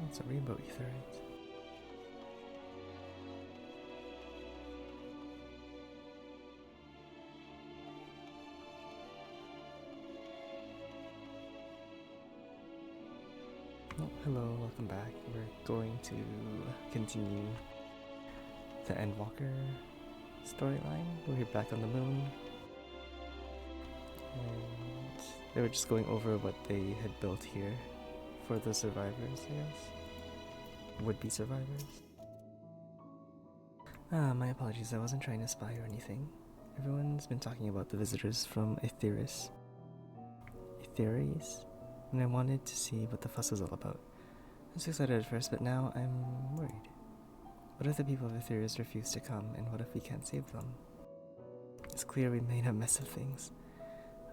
It's a rainbow etherite. Oh, hello, welcome back. We're going to continue the Endwalker storyline. We're back on the moon. And they were just going over what they had built here for the survivors, I guess. Would-be survivors. My apologies, I wasn't trying to spy or anything. Everyone's been talking about the visitors from Etheris. And I wanted to see what the fuss was all about. I was excited at first, but now I'm worried. What if the people of Etheris refuse to come, and what if we can't save them? It's clear we made a mess of things.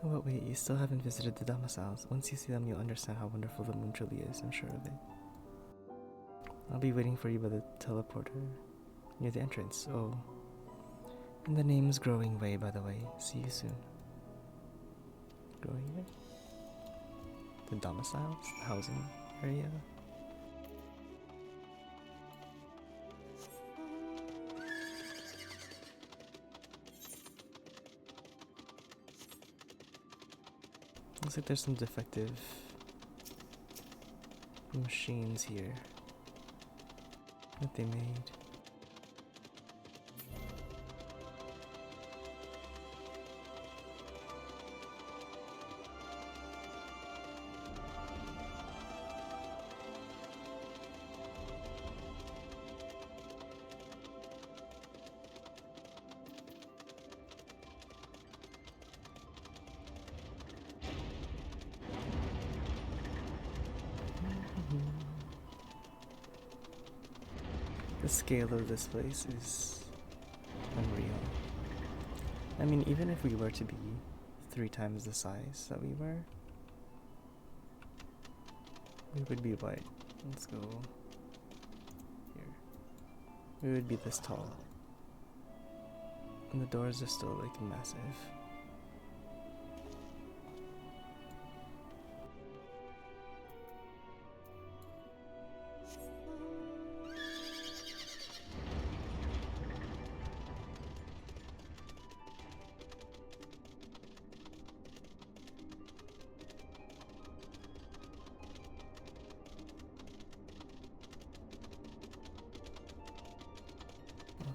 Oh, but wait, you still haven't visited the domiciles. Once you see them, you'll understand how wonderful the moon truly is, I'm sure of it. I'll be waiting for you by the teleporter, near the entrance. Oh. And the name's Growing Way, by the way. See you soon. Growing Way? The domiciles? The housing area? Looks like there's some defective machines here that they made. The scale of this place is unreal. I mean, even if we were to be 3 times the size that we were, we would be what? Let's go here. We would be this tall. And the doors are still like massive.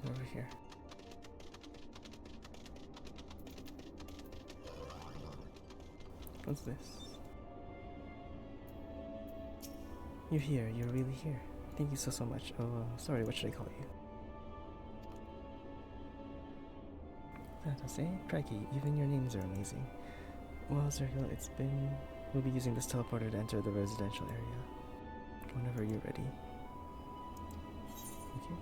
Over here. What's this? You're here, you're really here. Thank you so much. Oh, sorry, what should I call you? That's it? Crikey, even your names are amazing. Well, Circle, we'll be using this teleporter to enter the residential area. Whenever you're ready. Okay.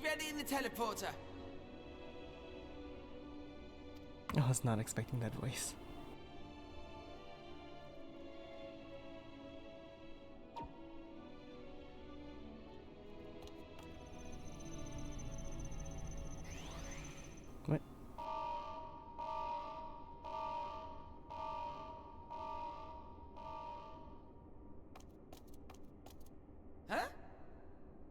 Ready in the teleporter. I was not expecting that voice. What? Huh?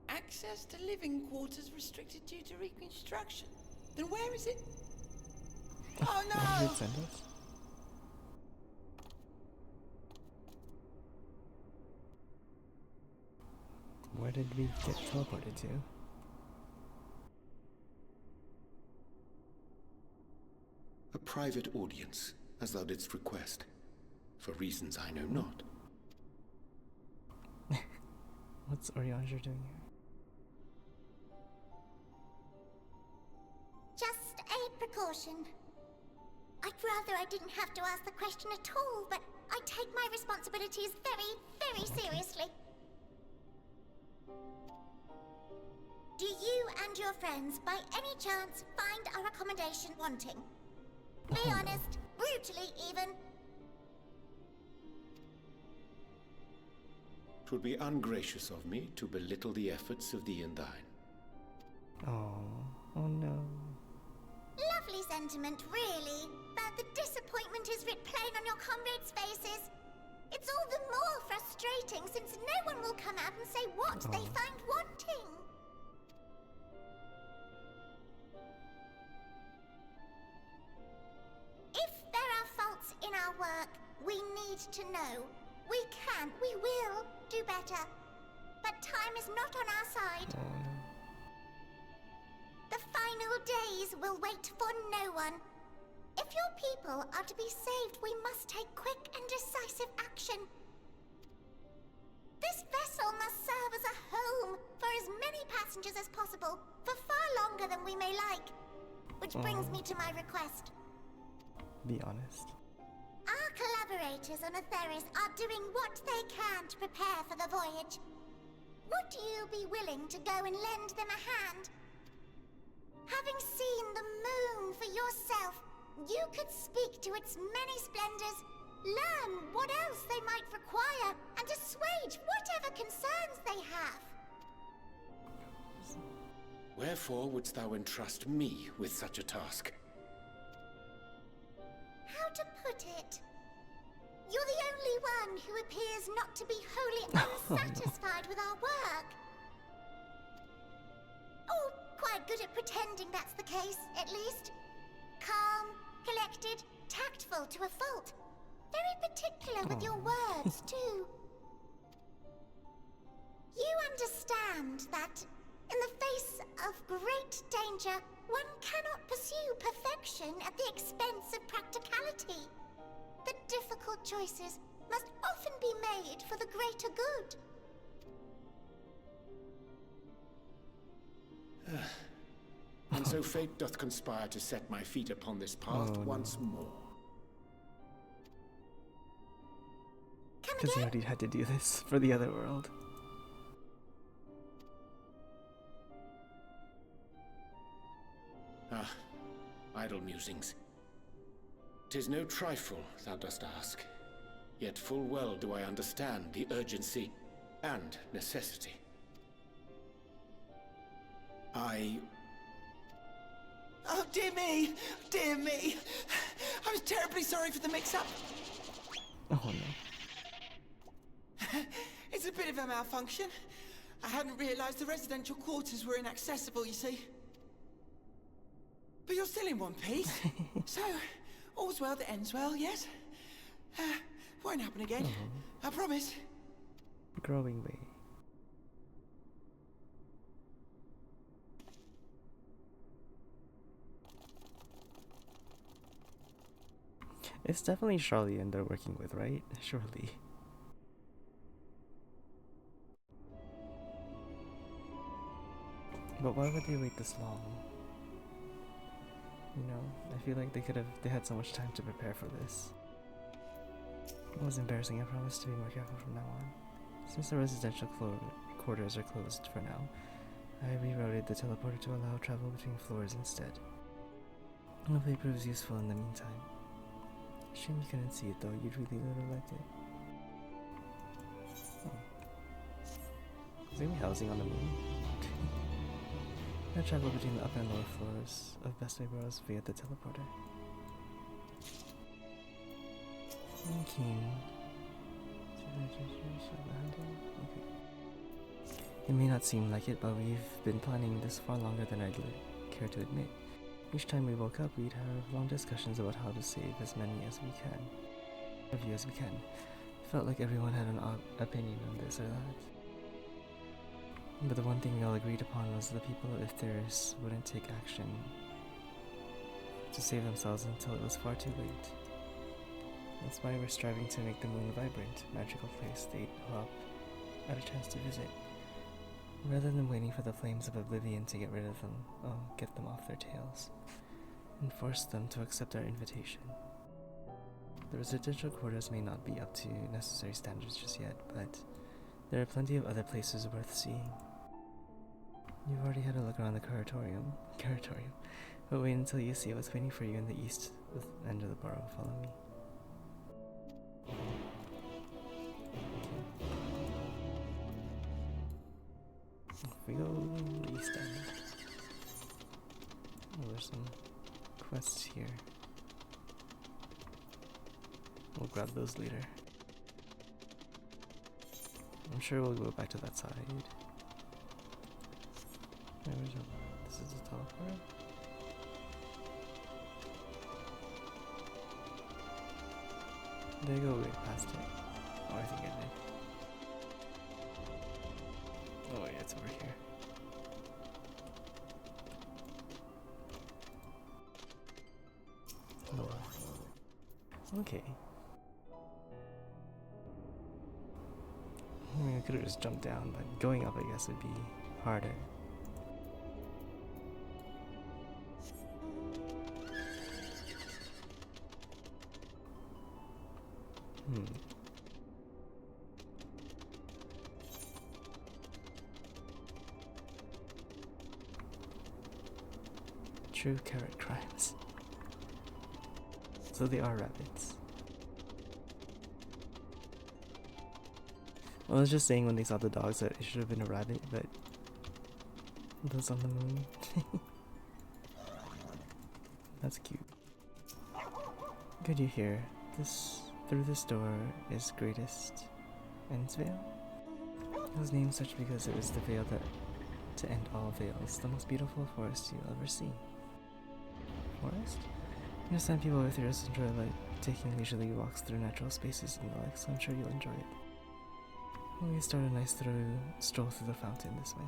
Access to living quarters restricted due to reconstruction. Then where is it? Oh Where did no! it send us? Where did we get teleported to? A private audience, as thou didst request, for reasons I know not. What's Orianger doing here? Just a precaution. I'd rather I didn't have to ask the question at all, but I take my responsibilities very, very seriously. Do you and your friends, by any chance, find our accommodation wanting? Be honest, brutally even. 'Twould be ungracious of me to belittle the efforts of thee and thine. Oh no. Lovely sentiment, really, but the disappointment is writ plain on your comrades' faces. It's all the more frustrating since no one will come out and say what they find wanting. If there are faults in our work, we need to know. We can, we will do better. But time is not on our side. The final days will wait for no one. If your people are to be saved, we must take quick and decisive action. This vessel must serve as a home for as many passengers as possible, for far longer than we may like. Which brings me to my request. Be honest. Our collaborators on Atheris are doing what they can to prepare for the voyage. Would you be willing to go and lend them a hand? Having seen the moon for yourself, you could speak to its many splendors, learn what else they might require, and assuage whatever concerns they have. Wherefore wouldst thou entrust me with such a task? How to put it? You're the only one who appears not to be wholly unsatisfied with our work. Oh, quite good at pretending that's the case, at least. Calm, collected, tactful to a fault. Very particular with your words, too. You understand that, in the face of great danger, one cannot pursue perfection at the expense of practicality. The difficult choices must often be made for the greater good. And so fate doth conspire to set my feet upon this path once more. Because you already had to do this for the other world. Ah, idle musings. 'Tis no trifle thou dost ask, yet full well do I understand the urgency and necessity. Oh, dear me! Dear me! I was terribly sorry for the mix-up. Oh no. It's a bit of a malfunction. I hadn't realized the residential quarters were inaccessible, you see. But you're still in one piece. So, all's well that ends well, yes? Won't happen again. I promise. Growing way. It's definitely Charlian they're working with, right? Surely. But why would they wait this long? You know, I feel like they had so much time to prepare for this. It was embarrassing. I promise to be more careful from now on. Since the residential quarters are closed for now, I rerouted the teleporter to allow travel between floors instead. Hopefully it proves useful in the meantime. Shame you couldn't see it though, you'd really have liked it. Is there any housing on the moon? I travel between the upper and lower floors of Best Way Burrows via the teleporter. Okay. It may not seem like it, but we've been planning this far longer than I'd care to admit. Each time we woke up, we'd have long discussions about how to save as many as we can. It felt like everyone had an opinion on this or that. But the one thing we all agreed upon was the people of Atheris wouldn't take action to save themselves until it was far too late. That's why we're striving to make the moon a vibrant, magical place they'd hope at a chance to visit. Rather than waiting for the flames of oblivion to get rid of them, get them off their tails, and force them to accept our invitation. The residential quarters may not be up to necessary standards just yet, but there are plenty of other places worth seeing. You've already had a look around the curatorium, but wait until you see what's waiting for you in the east end of the borough. Follow me. Off we go, east end. Oh, there's some quests here. We'll grab those later. I'm sure we'll go back to that side. This is the teleport. Did I go way past it? Oh, I think I did. Oh yeah, it's over here. Oh. Okay. I mean, I could have just jumped down, but going up, I guess, would be harder. True carrot crimes. So they are rabbits. Well, I was just saying when they saw the dogs that it should have been a rabbit, but those on the moon. That's cute. Good you hear. Through this door is greatest End's veil. It was named such because it was the veil that to end all veils, the most beautiful forest you'll ever see. Forest? I understand people with yours enjoy like taking leisurely walks through natural spaces and the like, so I'm sure you'll enjoy it. We start a nice stroll through the fountain this way.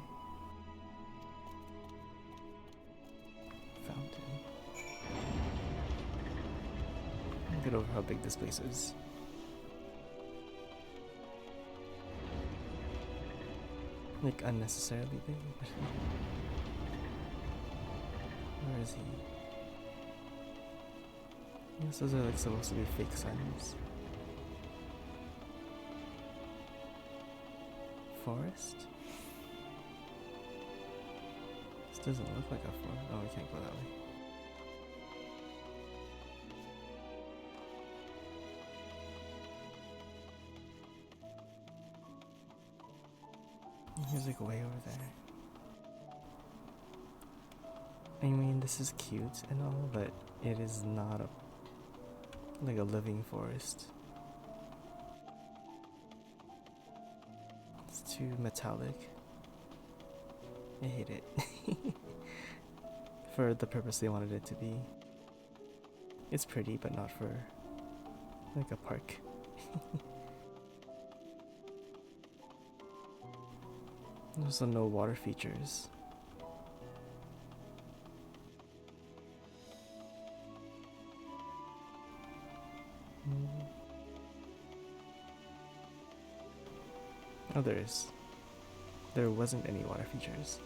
Fountain. Get over how big this place is. Like unnecessarily big. Where is he? I guess those are like supposed to be fake suns. Forest? This doesn't look like a forest. Oh, we can't go that way. He's like way over there. I mean, this is cute and all, but it is not like a living forest. It's too metallic. I hate it. For the purpose they wanted it to be. It's pretty, but not for like a park. There's also no water features. Oh, there is. There wasn't any water features.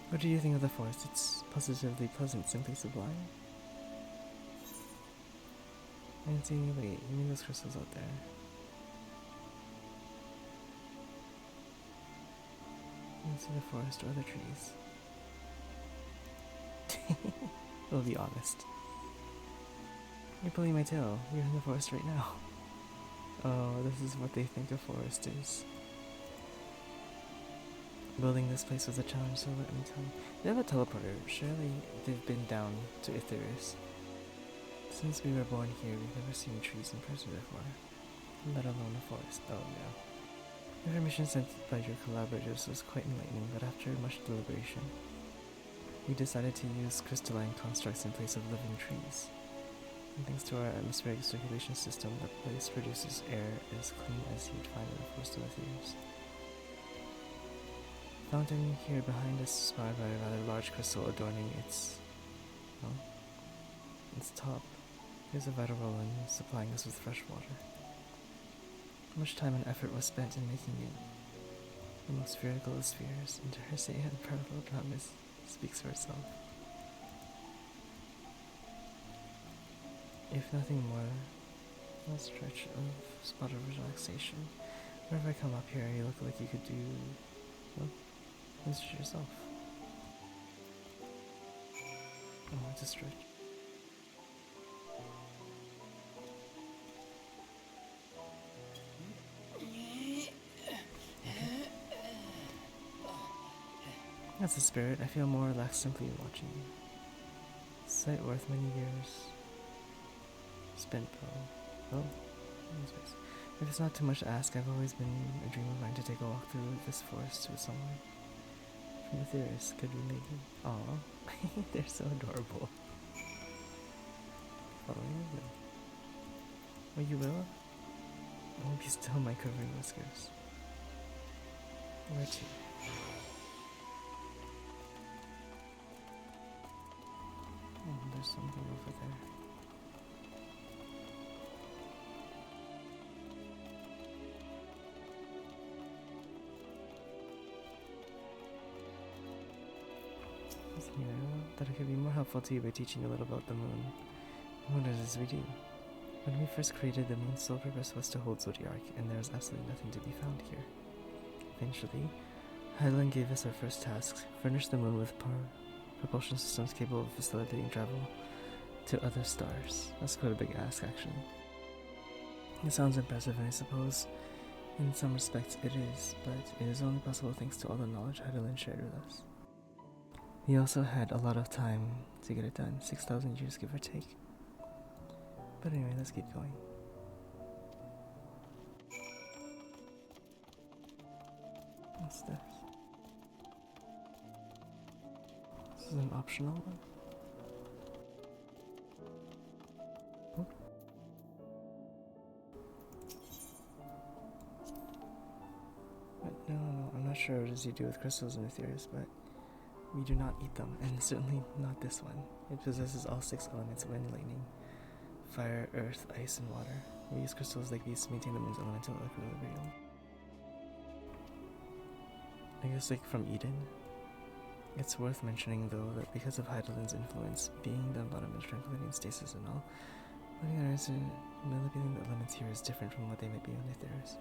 What do you think of the forest? It's positively pleasant, simply sublime. I didn't see any. Wait, you mean those crystals out there? I didn't see the forest or the trees. I'll be honest. You're pulling my tail. You're in the forest right now. Oh, this is what they think a forest is. Building this place was a challenge, so let me tell you. They have a teleporter. Surely they've been down to Ithyrus. Since we were born here, we've never seen trees in person before, let alone a forest. Oh no. Information sent by your collaborators was quite enlightening, but after much deliberation, we decided to use crystalline constructs in place of living trees. And thanks to our atmospheric circulation system, the place produces air as clean as you'd find in the forest of Ithyrus. The fountain here behind us is inspired by a rather large crystal adorning its top. There's a vital role in supplying us with fresh water. Much time and effort was spent in making it the most spherical of spheres, and her say and parallel promise speaks for itself. If nothing more, a stretch of spot of relaxation. Whenever I come up here, you look like you could do, well, this yourself. Oh, it's a stretch. As a spirit, I feel more relaxed simply watching you. Sight worth many years spent, though. Oh, anyways. If it's not too much to ask, I've always been a dream of mine to take a walk through this forest with someone. From the theorists, could we maybe? Aw, they're so adorable. Following you? No. Oh, you will? I won't be still my covering whiskers. Where to? Oh, there's something over there. Here, that I could be more helpful to you by teaching you a little about the moon. What it is we do. When we first created the moon's sole purpose was to hold Zodiac, and there was absolutely nothing to be found here. Eventually, Hydaelyn gave us our first task: furnish the moon with propulsion systems capable of facilitating travel to other stars. That's quite a big ask, actually. It sounds impressive, and I suppose in some respects it is, but it is only possible thanks to all the knowledge Hydaelyn shared with us. We also had a lot of time to get it done, 6,000 years give or take. But anyway, let's keep going. What's this? This is an optional one? Oh. But no, I'm not sure what it is you do with crystals in Aetherius, but we do not eat them, and certainly not this one. It possesses all 6 elements: wind, lightning, fire, earth, ice, and water. We use crystals like these to maintain the moon's elemental equilibrium. I guess like from Eden. It's worth mentioning though that because of Hydaelyn's influence, being the embodiment of tranquility and stasis and all, manipulating the elements here is different from what they might be on Aetherius.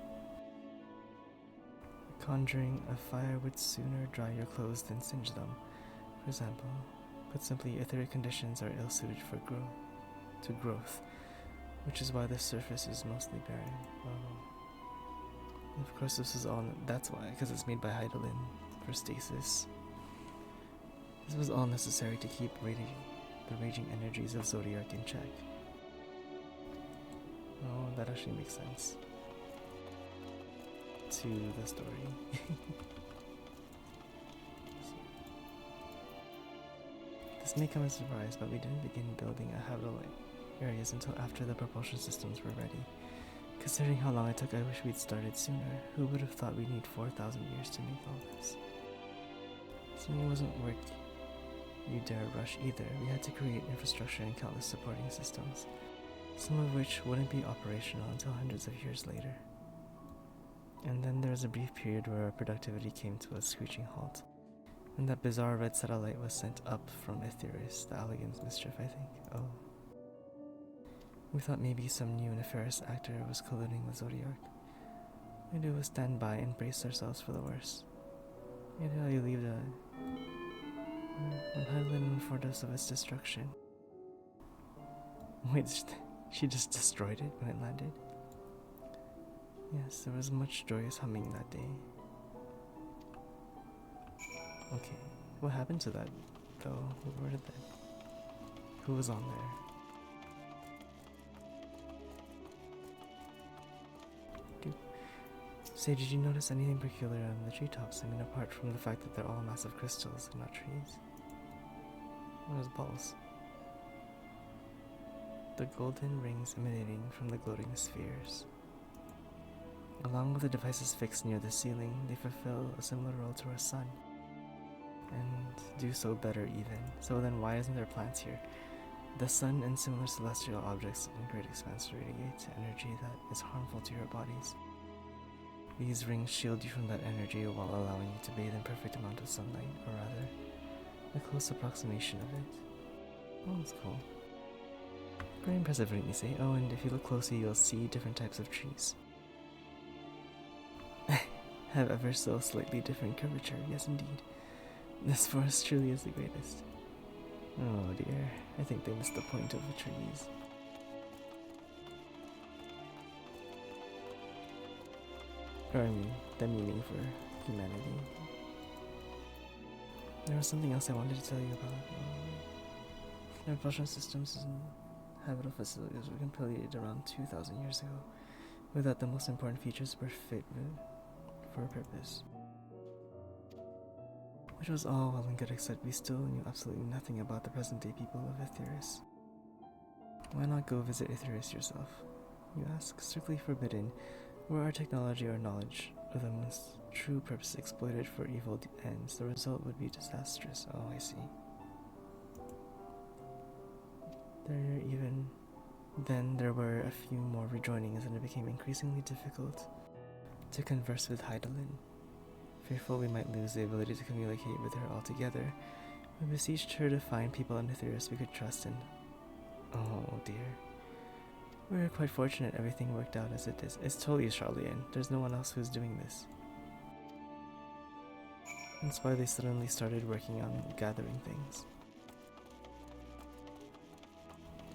Conjuring a fire would sooner dry your clothes than singe them, for example. Put simply, etheric conditions are ill-suited for growth, which is why the surface is mostly barren. Of course, that's why, because it's made by Hydaelyn for stasis. This was all necessary to keep the raging energies of Zodiac in check. Oh, that actually makes sense to the story. This may come as a surprise, but we didn't begin building a habitable areas until after the propulsion systems were ready. Considering how long it took, I wish we'd started sooner. Who would have thought we'd need 4,000 years to make all this? Something wasn't work you dare rush either. We had to create infrastructure and countless supporting systems, some of which wouldn't be operational until hundreds of years later. And then there was a brief period where our productivity came to a screeching halt, when that bizarre red satellite was sent up from Aetherius, the Allegan's mischief, I think. Oh. We thought maybe some new nefarious actor was colluding with Zodiac. We do was stand by and brace ourselves for the worst. Yet how you leave when Hydaelyn informed us of its destruction. Wait, she just destroyed it when it landed? Yes, there was much joyous humming that day. Okay, what happened to that, though? Where did that? Who was on there? Say, did you notice anything peculiar on the treetops? I mean, apart from the fact that they're all massive crystals and not trees. Those balls. The golden rings emanating from the gloating spheres. Along with the devices fixed near the ceiling, they fulfill a similar role to our sun. And do so better even. So then why isn't there plants here? The sun and similar celestial objects in great expanse radiate energy that is harmful to your bodies. These rings shield you from that energy while allowing you to bathe in perfect amount of sunlight, or rather, a close approximation of it. Oh, that's cool. Very impressive, wouldn't you say? Oh, and if you look closely, you'll see different types of trees. Have ever so slightly different curvature, yes indeed. This forest truly is the greatest. Oh dear, I think they missed the point of the trees. Or I mean, the meaning for humanity. There was something else I wanted to tell you about. Their propulsion systems and habitable facilities were completed around 2,000 years ago, without the most important features were fit for a purpose. Which was all well and good, except we still knew absolutely nothing about the present-day people of Aetheris. Why not go visit Aetheris yourself? You ask. Strictly forbidden. Were our technology or knowledge of the moon's true purpose exploited for evil ends, the result would be disastrous. Oh, I see. There were a few more rejoinings, and it became increasingly difficult to converse with Heidelin. Fearful we might lose the ability to communicate with her altogether, we beseeched her to find people on Aetheris we could trust and... Oh dear. We were quite fortunate everything worked out as it is. It's totally Charlian. There's no one else who's doing this. That's why they suddenly started working on gathering things.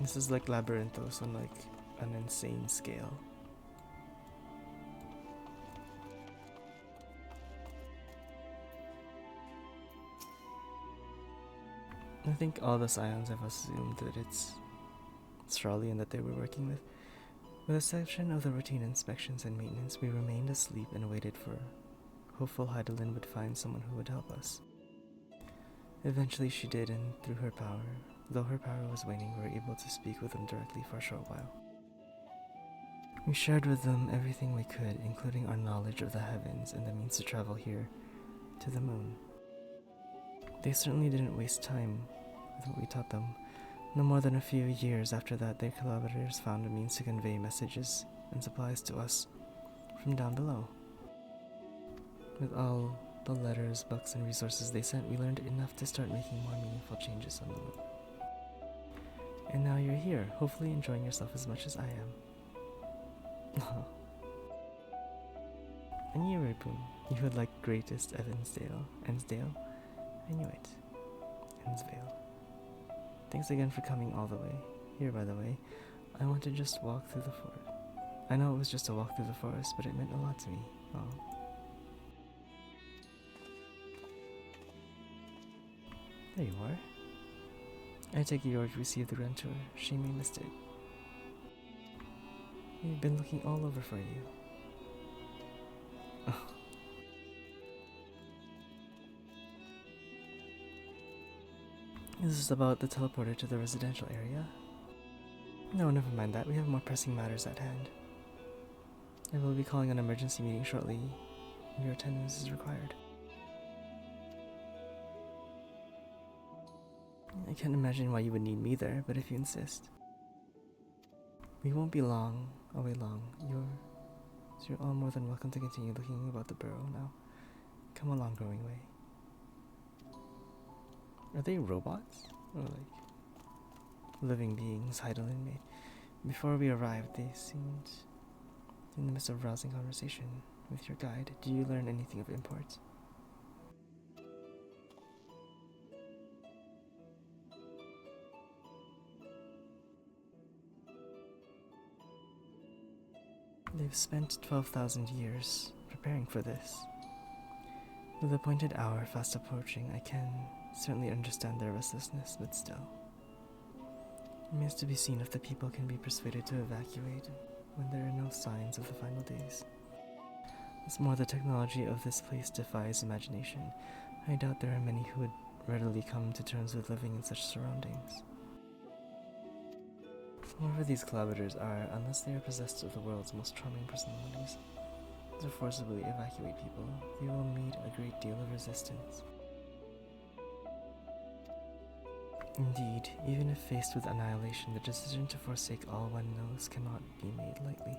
This is like Labyrinthos on like an insane scale. I think all the Scions have assumed that it's Charlian that they were working with. With the exception of the routine inspections and maintenance, we remained asleep and waited for hopeful Heidelin would find someone who would help us. Eventually she did, and though her power was waning, we were able to speak with them directly for a short while. We shared with them everything we could, including our knowledge of the heavens and the means to travel here to the moon. They certainly didn't waste time with what we taught them. No more than a few years after that, their collaborators found a means to convey messages and supplies to us from down below. With all the letters, books, and resources they sent, we learned enough to start making more meaningful changes on the moon. And now you're here, hopefully enjoying yourself as much as I am. I knew you, Boom. You would like greatest Ensdale. I knew it. Ensvale. Thanks again for coming all the way. Here, by the way, I want to just walk through the forest. I know it was just a walk through the forest, but it meant a lot to me. Oh. There you are. I take it you already received the Grand Tour. Shame we missed it. We've been looking all over for you. Oh. Is this about the teleporter to the residential area? No, never mind that. We have more pressing matters at hand. I will be calling an emergency meeting shortly. Your attendance is required. I can't imagine why you would need me there, but if you insist. We won't be away long. You're all more than welcome to continue looking about the burrow now. Come along, Growing Way. Are they robots? Or like living beings Heidelin made? Before we arrived, they seemed in the midst of rousing conversation with your guide. Did you learn anything of import? They've spent 12,000 years preparing for this. With the appointed hour fast approaching, I can certainly understand their restlessness, but still. It remains to be seen if the people can be persuaded to evacuate when there are no signs of the final days. What's more, the technology of this place defies imagination. I doubt there are many who would readily come to terms with living in such surroundings. Whoever these collaborators are, unless they are possessed of the world's most charming personalities, to forcibly evacuate people, they will meet a great deal of resistance. Indeed, even if faced with annihilation, the decision to forsake all one knows cannot be made lightly.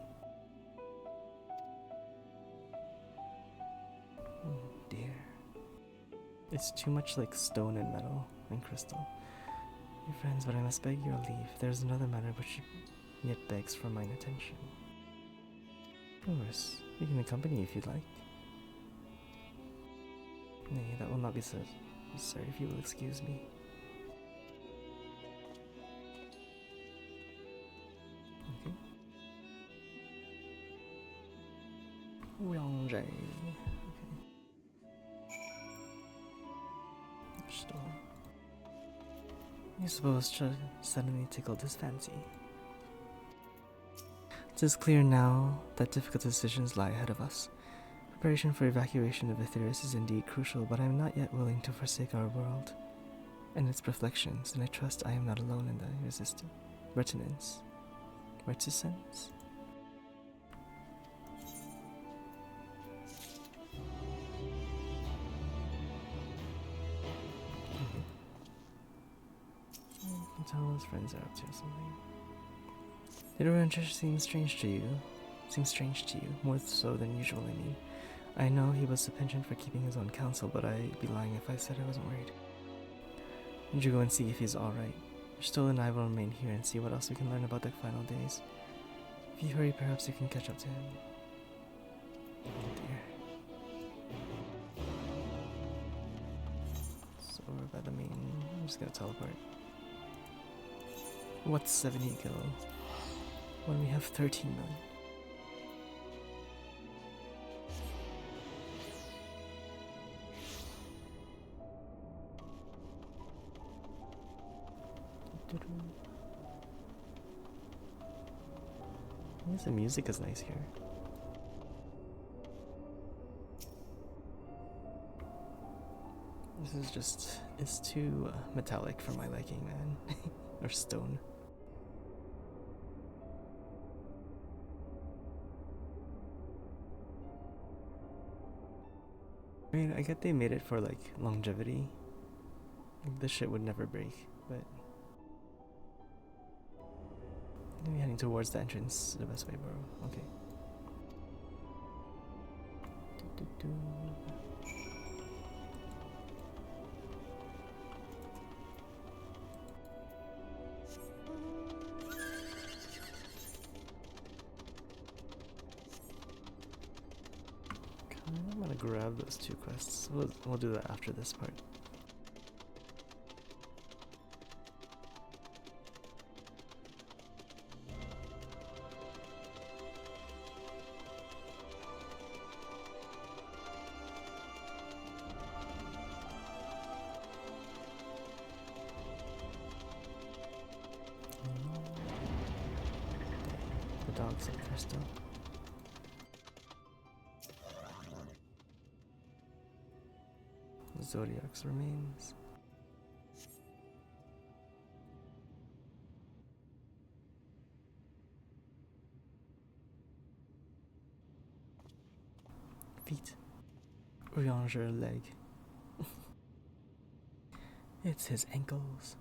Oh dear. It's too much like stone and metal and crystal. Your friends, but I must beg your leave. There's another matter which yet begs for mine attention. Of course, we can accompany you if you'd like. Nay, that will not be so necessary if you will excuse me. Okay. Okay. Stole. You suppose suddenly tickled his fancy. It is clear now that difficult decisions lie ahead of us. Preparation for evacuation of Aetheris is indeed crucial, but I am not yet willing to forsake our world and its reflections, and I trust I am not alone in the reticence. You can tell his friends are up to something. The adventure seems strange to you. More so than usual, I mean. I know he was a penchant for keeping his own counsel, but I'd be lying if I said I wasn't worried. Would you go and see if he's alright? Still and I will remain here and see what else we can learn about the final days. If you hurry, perhaps you can catch up to him. Oh dear. So we're by the main. I'm just gonna teleport. What's 70 gil when we have 13 million? I guess the music is nice here. This is just, it's too metallic for my liking, man. Or stone. I mean, I get they made it for like longevity. Like, this shit would never break, but maybe heading towards the entrance the best way, bro. Okay. I'm gonna grab those two quests. We'll do that after this part. The dog's up there still. Zodiac's remains. Feet. Ranger leg. It's his ankles.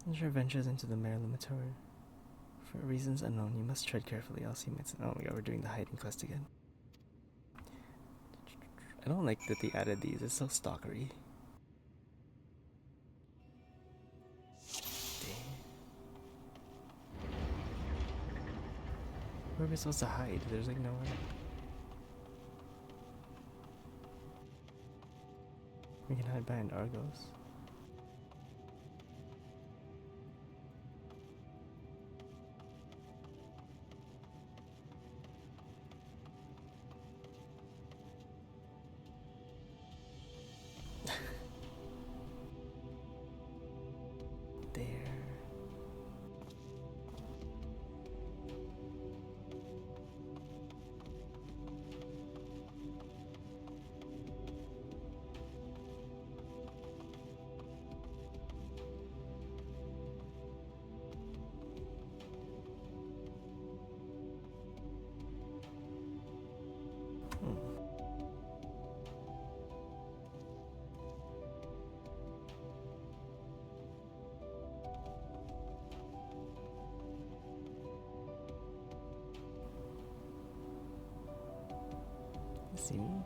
Ranger ventures into the Mare Limitor. For reasons unknown, you must tread carefully, else you might. Oh my god, we're doing the hiding quest again. I don't like that they added these, it's so stalkery. Damn. Where are we supposed to hide? There's like nowhere. We can hide behind Argos. There. See me? I'm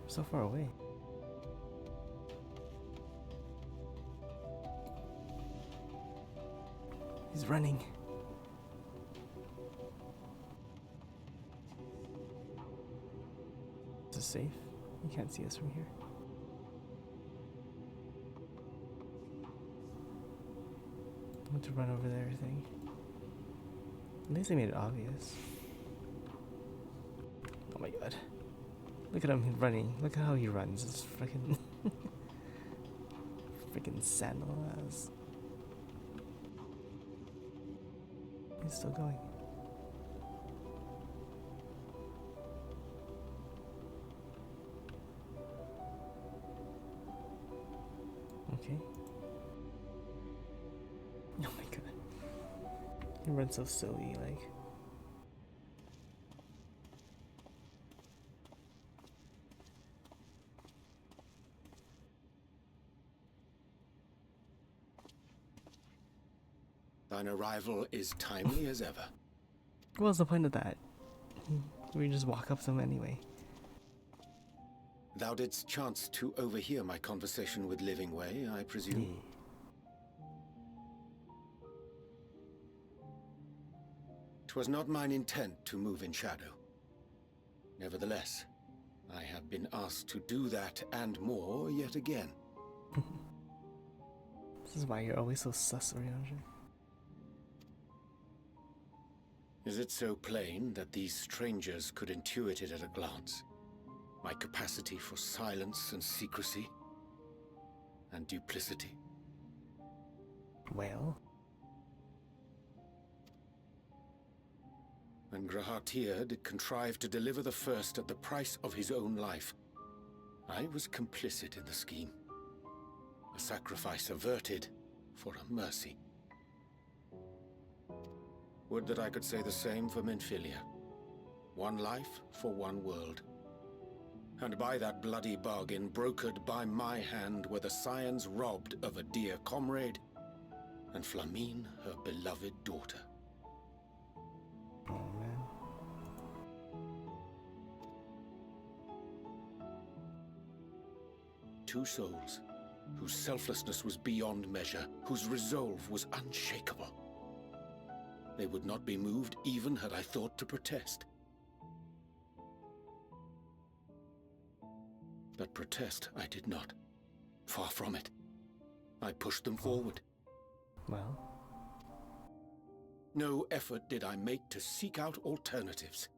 so far away. He's running. Is this safe? You can't see us from here. I want to run over there, I think. At least they made it obvious. Oh my god. Look at him running. Look at how he runs. It's freaking. freaking sandal has. He's still going. Okay. Oh my god. He runs so silly, like. Thine arrival is timely as ever. What was the point of that? We just walk up to him anyway. Thou didst chance to overhear my conversation with Living Way, I presume? Yeah. 'Twas not mine intent to move in shadow. Nevertheless, I have been asked to do that and more yet again. This is why you're always so sus, Oriandra. Is it so plain that these strangers could intuit it at a glance? My capacity for silence and secrecy and duplicity? Well, When Grahatir did contrive to deliver the first at the price of his own life, I was complicit in the scheme. A sacrifice averted for a mercy. Would that I could say the same for Menphilia. One life for one world. And by that bloody bargain brokered by my hand were the scions robbed of a dear comrade, and Flamine her beloved daughter. oh man. Two souls, whose selflessness was beyond measure, whose resolve was unshakable. They would not be moved even had I thought to protest. But protest I did not. Far from it. I pushed them forward. Well, No effort did I make to seek out alternatives.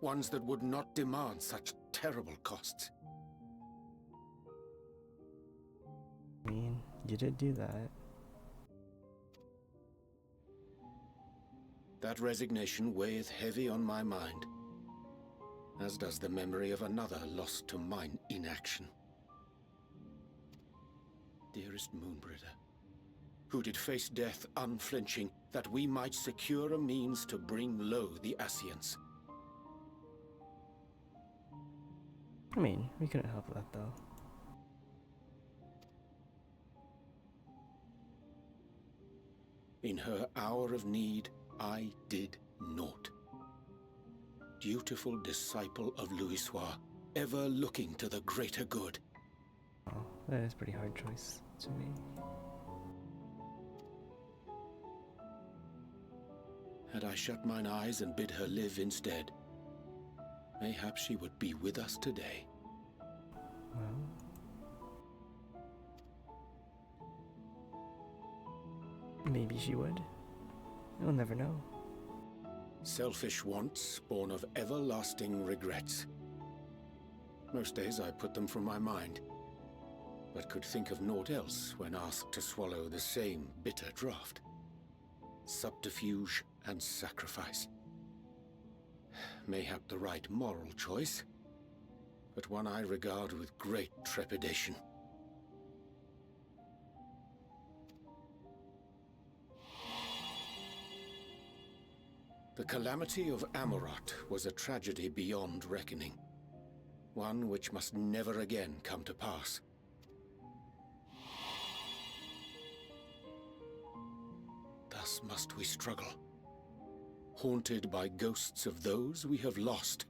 Ones that would not demand such terrible costs. I mean, you did do that. That resignation weigheth heavy on my mind, as does the memory of another lost to mine inaction. Dearest Moonbringer, who did face death unflinching, that we might secure a means to bring low the Ascians. I mean, we couldn't help that though. In her hour of need, I did naught. Dutiful disciple of Louisoix, ever looking to the greater good. Oh, that is a pretty hard choice to make. Had I shut mine eyes and bid her live instead, mayhap she would be with us today. Well, maybe she would. You'll never know. Selfish wants, born of everlasting regrets. Most days I put them from my mind, but could think of naught else when asked to swallow the same bitter draught. Subterfuge and sacrifice. Mayhap the right moral choice, but one I regard with great trepidation. The calamity of Amarot was a tragedy beyond reckoning. One which must never again come to pass. Thus must we struggle, haunted by ghosts of those we have lost,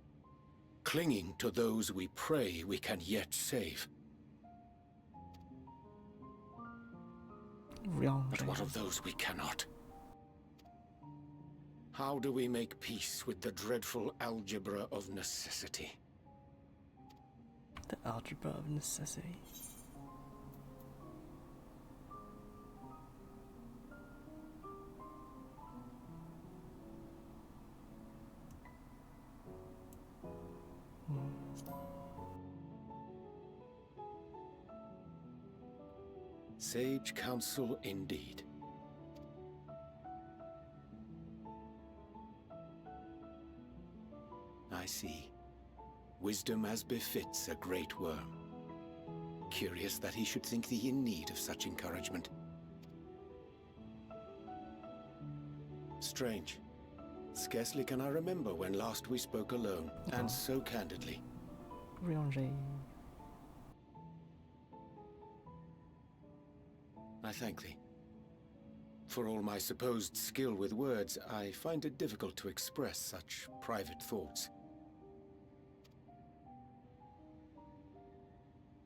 clinging to those we pray we can yet save. But what of those we cannot? How do we make peace with the dreadful algebra of necessity? The algebra of necessity. Sage counsel indeed. I see. Wisdom as befits a great worm. Curious that he should think thee in need of such encouragement. Strange. Scarcely can I remember when last we spoke alone, and so candidly. Ranger. I thank thee. For all my supposed skill with words, I find it difficult to express such private thoughts.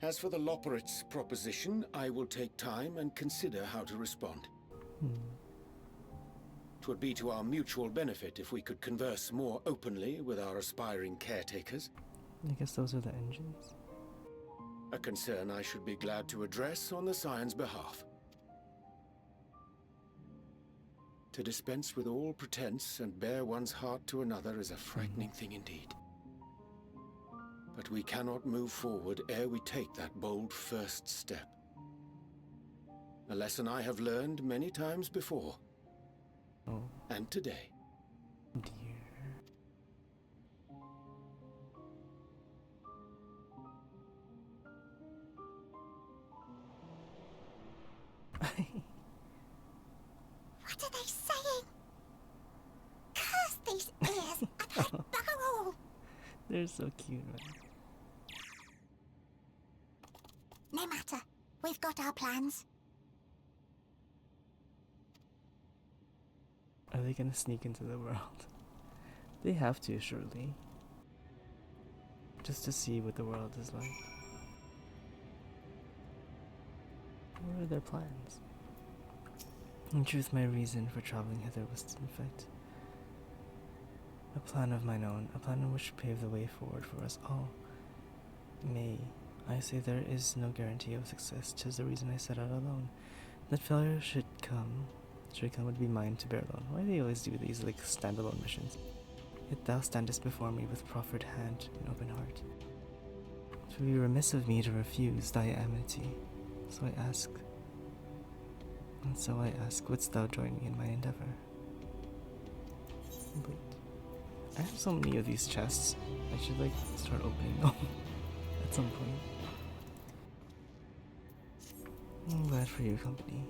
As for the Loporrit's proposition, I will take time and consider how to respond. 'Twould be to our mutual benefit if we could converse more openly with our aspiring caretakers. I guess those are the engines. A concern I should be glad to address on the Scion's behalf. To dispense with all pretense and bare one's heart to another is a frightening thing indeed. But we cannot move forward ere we take that bold first step. A lesson I have learned many times before. Oh, And today. dear. What are they saying? Curse these ears and her barrel! They're so cute, man. No matter. We've got our plans. Are they gonna sneak into the world? They have to, surely. Just to see what the world is like. What are their plans? In truth, my reason for traveling hither was, in fact, a plan of mine own, a plan which paved the way forward for us all. May I say there is no guarantee of success, 'tis the reason I set out alone. That failure should come would be mine to bear alone. Why do they always do these, like, standalone missions? Yet thou standest before me with proffered hand and open heart. It would be remiss of me to refuse thy amity. So I ask, wouldst thou join me in my endeavor? Wait, I have so many of these chests. I should, like, start opening them at some point. I'm glad for your company.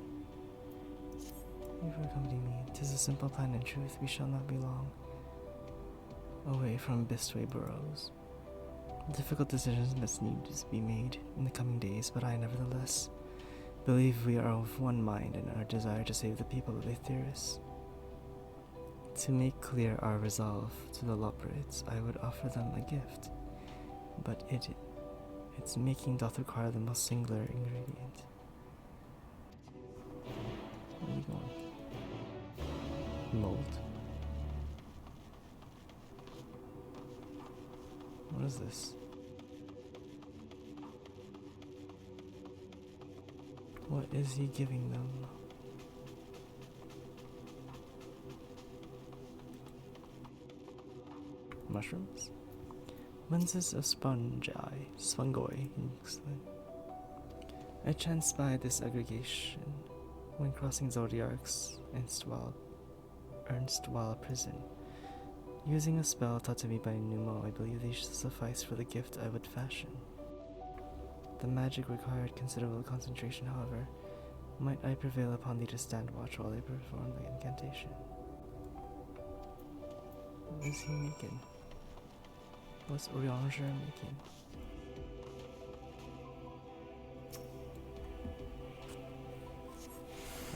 You for accompanying me. 'Tis a simple plan in truth. We shall not be long away from Bistway Burrows. Difficult decisions must needs be made in the coming days, but I nevertheless believe we are of one mind in our desire to save the people of Aetheris. To make clear our resolve to the Loporrits, I would offer them a gift, but its making doth require the most singular ingredient. Where are you going? Mold. What is this? What is he giving them? Mushrooms? Lenses of spongoi. I chanced by this aggregation when crossing Zodiark's Ernstwhile prison. Using a spell taught to me by Numo, I believe these should suffice for the gift I would fashion. The magic required considerable concentration, however. Might I prevail upon thee to stand watch while I perform the incantation? What is he making? What's Ranger making?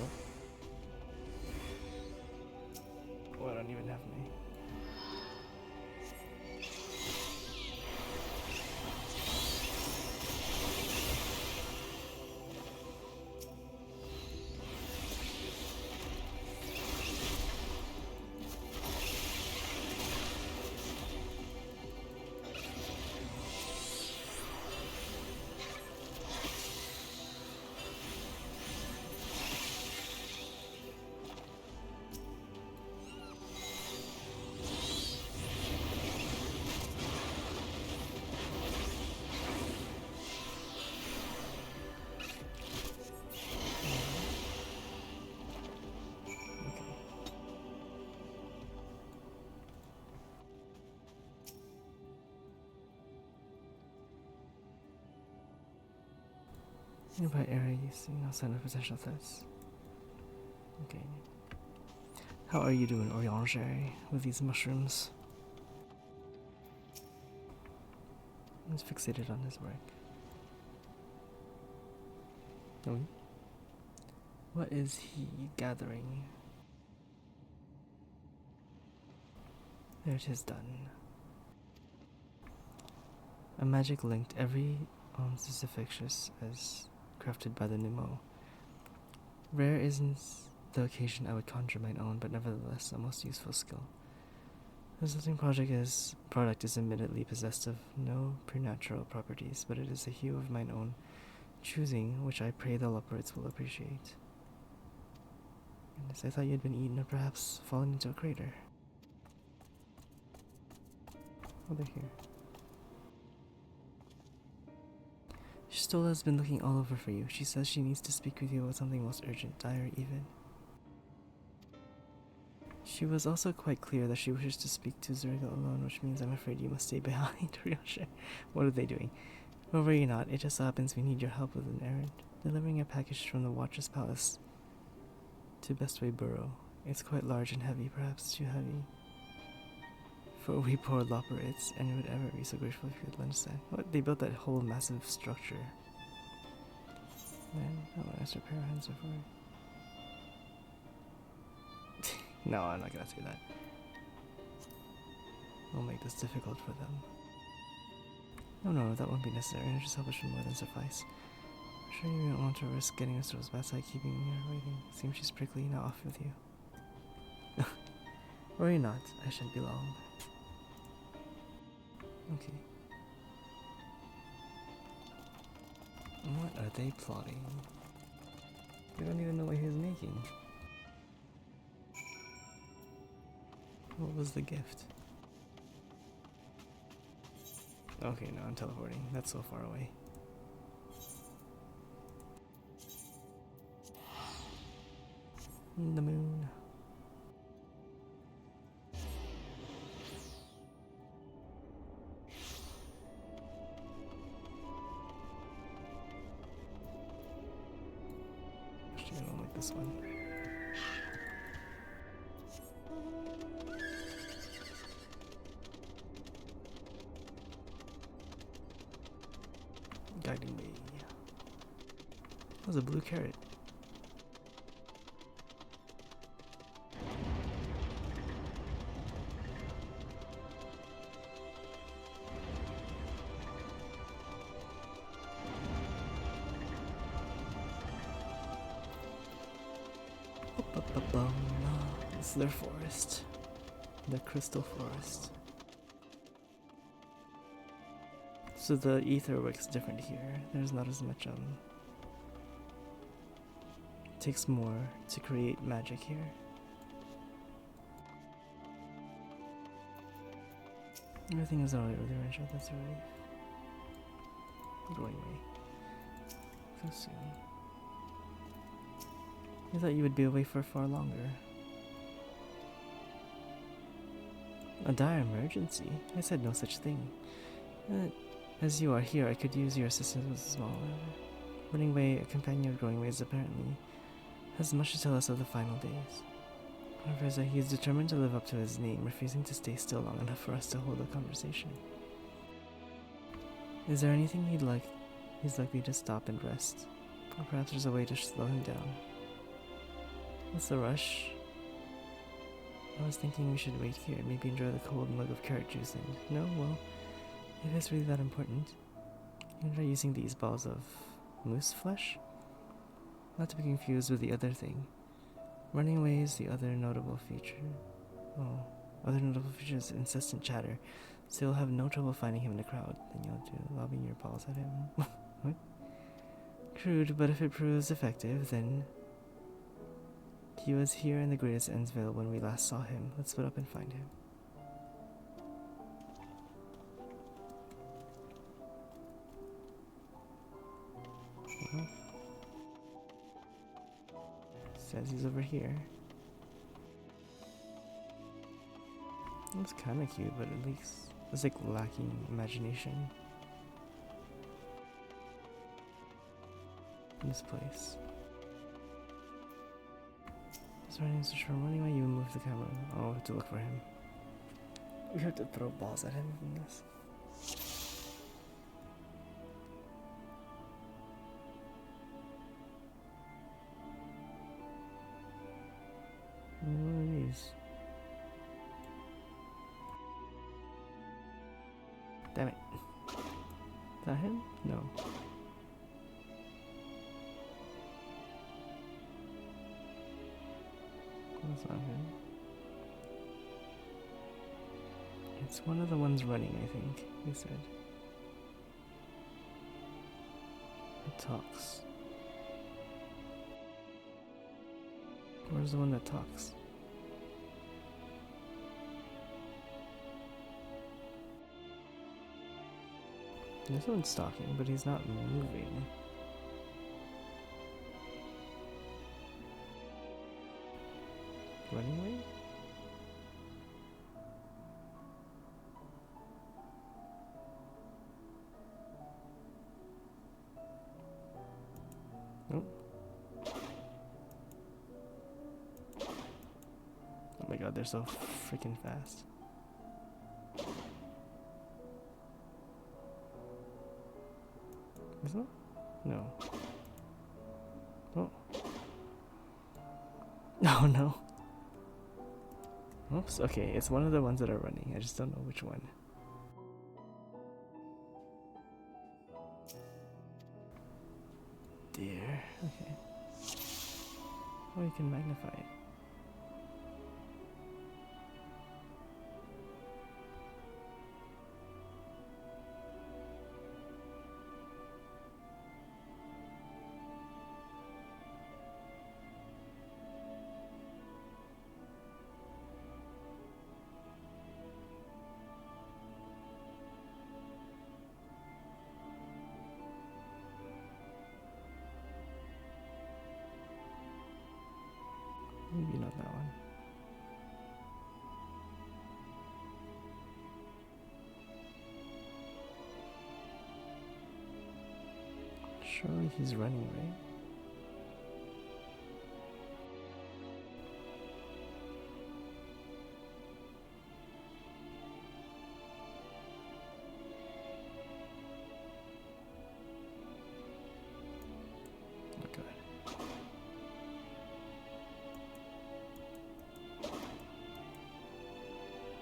Oh. Oh, I don't even have me. Nearby area you see no sign of potential threats. Okay. How are you doing, Orange, with these mushrooms? He's fixated on his work. Oh. What is he gathering? There it is done. A magic linked every specificus as crafted by the Pneumo. Rare isn't the occasion I would conjure mine own, but nevertheless a most useful skill. The resulting product is admittedly possessed of no preternatural properties, but it is a hue of mine own choosing, which I pray the leopards will appreciate. Goodness, I thought you had been eaten or perhaps fallen into a crater. Oh, they're here. Stola has been looking all over for you. She says she needs to speak with you about something most urgent, dire even. She was also quite clear that she wishes to speak to Zerga alone, which means I'm afraid you must stay behind. Ryosha. What are they doing? Well, worry not. It just so happens we need your help with an errand. Delivering a package from the Watcher's Palace to Bestway Burrow. It's quite large and heavy, perhaps too heavy for we poor loperates, and it would ever be so grateful if you could lend us that. What? They built that whole massive structure. Man, I want to ask pair of hands for it. No, I'm not gonna say that. We'll make this difficult for them. No, that won't be necessary. Just help us should more than suffice. I'm sure you don't want to risk getting us to his bedside keeping her waiting. Seems she's prickly, now off with you. Worry not, I shan't be long. Okay. What are they plotting? We don't even know what he's making. What was the gift? Okay, no, I'm teleporting. That's so far away. The moon. Actually, I don't like this one. Guiding me. That was a blue carrot. This is their forest. The crystal forest. So the ether works different here. There's not as much it takes more to create magic here. Everything is alright with your rancher, that's a relief. Going away. So soon. I thought you would be away for far longer. A dire emergency? I said no such thing. As you are here, I could use your assistance with a small matter. Running away, a companion of Growing Ways apparently has much to tell us of the final days. However, he is determined to live up to his name, refusing to stay still long enough for us to hold a conversation. Is there anything he's likely to stop and rest? Or perhaps there's a way to slow him down. What's the rush? I was thinking we should wait here, maybe enjoy the cold mug of carrot juice and... No? Well, if it's really that important, you can try using these balls of moose flesh? Not to be confused with the other thing. Running away is the other notable feature. Oh, other notable feature is incessant chatter, so you'll have no trouble finding him in the crowd. Then you'll do lobbing your balls at him. What? Crude, but if it proves effective, then... He was here in the greatest Endsville when we last saw him. Let's split up and find him. Says he's over here. Looks kinda cute, but at least it's like lacking imagination. in this place. Is there any search for him anyway? You move the camera. Oh, we have to look for him. We have to throw balls at him from this. What are these? Damn it. Is that him? No. That's not him. It's one of the ones running, I think, he said. It talks. Where's the one that talks? This one's talking, but he's not moving. Running away? Oh. Oh my god, they're so freaking fast. Is it? No. Oh. Oh no. Oops, okay, it's one of the ones that are running. I just don't know which one. Dear. Okay. Oh, you can magnify it. Maybe not that one. Surely he's running, right? Oh god.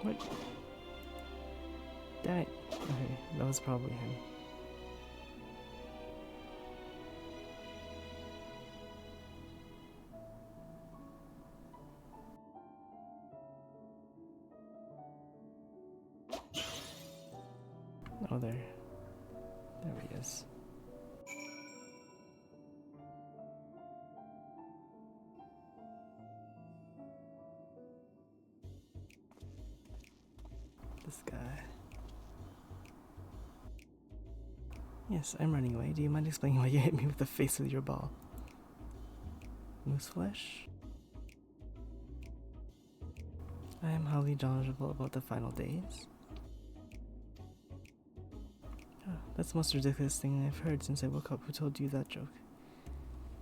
What? Damn it. Okay, that was probably him. Oh, there. There he is. This guy. Yes, I'm running away. Do you mind explaining why you hit me with the face with your ball? Moose flesh? I am highly knowledgeable about the final days. Oh, that's the most ridiculous thing I've heard since I woke up. Who told you that joke?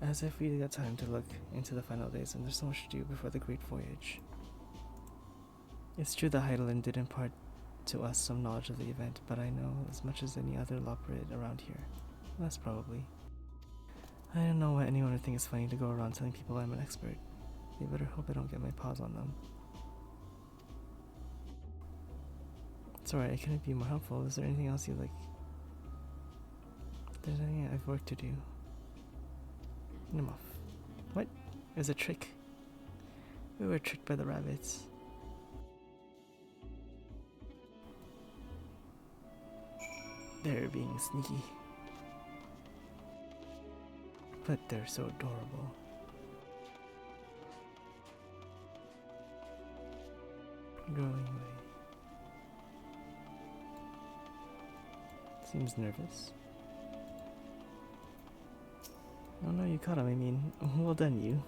As if we got time to look into the final days and there's so much to do before the great voyage. It's true that Heidelin did impart to us some knowledge of the event, but I know as much as any other lawbred around here. Less probably. I don't know why anyone would think it's funny to go around telling people I'm an expert. They better hope I don't get my paws on them. It's alright, I couldn't be more helpful. Is there anything else you'd like? If there's anything I've work to do. I'm off. What? It was a trick. We were tricked by the rabbits. They're being sneaky. But they're so adorable. Going away. Seems nervous. Oh no, you caught him. I mean, well done, you.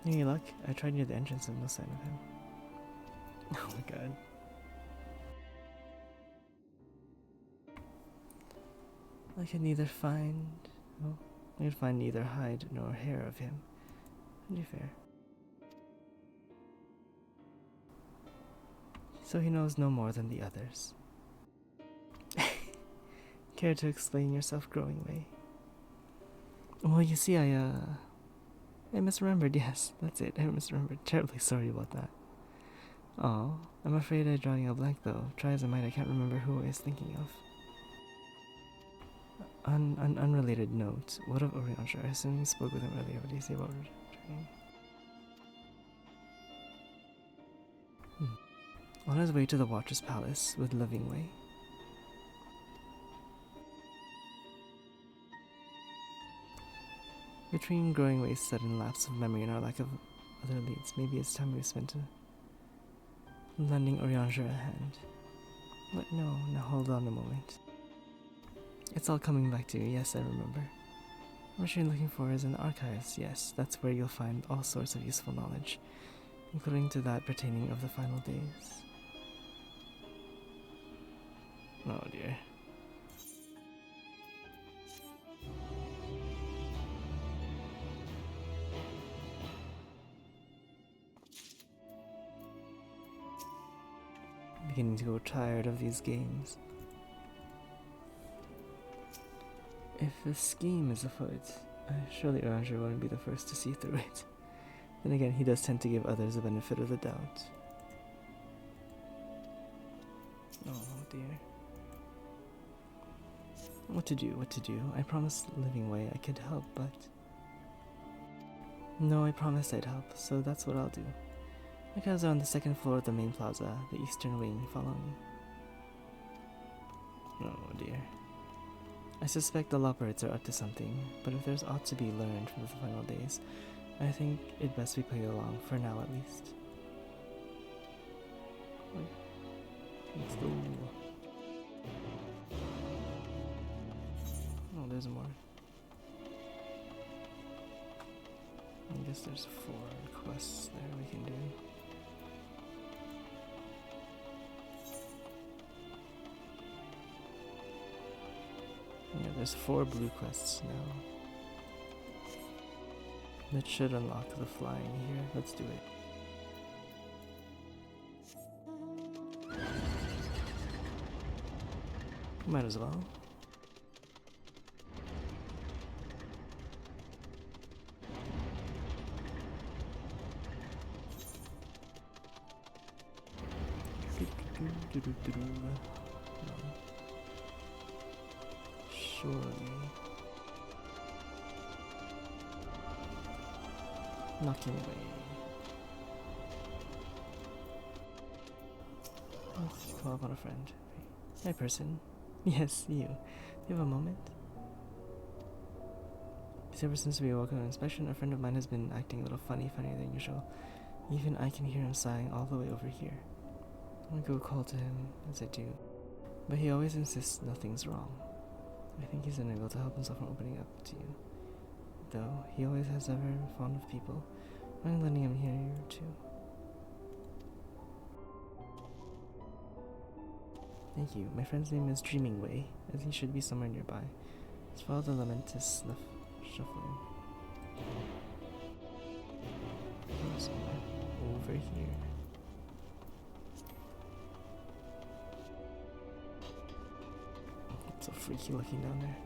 Any luck? I tried near the entrance and no sign of him. Oh my god. I can neither find Well, I could find neither hide nor hair of him. Pretty fair. So he knows no more than the others. Care to explain yourself, growing way? Well, you see, I misremembered, yes, that's it, I misremembered. Terribly sorry about that. Oh, I'm afraid I'm drawing a blank though. Try as I might, I can't remember who I was thinking of. On an unrelated note, what of Orianjar? I assume you spoke with him earlier. What do you say about returning? On his way to the Watcher's Palace with Living Way. Between Growing Way's sudden lapse of memory and our lack of other leads, maybe it's time we spent lending Orianjar a hand. But no, now hold on a moment. It's all coming back to you, yes, I remember. What you're looking for is in the archives, yes, that's where you'll find all sorts of useful knowledge, including to that pertaining of the final days. Oh dear. Beginning to grow tired of these games. If the scheme is afoot, surely Orianjar wouldn't be the first to see through it. Then again, he does tend to give others the benefit of the doubt. Oh dear. What to do? I promised Living Way I could help, but... No, I promised I'd help, so that's what I'll do. My cows are on the second floor of the main plaza, the eastern wing. Follow me. Oh dear. I suspect the Lopperites are up to something, but if there's aught to be learned from the final days, I think it best we play along, for now at least. Let's go. Oh, there's more. I guess there's 4 quests there we can do. Yeah, there's 4 blue quests now. That should unlock the flying here. Let's do it. Might as well. Surely. Knocking away. Let's call upon a friend. Hi, person. Yes, you. Do you have a moment? Because ever since we woke up on inspection, a friend of mine has been acting a little funnier than usual. Even I can hear him sighing all the way over here. I go call to him, as I do, but he always insists nothing's wrong. I think he's unable to help himself from opening up to you. Though, he always has ever been fond of people. I'm lending him here too. Thank you. My friend's name is Dreaming Way, as he should be somewhere nearby. Let's follow the lamentus shuffling. Somewhere over here. It's so freaky looking down there.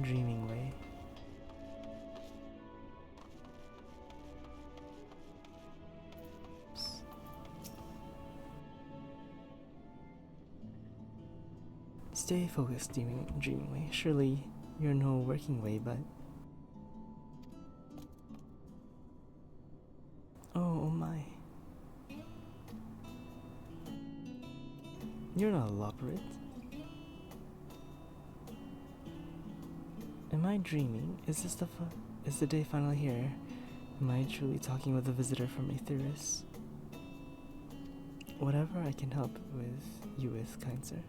Dreaming Way. Stay focused, Dreaming Way. Surely you're no working way, but... Oh my. You're not a Lopperit. Am I dreaming? Is the day finally here? Am I truly talking with a visitor from Aetheris? Whatever I can help you with, kind sir.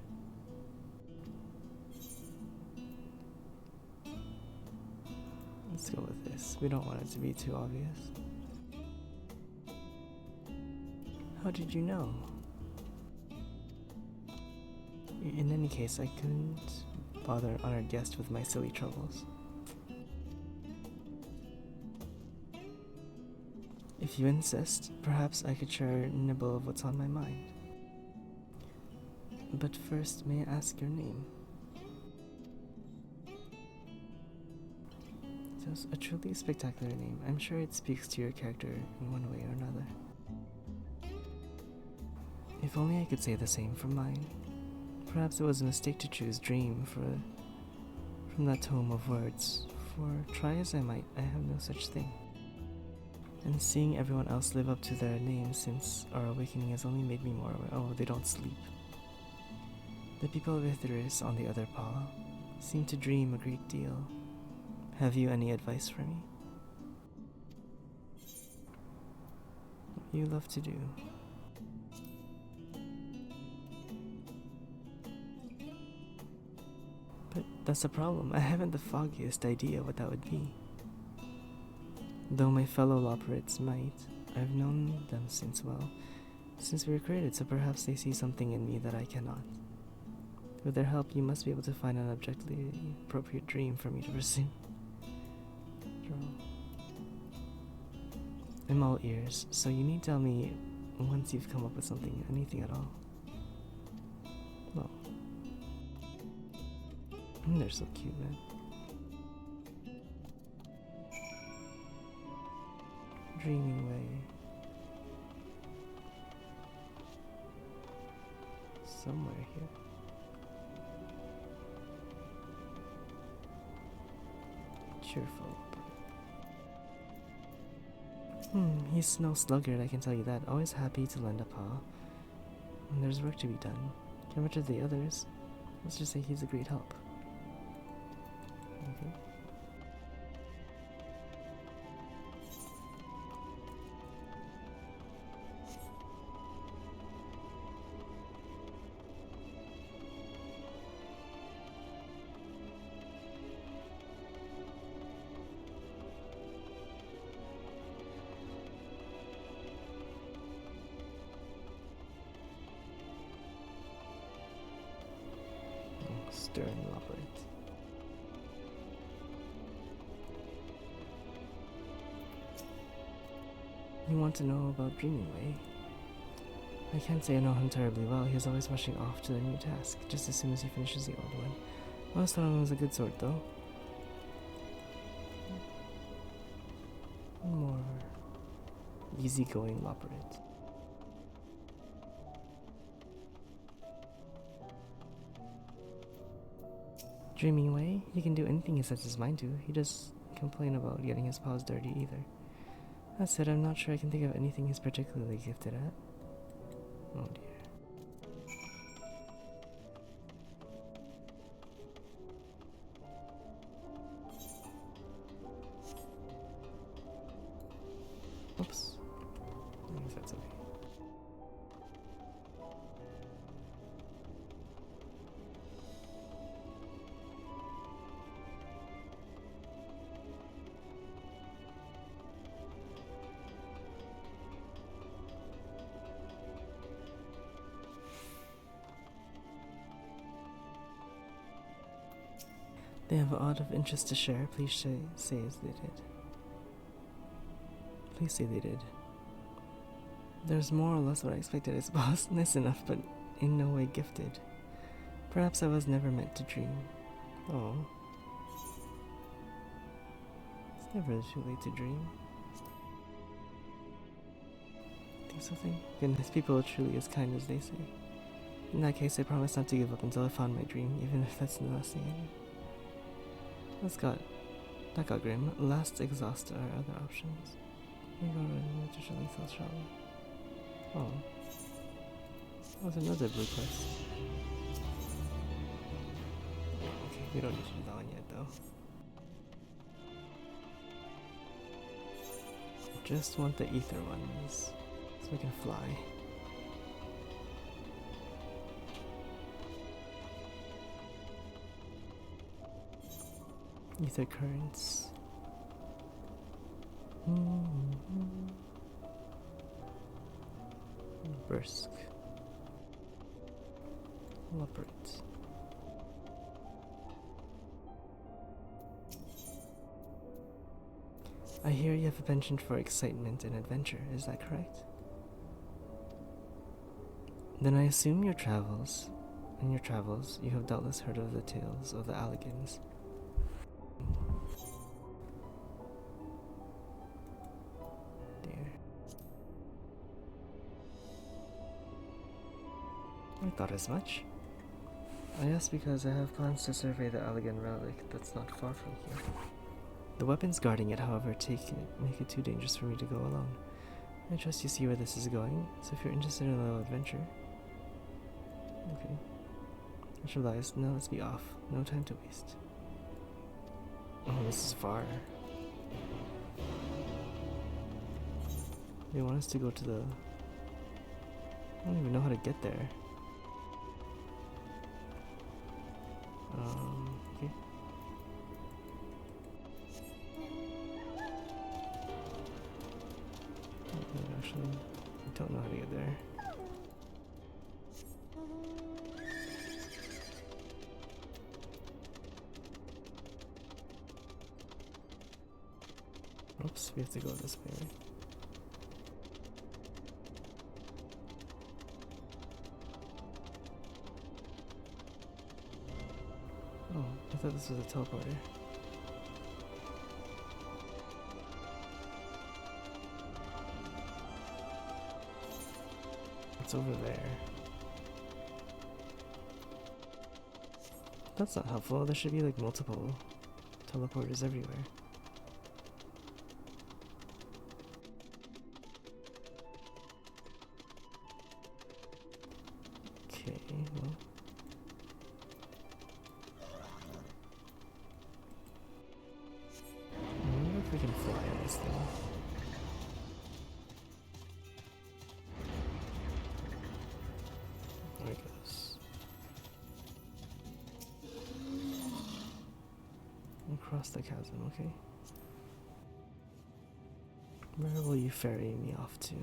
Let's go with this. We don't want it to be too obvious. How did you know? In any case, I couldn't bother an honored guest with my silly troubles. If you insist, perhaps I could share a nibble of what's on my mind. But first, may I ask your name? It's a truly spectacular name. I'm sure it speaks to your character in one way or another. If only I could say the same for mine. Perhaps it was a mistake to choose Dream from that tome of words, for try as I might, I have no such thing. And seeing everyone else live up to their names since our awakening has only made me more aware. Oh, they don't sleep. The people of Ithris, on the other paw, seem to dream a great deal. Have you any advice for me? What you love to do. But that's a problem. I haven't the foggiest idea what that would be. Though my fellow Loperates might, I've known them since we were created, so perhaps they see something in me that I cannot. With their help, you must be able to find an objectively appropriate dream for me to pursue. I'm all ears, so you need to tell me once you've come up with something, anything at all. Well, they're so cute, man. Dreaming way. Somewhere here. Cheerful. He's no sluggard, I can tell you that. Always happy to lend a paw. And there's work to be done. How much of the others? Let's just say he's a great help. Okay. Stern operate. You want to know about Dreaming Way? I can't say I know him terribly well. He's always rushing off to the new task, just as soon as he finishes the old one. I always thought him was a good sort, though. More easygoing operate. Dreaming Way? He can do anything he sets his mind to. He doesn't complain about getting his paws dirty either. That said, I'm not sure I can think of anything he's particularly gifted at. Oh dear. Oops. I guess that's okay. They have aught of interest to share. Please say as they did. Please say they did. There's more or less what I expected, I suppose. Nice enough, but in no way gifted. Perhaps I was never meant to dream. Oh. It's never too late to dream. Think something? Goodness, people are truly as kind as they say. In that case, I promise not to give up until I found my dream, even if that's the last thing I do. That got grim. Last exhaust our other options. We go right to shall we, shall we? Oh. That was another blue quest. Okay, we don't need to do that one yet, though. Just want the ether ones, so we can fly. Ether currents. Bursk. Leopard. I hear you have a penchant for excitement and adventure, is that correct? Then I assume in your travels, you have doubtless heard of the tales of the Alligans. Dear. I thought as much. I asked because I have plans to survey the Alligan relic that's not far from here. The weapons guarding it, however, make it too dangerous for me to go alone. I trust you see where this is going, so if you're interested in a little adventure... Okay. Much obliged. Now let's be off. No time to waste. Oh, this is far. They want us to go to the... I don't even know how to get there. Okay. Actually, I don't know how to get there. Oops, we have to go this way, right? Oh, I thought this was a teleporter. It's over there. That's not helpful. There should be like multiple teleporters everywhere. Okay, well. I wonder if we can fly on this thing. There it goes. Across the chasm, okay. Where will you ferry me off to?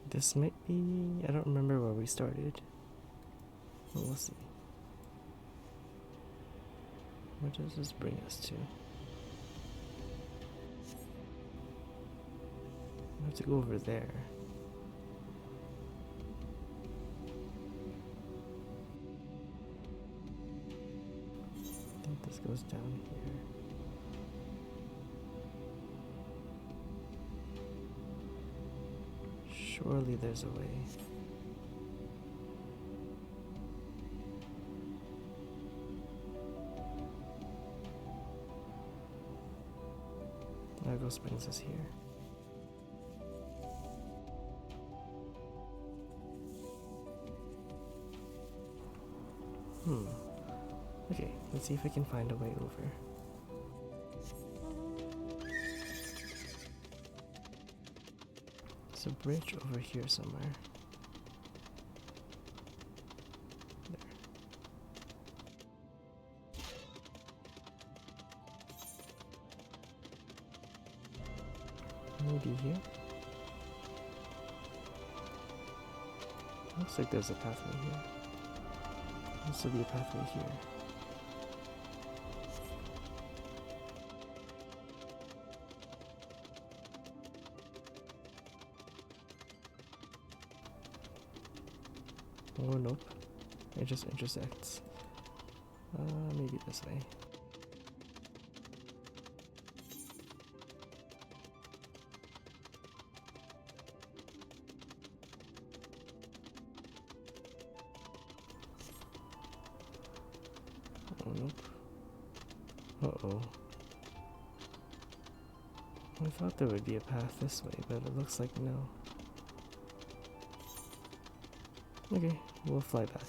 This might be... I don't remember where we started. But we'll see. Where does this bring us to? We have to go over there. I think this goes down here. Surely there's a way. Argos brings us here. Okay, let's see if I can find a way over. There's a bridge over here somewhere. There. Maybe here? Looks like there's a pathway here. This will be a pathway here. Oh, nope. It just intersects. Maybe this way. Oh, nope. Uh-oh. I thought there would be a path this way, but it looks like no. Okay, we'll fly back.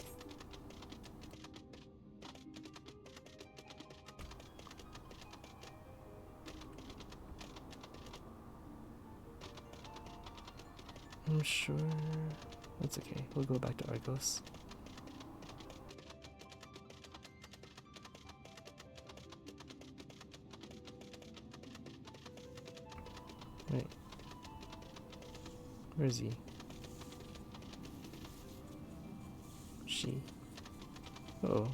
I'm sure... That's okay, we'll go back to Argos. Right. Where is he? she? Oh.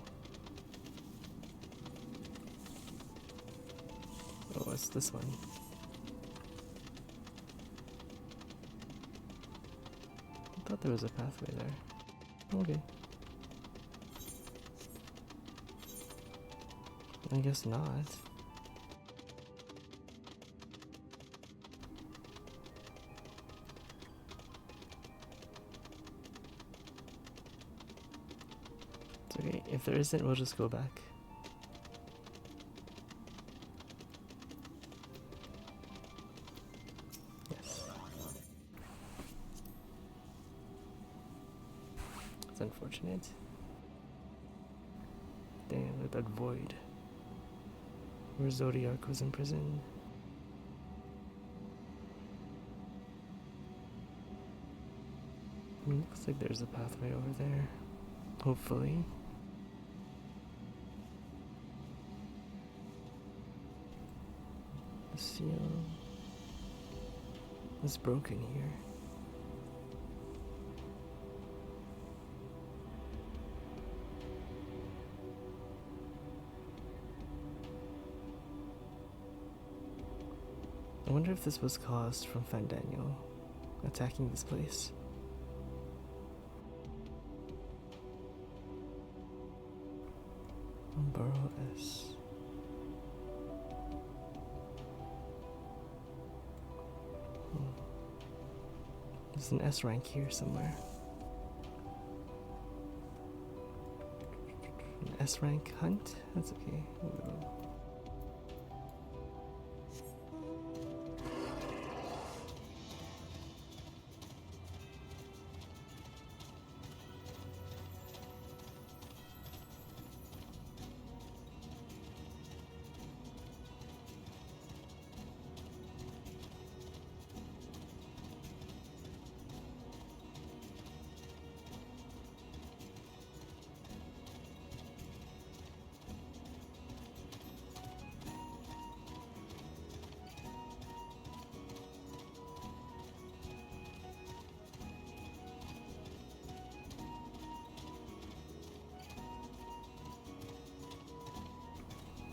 Oh, it's this one. I thought there was a pathway there. Okay. I guess not. It's okay. If there isn't, we'll just go back. Yes. It's unfortunate. Damn, with that void. Where Zodiac was imprisoned. Looks like there's a pathway over there. Hopefully. The seal is broken here. I wonder if this was caused from Fandaniel attacking this place. Burrow S. There's an S rank here somewhere. An S rank hunt? That's okay.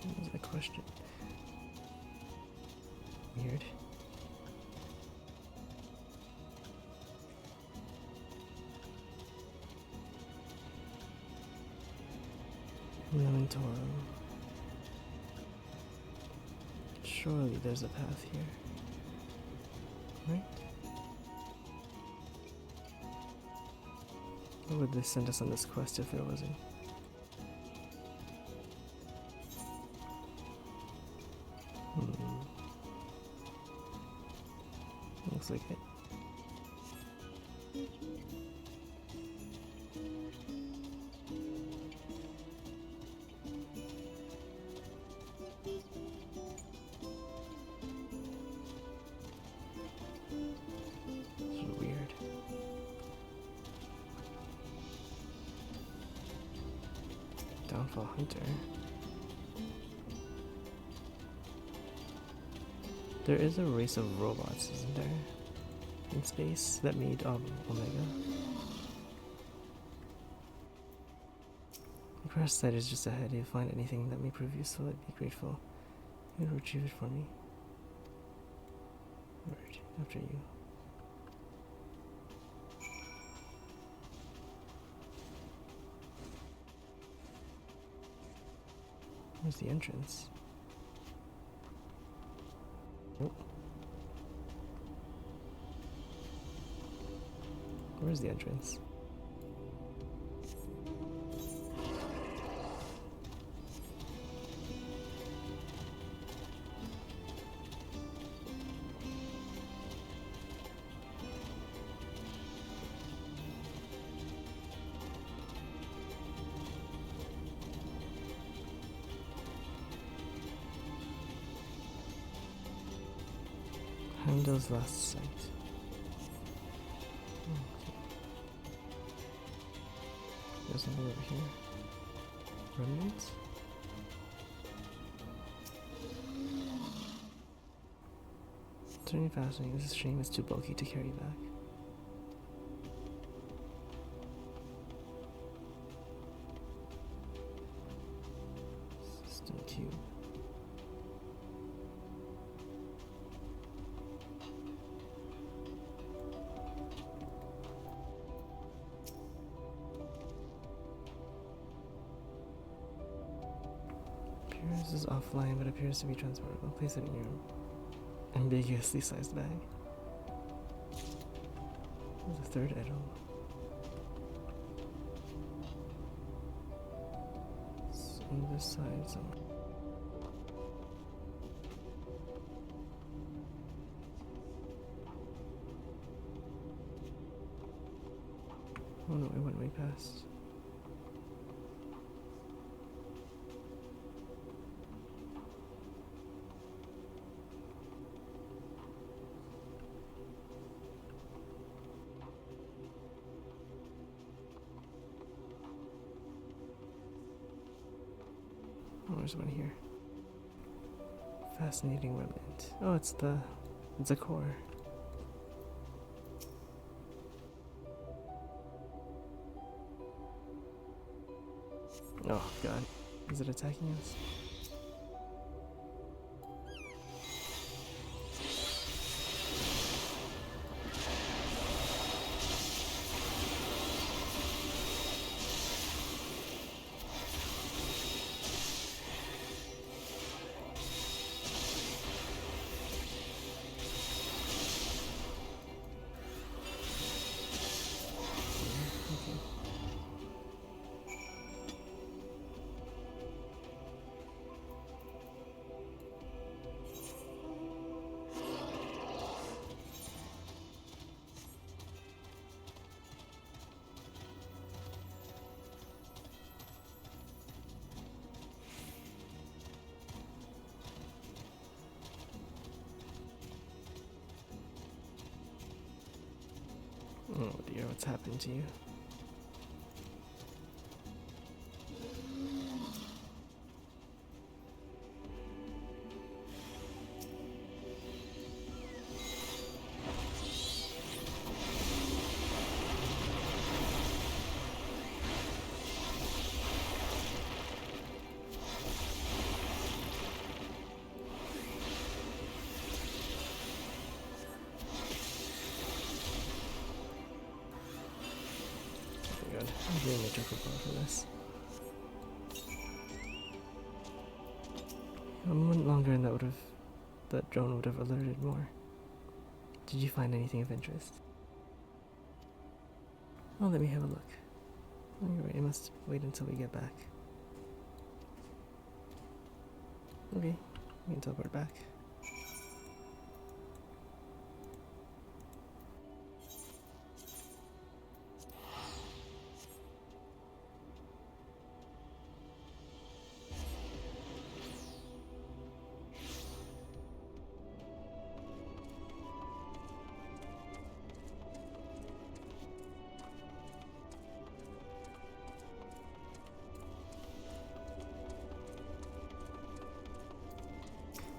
What was the question? Weird. Melantorum. Surely there's a path here. Right? Why would they send us on this quest if there wasn't? Looks like it. This is weird. Downfall Hunter. There is a race of robots, isn't there? In space that made Omega. The crash site is just ahead. If you find anything that may prove useful, I'd be grateful. You would retrieve it for me. Right, after you. Where's the entrance? Oh. Where's the entrance? Heimdall's last sight. Okay. There's something over here. Remnants? Turning fascinating. This stream is too bulky to carry back. This is offline but appears to be transportable. Place it in your ambiguously sized bag. There's a third item. It's on this side somewhere. Oh no, it went way past. Oh, there's one here. Fascinating remnant. Oh, it's a core. Oh god, is it attacking us? Oh dear, what's happened to you? I'm doing a chocobo for this. A moment longer and that drone would have alerted more. Did you find anything of interest? Oh, let me have a look. Oh, you're right, I must wait until we get back. Okay, we can teleport back.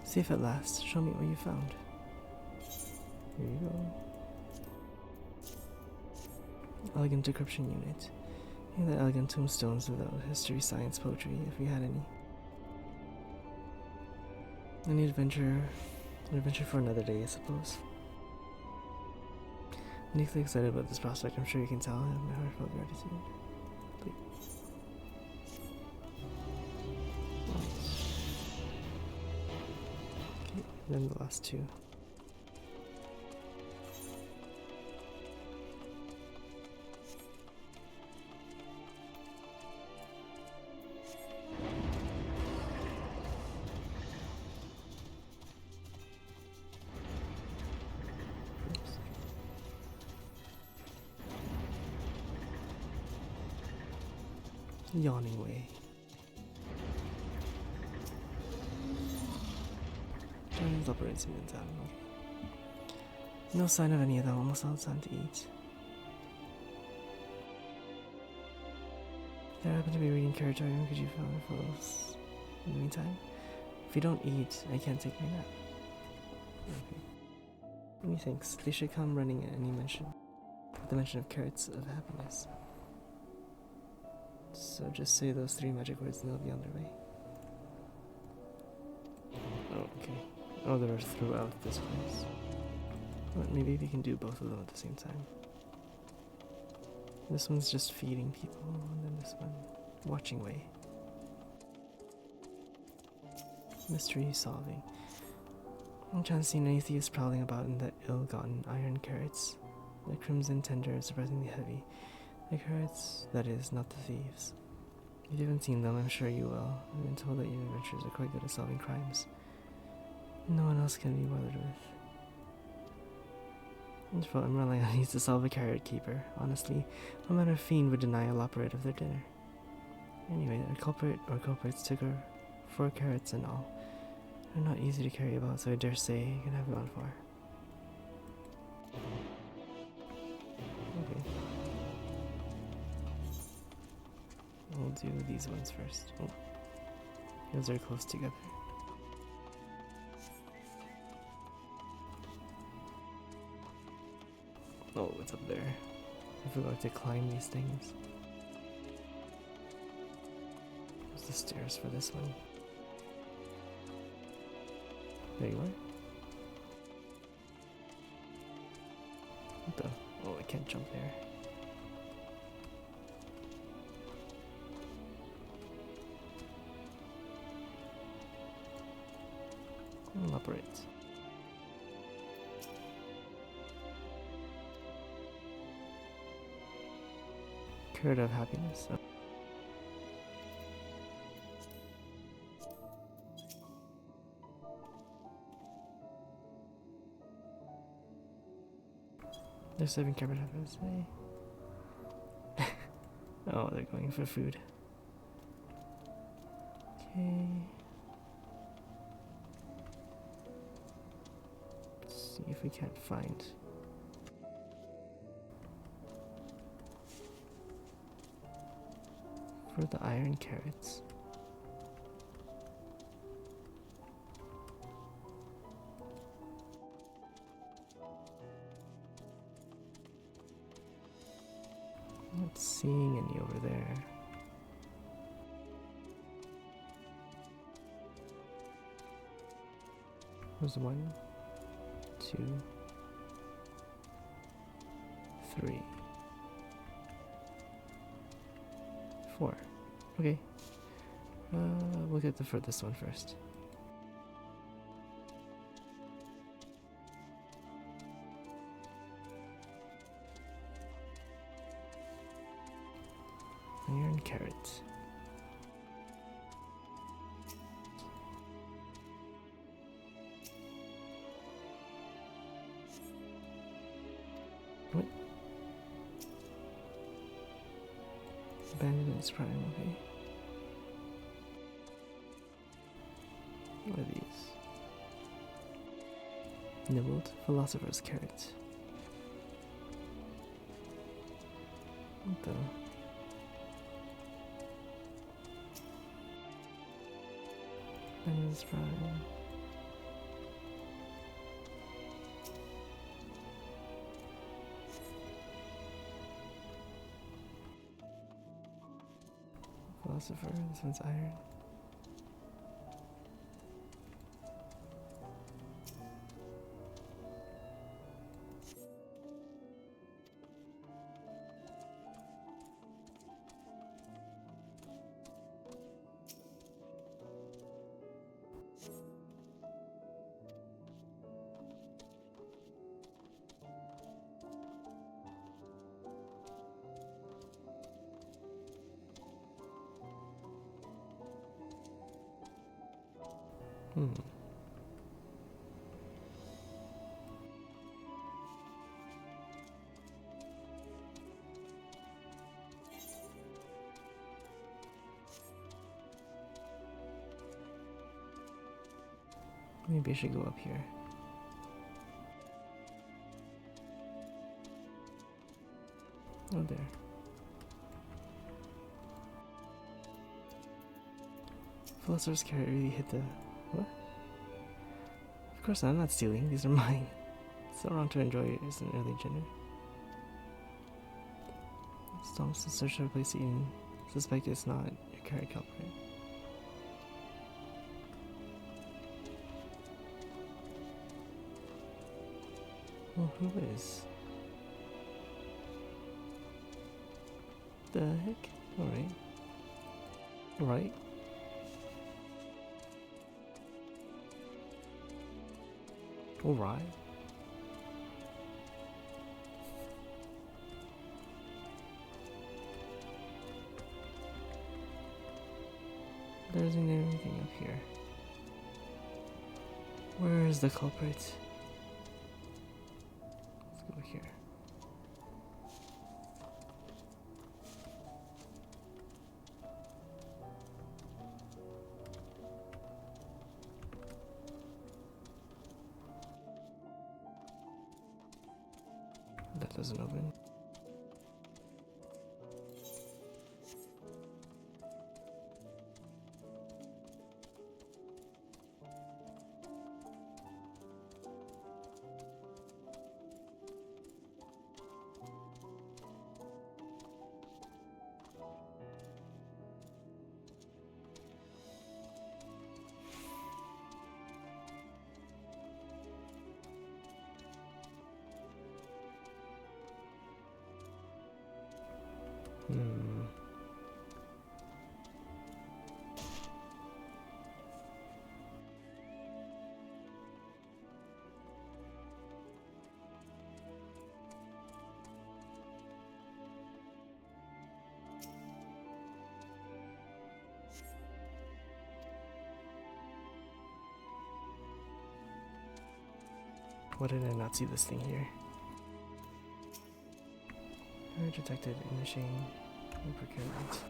Safe at last. Show me what you found. Here you go. Elegant decryption unit. Any the elegant tombstones without history, science, poetry, if we had any. Any adventure? An adventure for another day, I suppose. I'm deeply excited about this prospect. I'm sure you can tell. I have my heartfelt gratitude. Please. And then the last two. Yawning way. Giants operates in the town. No sign of any of them, almost all time to eat. There happen to be reading territorium, could you find photos in the meantime? If you don't eat, I can't take my nap. Okay. Methinks they should come running at any mention. At the mention of carrots of happiness. So just say those 3 magic words and they'll be on their way. Oh, okay. Oh, they're throughout this place. But maybe we can do both of them at the same time. This one's just feeding people, and then this one, watching way. Mystery solving. I'm chancing an atheist prowling about in the ill-gotten iron carrots. The crimson tender is surprisingly heavy. The carrots, that is, not the thieves. If you haven't seen them, I'm sure you will. I've been told that your adventures are quite good at solving crimes. No one else can be bothered with. I'm relying on these to solve a carrot keeper. Honestly, no matter fiend would deny a lopperit of their dinner. Anyway, our culprit or culprits took her 4 carrots and all. They're not easy to carry about, so I dare say you can have gone far. Okay. We'll do these ones first. Oh. Those are close together. Oh, what's up there? I forgot to climb these things. There's the stairs for this one. There you are. What the? Oh, I can't jump there. Elaborate. Carrot of happiness. Oh. They're serving carrot of happiness. Hey. Oh, they're going for food. Okay. Let's see if we can't find. For the iron carrots. Not seeing any over there. There's 1, 2, 3, 4. Okay. We'll get the furthest one first. Iron carrot. What? Abandoned its prime, okay. What are these? Nibbled philosopher's carrot. What the? Abandoned its prime. Philosopher, this one's iron. Maybe I should go up here. Oh, there. Philosopher's carrot really hit the... What? Of course I'm not stealing, these are mine. It's so wrong to enjoy it as an early dinner. Stomps to search for a place to eat. Suspect it's not your carrot culprit. Well, who is? The heck? Alright. Right. Alright. There isn't anything up here. Where is the culprit? Let's go here. That doesn't open. Why did I not see this thing here? I detected initiating procurement.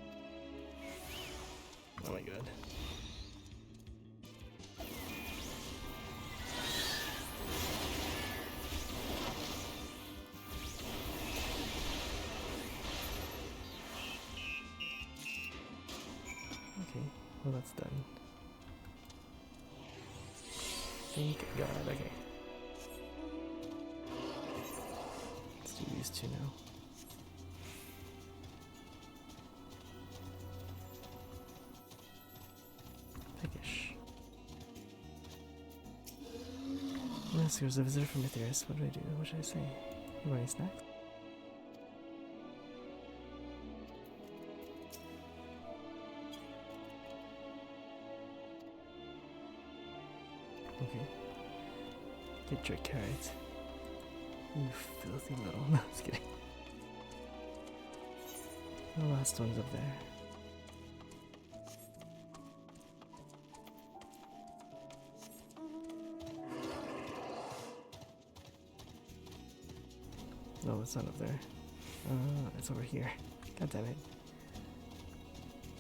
Oh my god. Okay, well that's done. Thank God, okay. Let's do these two now. Peckish. Yes, there's a visitor from Aetherius. What do I do? What should I say? You want any snacks? Okay. Get your carrot. You filthy little. No, just kidding. The last one's up there. No, it's not up there. It's over here. God damn it.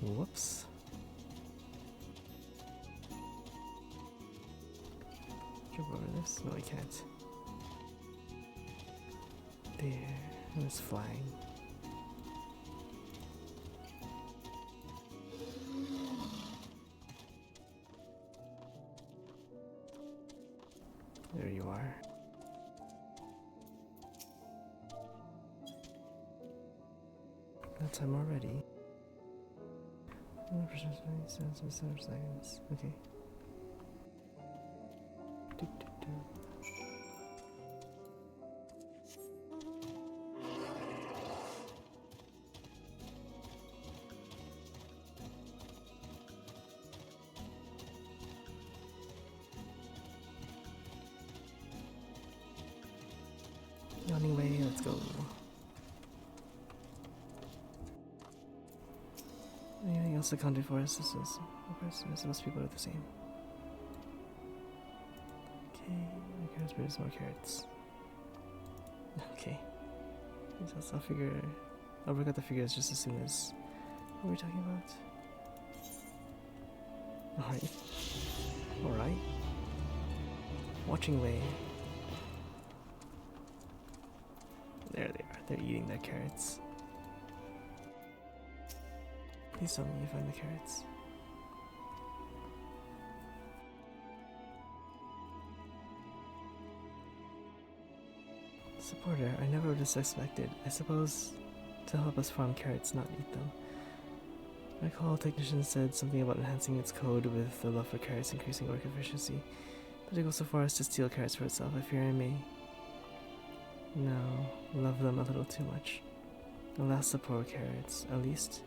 Whoops. Jump over this? No, I can't. There. And it's flying. There you are. That time already. 7 seconds. Okay. Yawning way, let's go. Anything else accounted for? This is most people are the same. Okay, carrots produce more carrots. Okay. I'll figure. I'll work out the figures just as soon as. What are we talking about? Alright. Alright. Watching way. There they are. They're eating their carrots. Please tell me you find the carrots. Supporter, I never would have suspected. I suppose to help us farm carrots, not eat them. I recall a technician said something about enhancing its code with the love for carrots increasing work efficiency. But it goes so far as to steal carrots for itself. I fear I may. No, love them a little too much. Alas, the poor carrots. At least,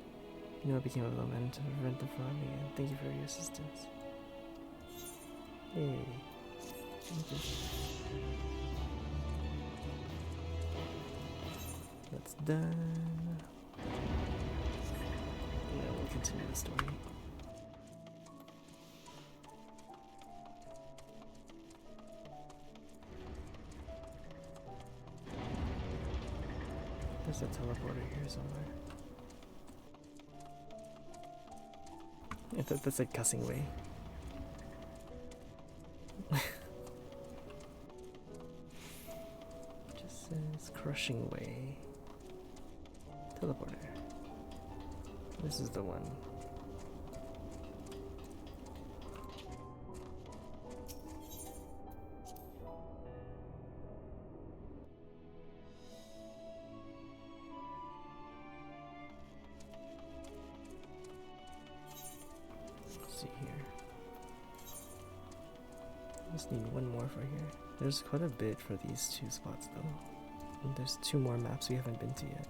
you know what became of them, and to prevent them from harming again. Thank you for your assistance. Yay. Thank you. That's done. Now we'll continue the story. There's a teleporter here somewhere. I thought that's a cussing way. Just says crushing way. Teleporter. This is the one. Let's see here. Just need one more for here. There's quite a bit for these two spots though. And there's two more maps we haven't been to yet.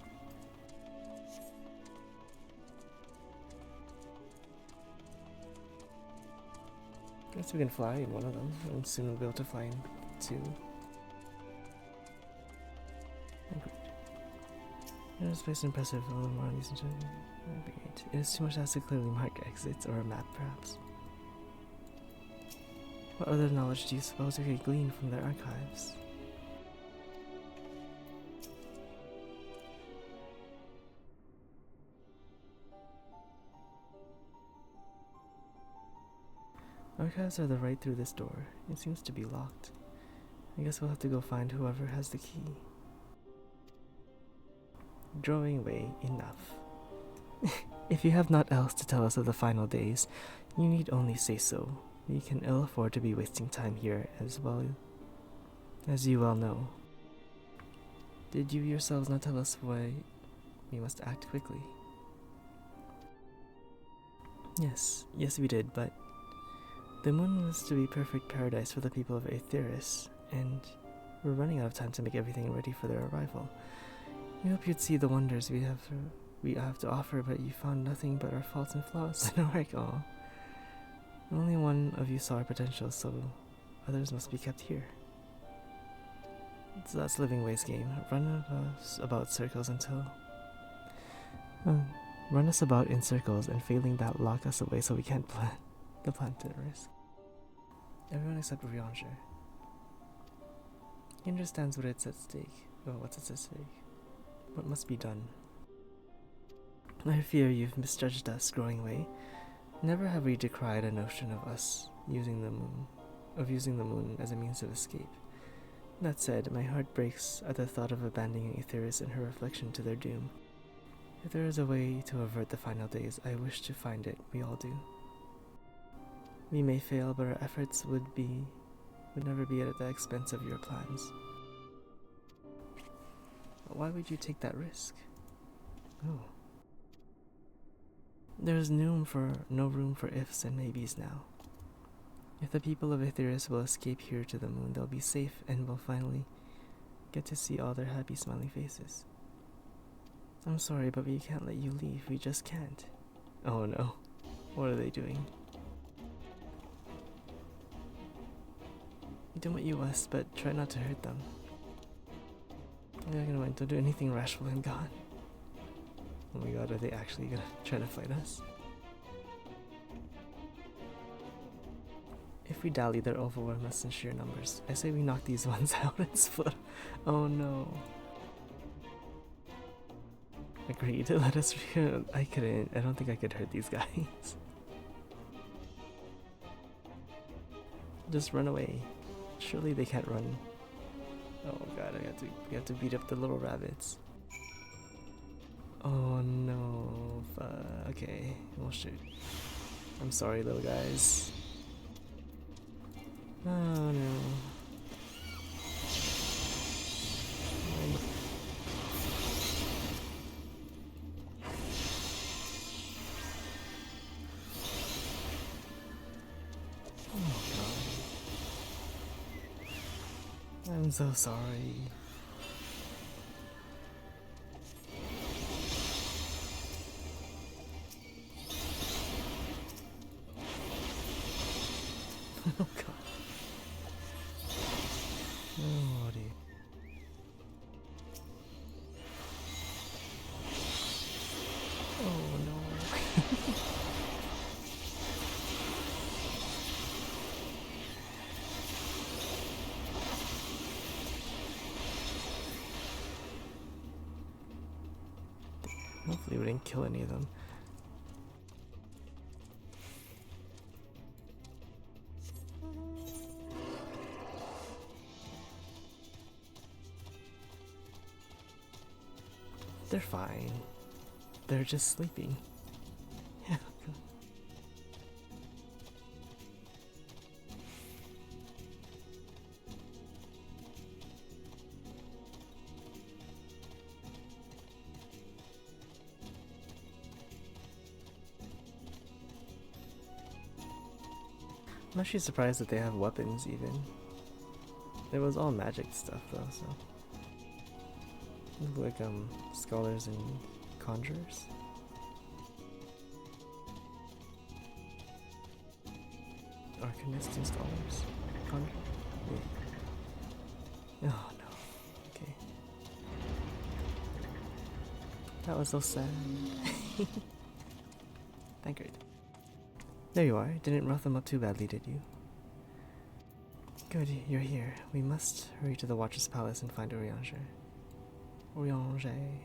Guess we can fly in one of them, and soon we'll be able to fly in two. Oh, great. There's place impressive, a little more on these. Great. It is too much to ask to clearly mark exits or a map, perhaps. What other knowledge do you suppose we could glean from their archives? Archives are the right through this door. It seems to be locked. I guess we'll have to go find whoever has the key. Drawing away, enough. If you have naught else to tell us of the final days, you need only say so. We can ill afford to be wasting time here as well, as you well know. Did you yourselves not tell us why we must act quickly? Yes we did, but the moon was to be perfect paradise for the people of Aetheris, and we're running out of time to make everything ready for their arrival. We hope you'd see the wonders we have to offer, but you found nothing but our faults and flaws in our work. All. Only one of you saw our potential, so others must be kept here. So that's Living Waste game. Run us about circles until... run us about in circles, and failing that, lock us away so we can't plan the plan to risk. Everyone except Rianger. He understands what it's at stake. Oh, what's at stake? What must be done? I fear you've misjudged us, growing away. Never have we decried a notion of us using the moon as a means of escape. That said, my heart breaks at the thought of abandoning Aetheris and her reflection to their doom. If there is a way to avert the final days, I wish to find it. We all do. We may fail, but our efforts would never be at the expense of your plans. Why would you take that risk? Oh. There is no room for ifs and maybes now. If the people of Aetheris will escape here to the moon, they'll be safe and will finally get to see all their happy, smiling faces. I'm sorry, but we can't let you leave. We just can't. Oh no. What are they doing? Do what you must, but try not to hurt them. I'm not gonna wait. Don't do anything rash while I'm gone. Oh my god, are they actually gonna try to fight us? If we dally, they'll overwhelm us in sheer numbers. I say we knock these ones out and split. Oh no. Agreed. Let us. I don't think I could hurt these guys. Just run away. Surely they can't run. Oh god, we have to beat up the little rabbits. Oh no. Okay, well shoot. I'm sorry, little guys. Oh no. Oh god. I'm so sorry. Oh god. Oh, dear. Oh no. Hopefully we didn't kill any of them. They're fine. They're just sleeping. Yeah. I'm actually surprised that they have weapons even. It was all magic stuff though, so. Look like scholars and conjurers. Arcanists and scholars. Conjurers? Yeah. Oh no. Okay. That was so sad. Thankard. There you are. Didn't rough them up too badly, did you? Good, you're here. We must hurry to the Watcher's Palace and find Urianger. Urianger.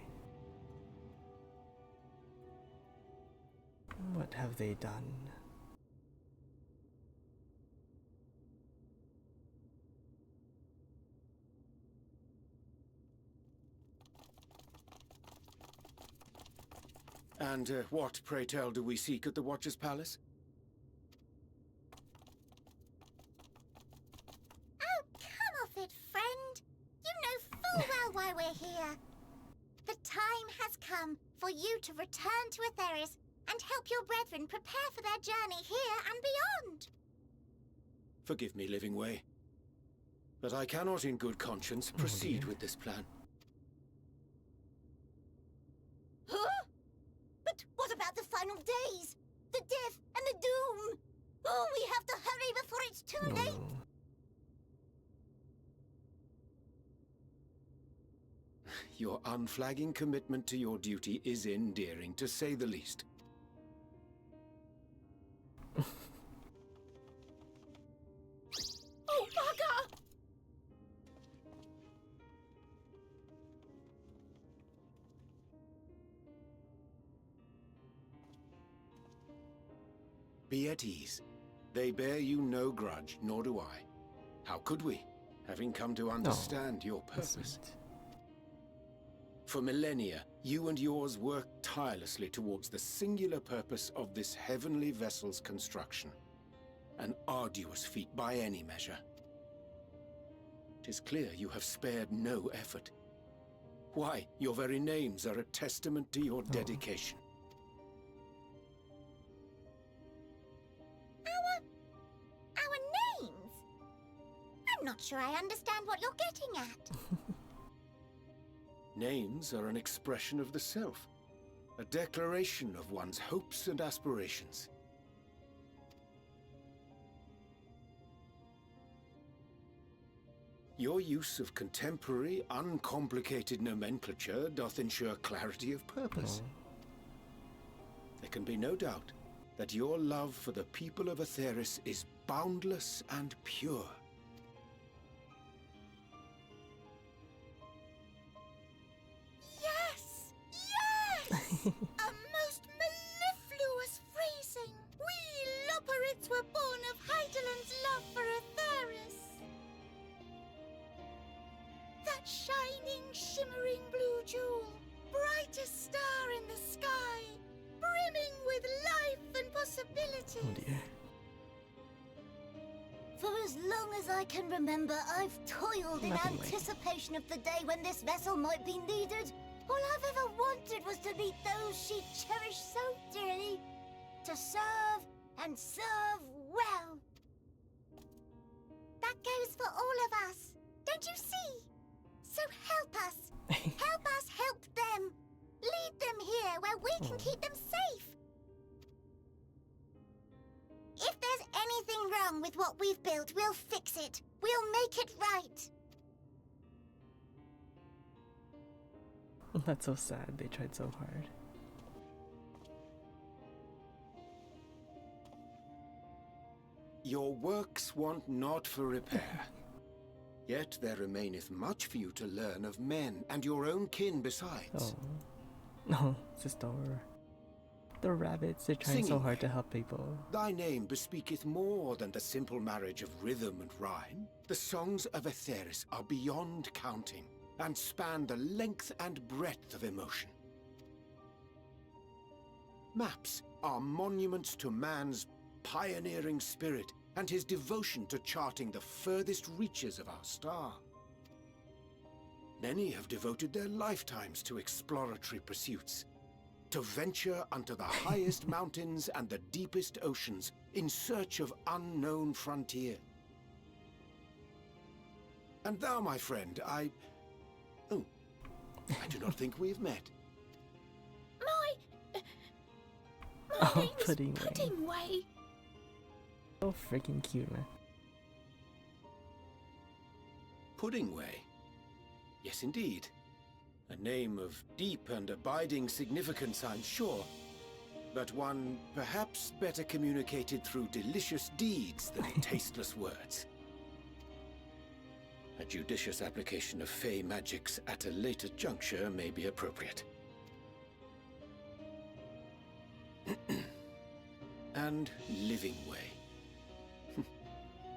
What have they done? And what, pray tell, do we seek at the Watcher's Palace? Oh, come off it, friend. You know full well why we're here. The time has come for you to return to Atheris and help your brethren prepare for their journey here and beyond. Forgive me, Living Way, but I cannot in good conscience proceed with this plan. Huh? But what about the final days? The death and the doom? Oh, we have to hurry before it's too late. No. Your unflagging commitment to your duty is endearing, to say the least. Oh, bugger! Be at ease. They bear you no grudge, nor do I. How could we, having come to understand your purpose? Sweet. For millennia, you and yours worked tirelessly towards the singular purpose of this heavenly vessel's construction. An arduous feat by any measure. 'Tis clear you have spared no effort. Why, your very names are a testament to your dedication. Our names? I'm not sure I understand what you're getting at. Names are an expression of the self, a declaration of one's hopes and aspirations. Your use of contemporary, uncomplicated nomenclature doth ensure clarity of purpose. There can be no doubt that your love for the people of Atheris is boundless and pure. Yes! Yes! A most mellifluous phrasing. We Loperids were born of Heideland's love for Atheris. That shining, shimmering blue jewel, brightest star in the sky, brimming with life and possibilities. Oh dear. For as long as I can remember, I've toiled in Nothing like- anticipation of the day when this vessel might be needed. All I've ever wanted was to meet those she cherished so dearly. To serve and serve well. That goes for all of us. Don't you see? So help us. Help us help them. Lead them here where we can keep them safe. If there's anything wrong with what we've built, we'll fix it. We'll make it right. That's so sad. They tried so hard. Your works want not for repair. Yet there remaineth much for you to learn of men, and your own kin besides. Oh. No, sister. The rabbits, they're trying so hard to help people. Thy name bespeaketh more than the simple marriage of rhythm and rhyme. The songs of Aetheris are beyond counting, and span the length and breadth of emotion. Maps are monuments to man's pioneering spirit and his devotion to charting the furthest reaches of our star. Many have devoted their lifetimes to exploratory pursuits, to venture unto the highest mountains and the deepest oceans in search of unknown frontier. And thou, my friend, I do not think we've met. My Oh, name's Puddingway. Puddingway. So freaking cute, man. Puddingway? Yes, indeed. A name of deep and abiding significance, I'm sure. But one perhaps better communicated through delicious deeds than tasteless words. A judicious application of fey magics at a later juncture may be appropriate. And living way.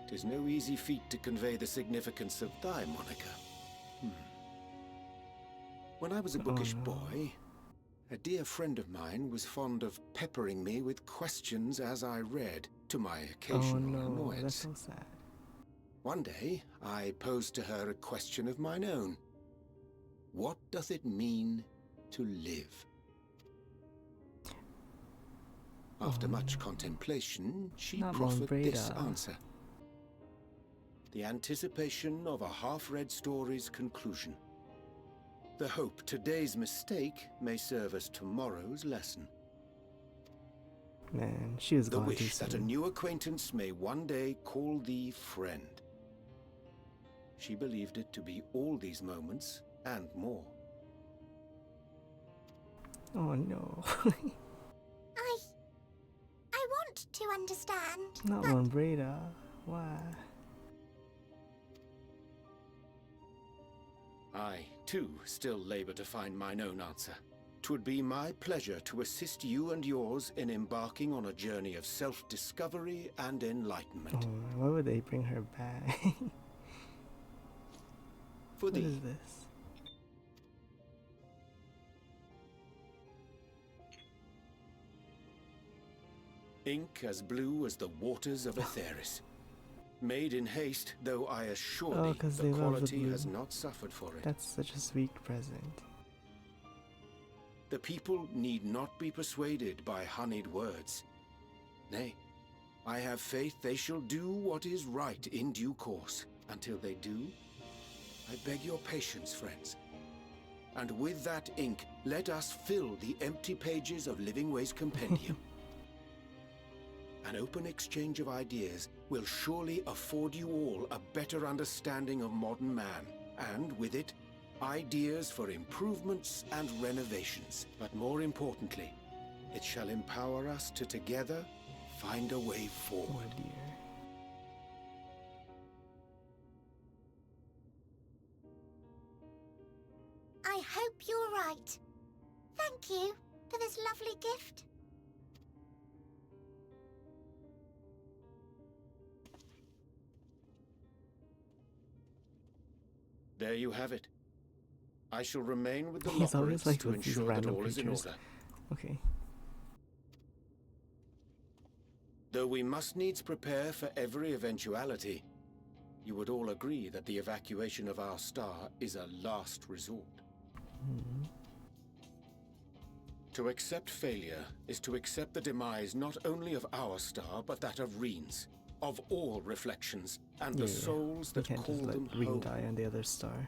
'Tis no easy feat to convey the significance of thy moniker. When I was a bookish boy, a dear friend of mine was fond of peppering me with questions as I read, to my occasional Oh no, annoyance. that's so sad. One day, I posed to her a question of mine own. What doth it mean to live? After much contemplation, she Not proffered this Monbreda. answer. The anticipation of a half-read story's conclusion. The hope today's mistake may serve as tomorrow's lesson. Man, she was The gone too wish that a soon. new acquaintance may one day call thee friend. She believed it to be all these moments and more. Oh no. I want to understand. Not but Monbreda. Why? I, too, still labour to find mine own answer. 'Twould be my pleasure to assist you and yours in embarking on a journey of self-discovery and enlightenment. Oh, why would they bring her back? For What thee, is this? ink as blue as the waters of Aetheris. Made in haste, though I assure Oh, thee 'cause the they love the quality blue. has not suffered for it. That's such a sweet present. The people need not be persuaded by honeyed words. Nay, I have faith they shall do what is right in due course. Until they do, I beg your patience, friends. And with that ink, let us fill the empty pages of Living Way's compendium. An open exchange of ideas will surely afford you all a better understanding of modern man, and with it, ideas for improvements and renovations. But more importantly, it shall empower us to together find a way Oh forward. dear. I hope you're right. Thank you for this lovely gift. There you have it. I shall remain with the He's always Lockerites like to with these ensure that random all is in creatures. order. Okay. Though we must needs prepare for every eventuality, you would all agree that the evacuation of our star is a last resort. To accept failure is to accept the demise not only of our star, but that of Reen's, of all reflections, and the souls We that can't call just let them Green home. die on the other star.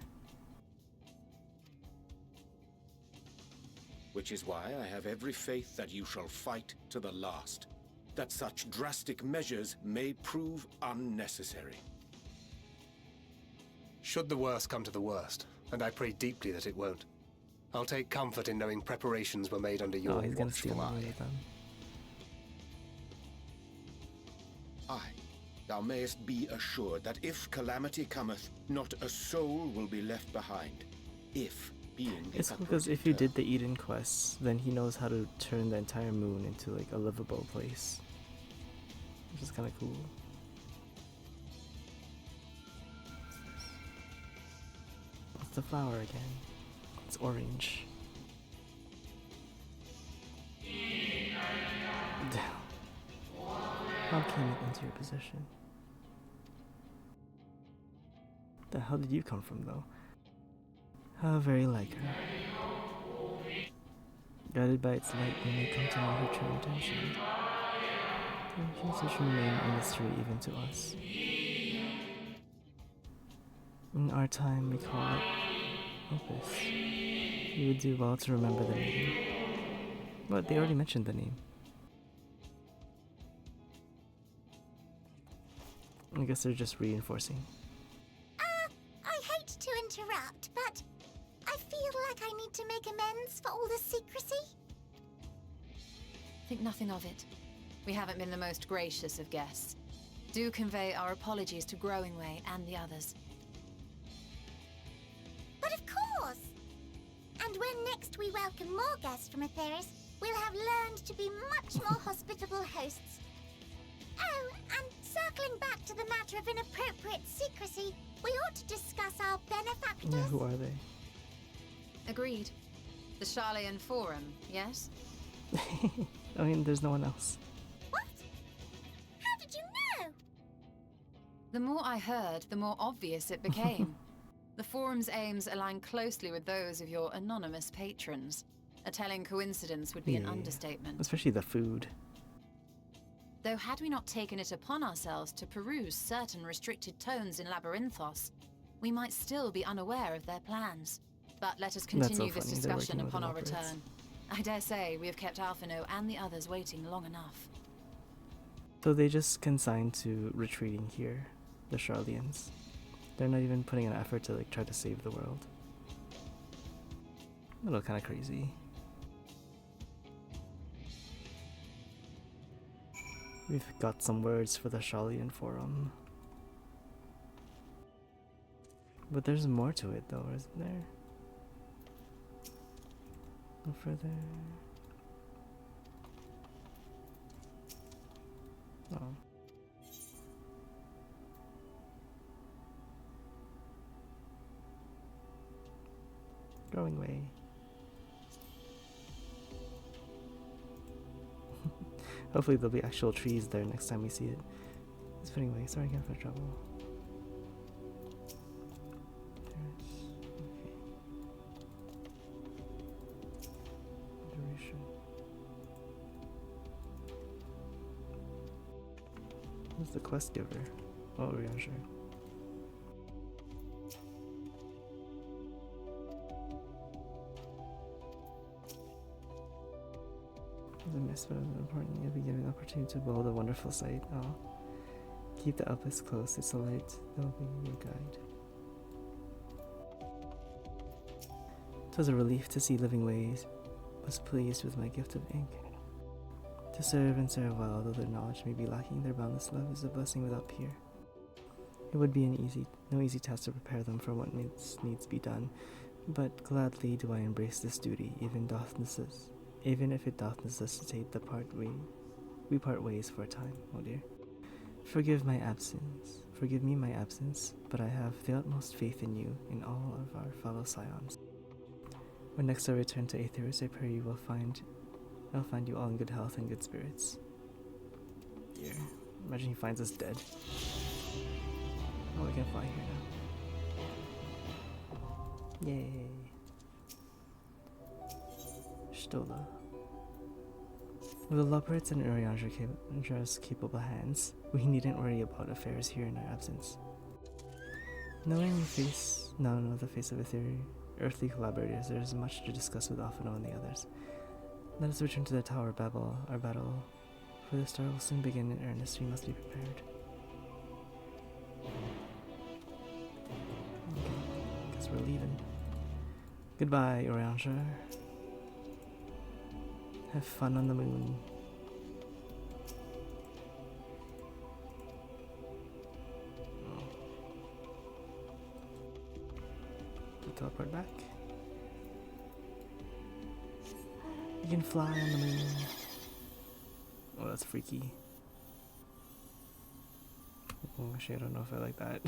Which is why I have every faith that you shall fight to the last, that such drastic measures may prove unnecessary. Should the worst come to the worst, and I pray deeply that it won't, I'll take comfort in knowing preparations were made under your Oh, he's gonna steal watchful money eye. with them. Aye, thou mayest be assured that if calamity cometh, not a soul will be left behind. If being the It's cool because if you operative did the Eden quests, then he knows how to turn the entire moon into like a livable place, which is kind of cool. What's the flower again? It's orange. Damn. How came it into your possession? The hell did you come from, though? How very like her. Guided by its light, we may come to know her true intention. The intentions which remain a mystery even to us. In our time, we call it Opus. You would do well to remember the name. What? They already mentioned the name. I guess they're just reinforcing. I hate to interrupt, but I feel like I need to make amends for all the secrecy. Think nothing of it. We haven't been the most gracious of guests. Do convey our apologies to Growingway and the others. But of course! And when next we welcome more guests from Atheris, we'll have learned to be much more hospitable hosts. Oh, and circling back to the matter of inappropriate secrecy, we ought to discuss our benefactors. Yeah, who are they? Agreed. The Charlian Forum, yes? I mean, there's no one else. What? How did you know? The more I heard, the more obvious it became. The Forum's aims align closely with those of your anonymous patrons. A telling coincidence would be an Yeah. understatement. Especially the food. Though had we not taken it upon ourselves to peruse certain restricted tones in Labyrinthos, we might still be unaware of their plans. But let us continue this funny, they're discussion working with upon the our operates. return. I dare say we have kept Alphino and the others waiting long enough. So they just consigned to retreating here, the Charlians. They're not even putting an effort to like try to save the world. A little kind of crazy. We've got some words for the Charlian Forum. But there's more to it though, isn't there? No further. Oh. Growingway. Hopefully there'll be actual trees there next time we see it. It's anyway, sorry again for trouble. Okay. Duration. Who's the quest giver? Oh, yeah, sure. The mist, but important, you'll be given the opportunity to behold a wonderful sight. Oh. Keep the Opus close, it's a light that will be your guide. It was a relief to see Living Ways was pleased with my gift of ink. To serve and serve well, though their knowledge may be lacking, their boundless love is a blessing without peer. It would be no easy task to prepare them for what needs to be done, but gladly do I embrace this duty, even if it doth necessitate we part ways for a time, oh dear. Forgive me my absence, but I have the utmost faith in you, in all of our fellow scions. When next I return to Aetheris, I pray I'll find you all in good health and good spirits. Dear, imagine he finds us dead. Oh, we can fly here now. Yay. Stola. With the Loporits and Urianger's capable hands, we needn't worry about affairs here in our absence. Knowing we face none of the face of earthly collaborators, there is much to discuss with Alphino and the others. Let us return to the Tower of Babel, our battle, for the star will soon begin in earnest. We must be prepared. Okay, guess we're leaving. Goodbye, Oranger. Have fun on the moon. To teleport back. You can fly on the moon. Oh, that's freaky. Oh, actually, I don't know if I like that.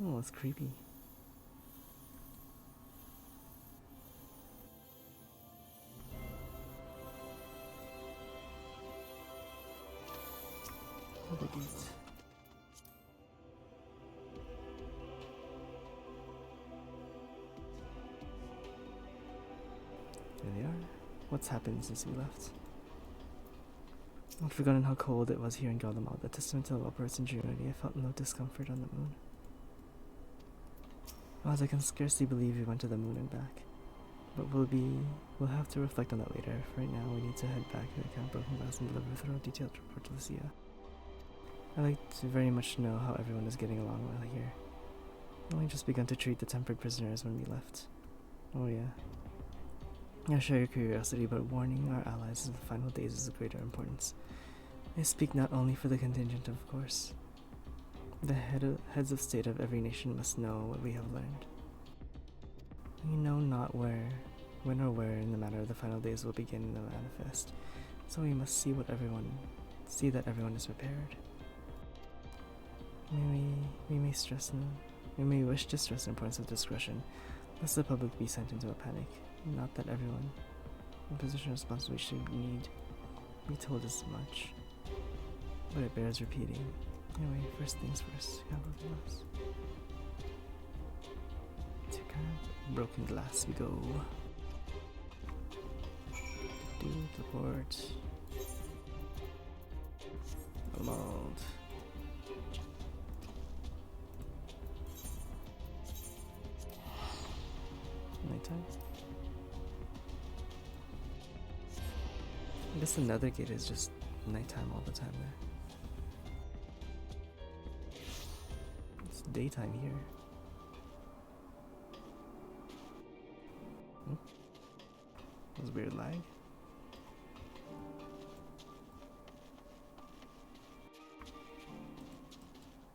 Oh, it's creepy. Oh, the gate. There they are. What's happened since we left? I'd forgotten how cold it was here in Garlemald. A testament to the Loporrit's ingenuity, I felt no discomfort on the moon. As I can scarcely believe we went to the moon and back. But we'll have to reflect on that later. For right now, we need to head back to the Camp Broken Glass and deliver a thorough detailed report to Lucia. I'd like to very much know how everyone is getting along while here. I only just begun to treat the tempered prisoners when we left. Oh yeah. I share your curiosity, but warning our allies in the final days is of greater importance. I speak not only for the contingent, of course. The heads of state of every nation must know what we have learned. We know not when or where in the matter of the final days will begin in the manifest, so we must see that everyone is prepared. We may wish to stress the importance of discretion, lest the public be sent into a panic. Not that everyone in position of responsibility should need be told as much, but it bears repeating. Anyway, first things first, Camp Broken Glass. To Camp Broken Glass we go. Do the port. Garlemald. Nighttime. I guess the nether gate is just nighttime all the time there. It's daytime here. That was weird lag.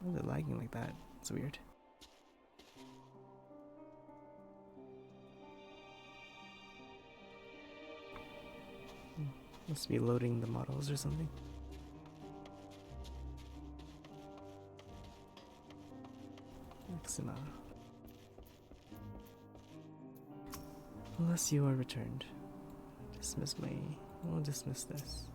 Why is it lagging like that? It's weird. Must be loading the models or something. Maxima. Unless you are returned. We'll dismiss this.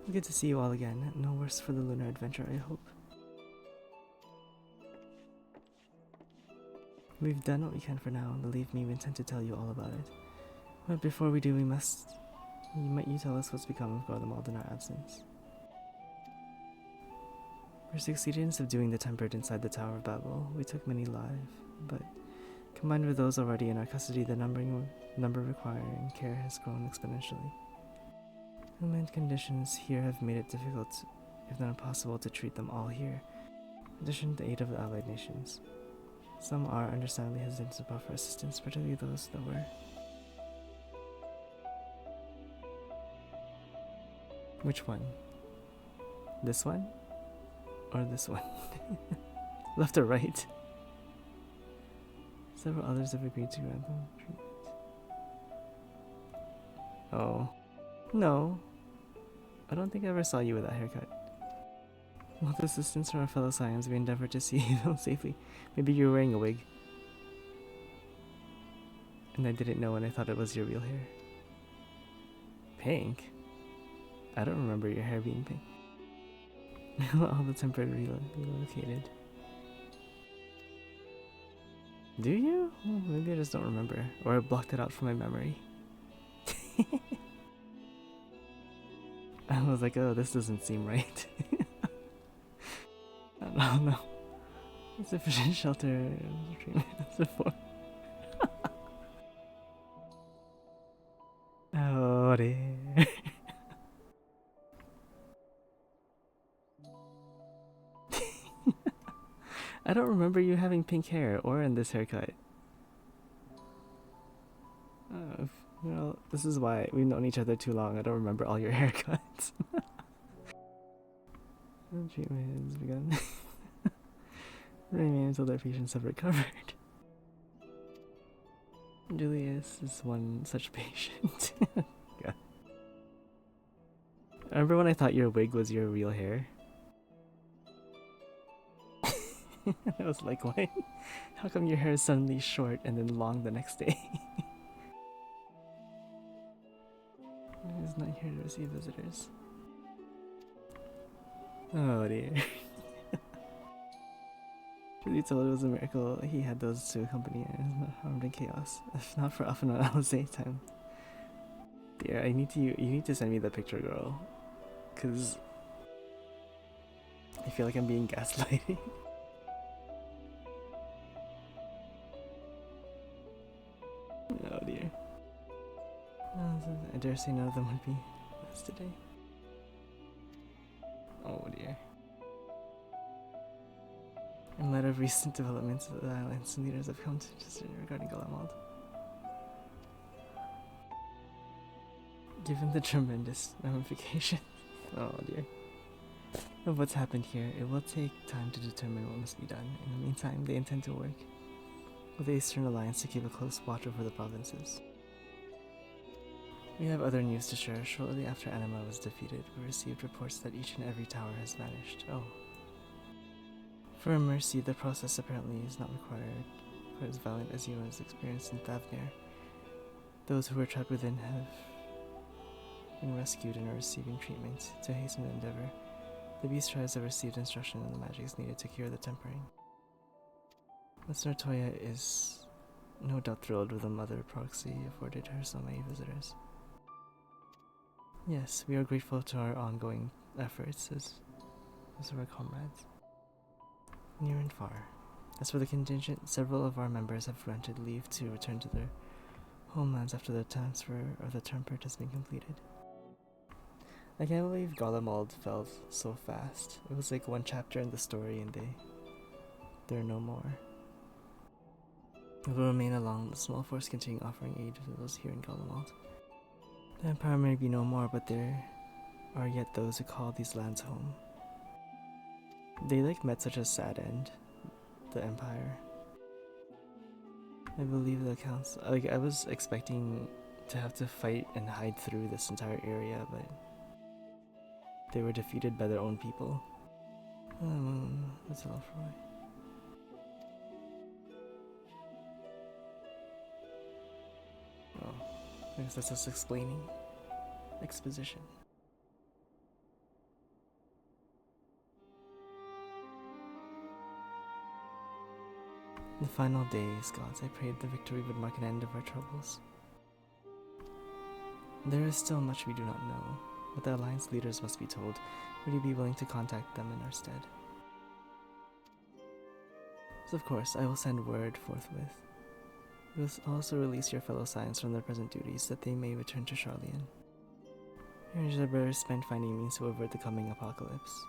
Good to see you all again. No worse for the lunar adventure, I hope. We've done what we can for now, and believe me, we intend to tell you all about it. But before we do, might you tell us what's become of Garlemald in our absence? For 60 days of doing the tempered inside the Tower of Babel, we took many live, but combined with those already in our custody, the number requiring care has grown exponentially. Human conditions here have made it difficult, if not impossible, to treat them all here, in addition to the aid of the allied nations. Some are understandably hesitant to offer assistance, particularly those that were. Which one? This one? Or this one? Left or right? Several others have agreed to grant them treatment. Oh. No. I don't think I ever saw you with that haircut. With assistance from our fellow Scions, we endeavored to see you safely. Maybe you were wearing a wig. And I didn't know, and I thought it was your real hair. Pink? I don't remember your hair being pink. All the tempered relocated. Do you? Well, maybe I just don't remember. Or I blocked it out from my memory. I was like, oh, this doesn't seem right. I don't know. Sufficient shelter treatment as before. Oh dear. I don't remember you having pink hair or in this haircut. This is why we've known each other too long. I don't remember all your haircuts. The treatment has begun. Remain until their patients have recovered. Julius is one such patient. God. I remember when I thought your wig was your real hair. I was like, why? How come your hair is suddenly short and then long the next day? He's not here to receive visitors. Oh dear. Truly told, it was a miracle he had those to accompany him and not harmed in chaos. If not for often on Alizé time. Dear, you need to send me the picture, girl. Cause I feel like I'm being gaslighted. Oh dear. I dare say none of them would be with us today. Oh dear. In light of recent developments, the alliance leaders have come to decision regarding Galamald. Given the tremendous ramifications, oh dear, of what's happened here, it will take time to determine what must be done. In the meantime, they intend to work with the Eastern Alliance to keep a close watch over the provinces. We have other news to share. Shortly after Anima was defeated, we received reports that each and every tower has vanished. Oh. For a mercy, the process apparently is not required for as valiant as you has experienced in Thavnir. Those who were trapped within have been rescued and are receiving treatment. To hasten the endeavor, the beast tribes have received instruction on the magics needed to cure the tempering. Miss Nortoya is no doubt thrilled with the mother proxy afforded her so many visitors. Yes, we are grateful to our ongoing efforts as our comrades, near and far. As for the contingent, several of our members have granted leave to return to their homelands after the transfer of the Termpert has been completed. I can't believe Galamald fell so fast. It was like one chapter in the story and they're no more. We will remain along the small force, continuing offering aid to those here in Galamald. The Empire may be no more, but there are yet those who call these lands home. They met such a sad end, the Empire. I believe the council, I was expecting to have to fight and hide through this entire area, but they were defeated by their own people. That's all for me. Oh, I guess that's just explaining. Exposition. The final days, gods, I prayed the victory would mark an end of our troubles. There is still much we do not know, but the Alliance leaders must be told. Would you be willing to contact them in our stead? So of course, I will send word forthwith. We will also release your fellow Scions from their present duties, that they may return to Charlian. Here are better spent finding means to avert the coming apocalypse.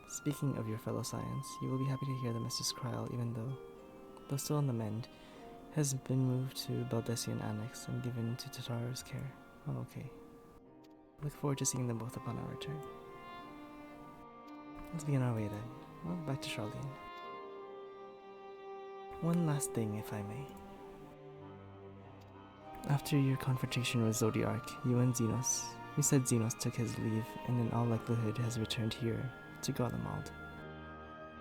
Speaking of your fellow Scions, you will be happy to hear that Mr. Skryl, even though still on the mend, has been moved to Baldessian Annex and given to Tataru's care. Oh, okay. Look forward to seeing them both upon our return. Let's begin our way then. Well, back to Charlian. One last thing, if I may. After your confrontation with Zodiarch, you said Xenos took his leave and in all likelihood has returned here to Galamald.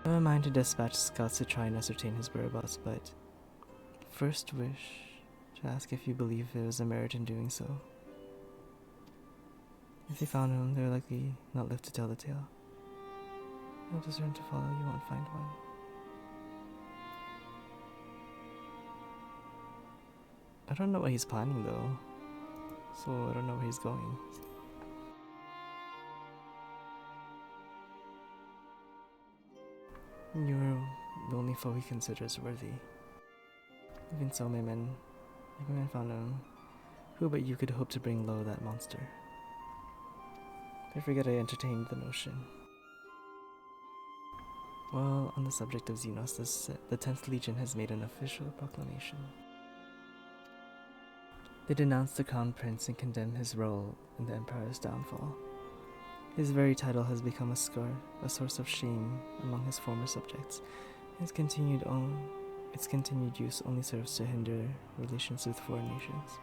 I have a mind to dispatch scouts to try and ascertain his whereabouts, but first wish to ask if you believe there is a merit in doing so. If they found him, they would likely not live to tell the tale. No discern to follow, you won't find one. I don't know what he's planning though, so I don't know where he's going. You're the only foe he considers worthy. Even so, my men found him. Who but you could hope to bring low that monster? I forget I entertained the notion. Well, on the subject of Xenos, the 10th Legion has made an official proclamation. They denounce the Crown Prince and condemn his role in the Empire's downfall. His very title has become a source of shame among his former subjects. Its continued use only serves to hinder relations with foreign nations.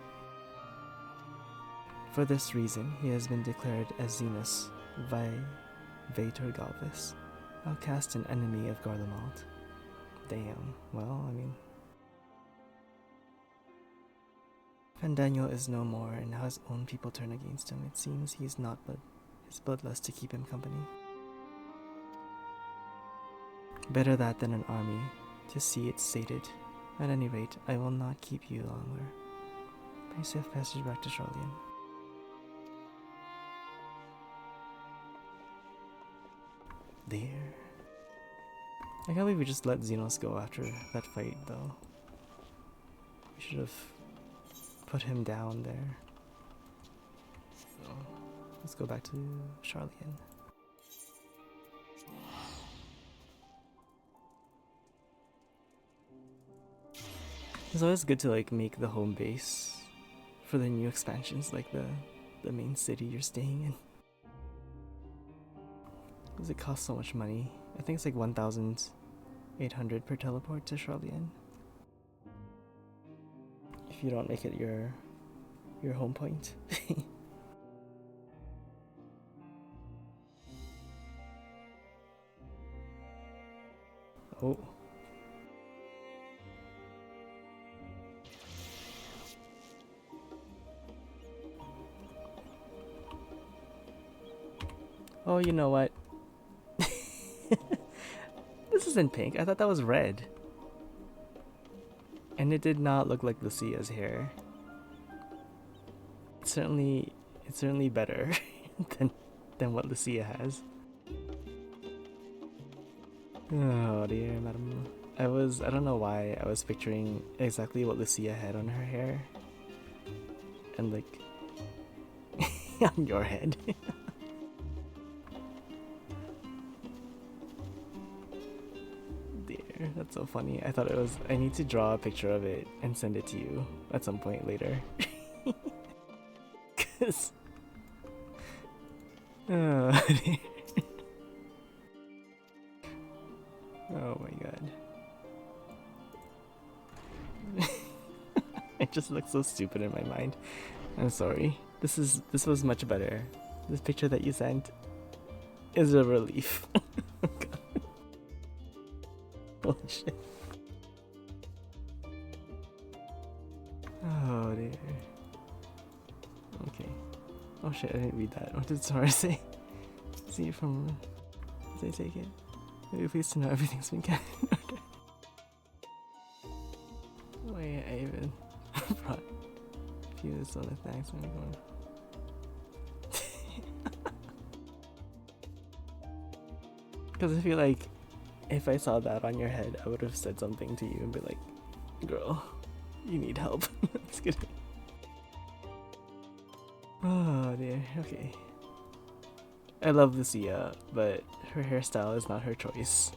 For this reason, he has been declared as Xenos Vator Galvis, outcast and enemy of Garlemald. Damn, well, I mean... Fandaniel is no more, and now his own people turn against him. It seems he's not but his bloodlust to keep him company. Better that than an army, to see it sated. At any rate, I will not keep you longer. Pray safe passage back to Charlian. There. I can't believe we just let Xenos go after that fight, though. We should have put him down there. So, let's go back to Charlian. It's always good to like make the home base for the new expansions, like the main city you're staying in. Because it costs so much money. I think it's like 1,800 per teleport to Charlian. If you don't make it your home point. Oh. Oh, you know what? This isn't pink. I thought that was red. And it did not look like Lucia's hair. It's certainly better than what Lucia has. Oh dear, madam. I don't know why I was picturing exactly what Lucia had on her hair. And like on your head. Dear, that's so funny. I thought I need to draw a picture of it and send it to you at some point later. Cause oh dear. Oh my god. It just looks so stupid in my mind. I'm sorry. This was much better. This picture that you sent is a relief. God. Holy shit. Oh dear. Okay. Oh shit, I didn't read that. What did Sora say? See it from... Did I take it? Maybe pleased to know everything's been kept in order. Wait, I even brought a few of this other thanks when I'm going. Because I feel like if I saw that on your head, I would have said something to you and be like, girl, you need help. That's good. Oh dear, okay. I love Lucia, but her hairstyle is not her choice.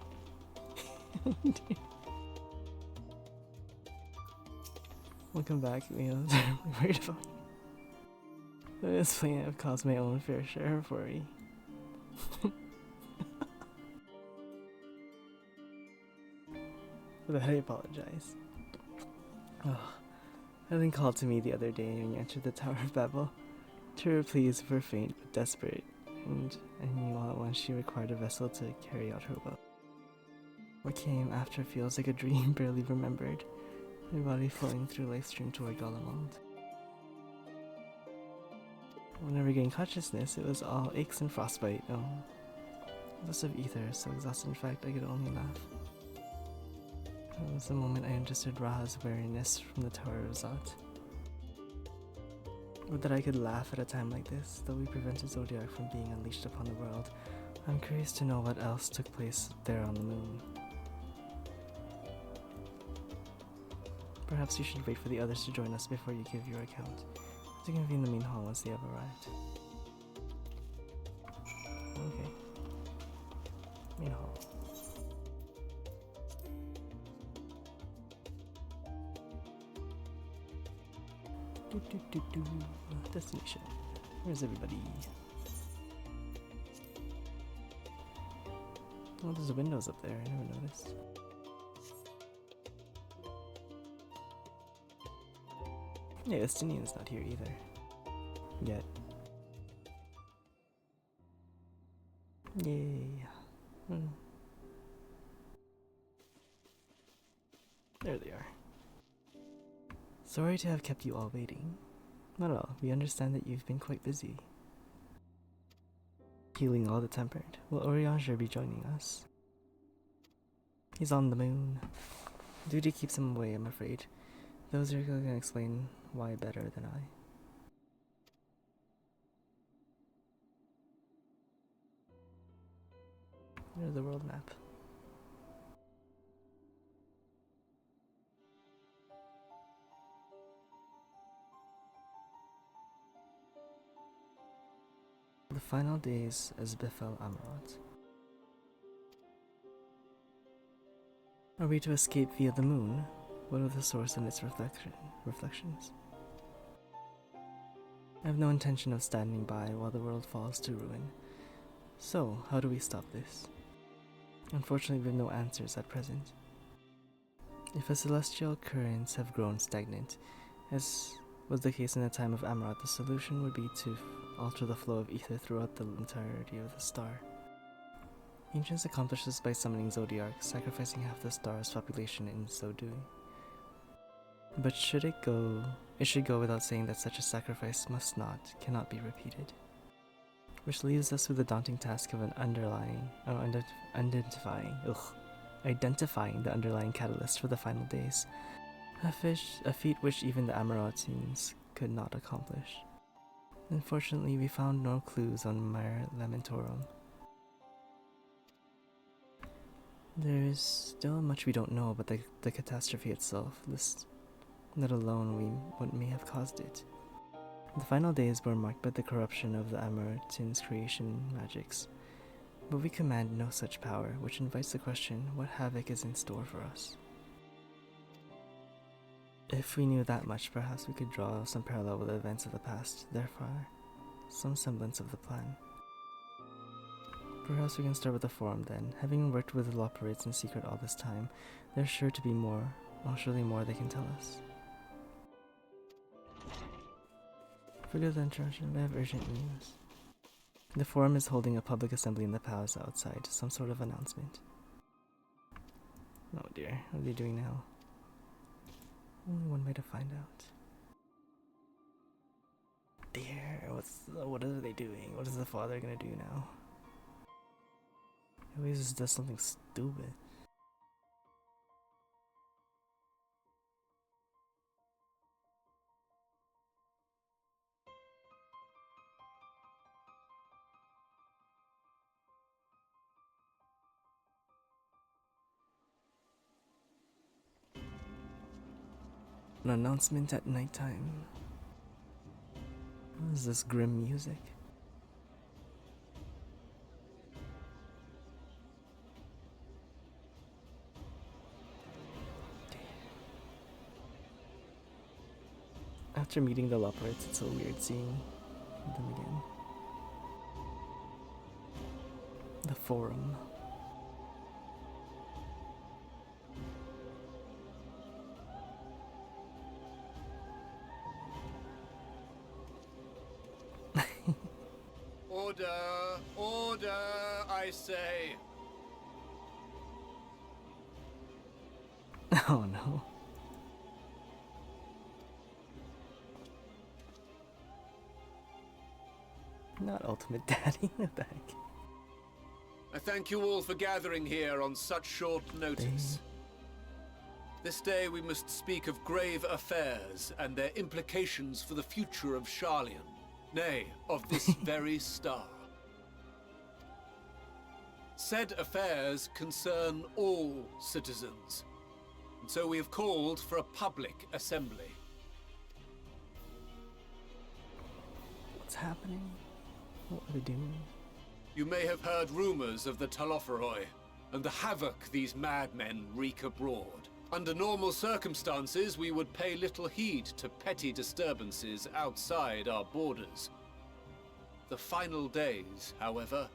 Welcome back, you know, I'm worried about you. This plane I've caused my own fair share of worry. For that I apologize. Oh, Eileen called to me the other day when you entered the Tower of Babel. To her pleas were faint but desperate, and I knew all at once she required a vessel to carry out her will. What came after feels like a dream barely remembered, my body flowing through life stream toward Garlemald. When I regained consciousness, it was all aches and frostbite. Oh, loss of ether, so exhausted in fact I could only laugh. It was the moment I understood Raha's wariness from the Tower of Zot. Or that I could laugh at a time like this, though we prevented Zodiac from being unleashed upon the world. I'm curious to know what else took place there on the moon. Perhaps you should wait for the others to join us before you give your account. To convene the main hall once they have arrived. Okay. Main hall. Destination. Where's everybody? Oh, there's windows up there. I never noticed. Yeah, Estinian's not here either. Yet. Yay. There they are. Sorry to have kept you all waiting. Not at all. We understand that you've been quite busy. Healing all the tempered. Will Orianger be joining us? He's on the moon. Duty keeps him away, I'm afraid. Those are going to explain why better than I. There's the world map. The final days as befell Amarant. Are we to escape via the moon? What of the source and its reflections? I have no intention of standing by while the world falls to ruin. So, how do we stop this? Unfortunately, we have no answers at present. If the celestial currents have grown stagnant, as was the case in the time of Amarat, the solution would be to alter the flow of ether throughout the entirety of the star. Ancients accomplished this by summoning zodiacs, sacrificing half the star's population in so doing. But should it should go without saying that such a sacrifice cannot be repeated. Which leaves us with the daunting task of identifying the underlying catalyst for the final days, a feat which even the Amarantians could not accomplish. Unfortunately, we found no clues on Mare Lamentorum. There is still much we don't know about the catastrophe itself, let alone what may have caused it. The final days were marked by the corruption of the Amarantin's creation magics, but we command no such power, which invites the question, what havoc is in store for us? If we knew that much, perhaps we could draw some parallel with the events of the past, therefore, some semblance of the plan. Perhaps we can start with the Forum then. Having worked with the Loperates in secret all this time, there's sure to be more, surely more they can tell us. Forget the interruption, I have urgent news. The Forum is holding a public assembly in the palace outside, some sort of announcement. Oh dear, what are they doing now? Only one way to find out. Dear, what are they doing? What is the father gonna do now? He always just does something stupid. An announcement at nighttime. What is this grim music? After meeting the Loperates, it's so weird seeing them again. The Forum. Order! Order, I say! Oh no. Not Ultimate Daddy in the back. I thank you all for gathering here on such short notice. This day we must speak of grave affairs and their implications for the future of Sharlayan, nay, of this very star. Said affairs concern all citizens, and so we have called for a public assembly. What's happening? What are they doing? You may have heard rumors of the Talopheroi and the havoc these madmen wreak abroad. Under normal circumstances, we would pay little heed to petty disturbances outside our borders. The final days, however,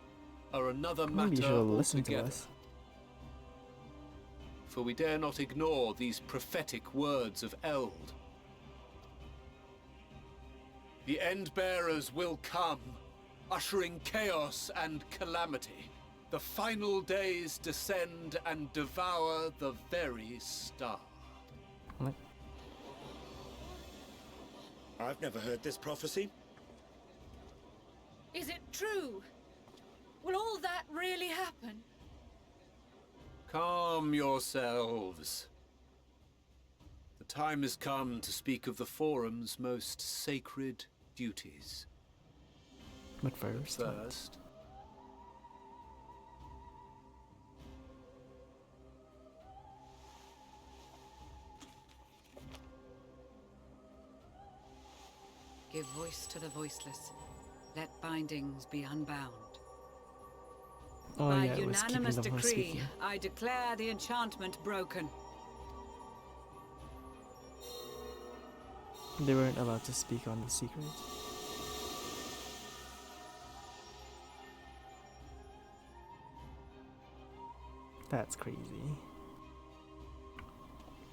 are another Maybe you matter should listen to altogether. us. For we dare not ignore these prophetic words of Eld. The Endbearers will come, ushering chaos and calamity. The final days descend and devour the very star. What? I've never heard this prophecy. Is it true? Will all that really happen? Calm yourselves. The time has come to speak of the Forum's most sacred duties. But first, what? First, Give voice to the voiceless. Let bindings be unbound. Oh By yeah, it was keeping unanimous them from decree, speaking. I declare the enchantment broken. They weren't allowed to speak on the secret. That's crazy.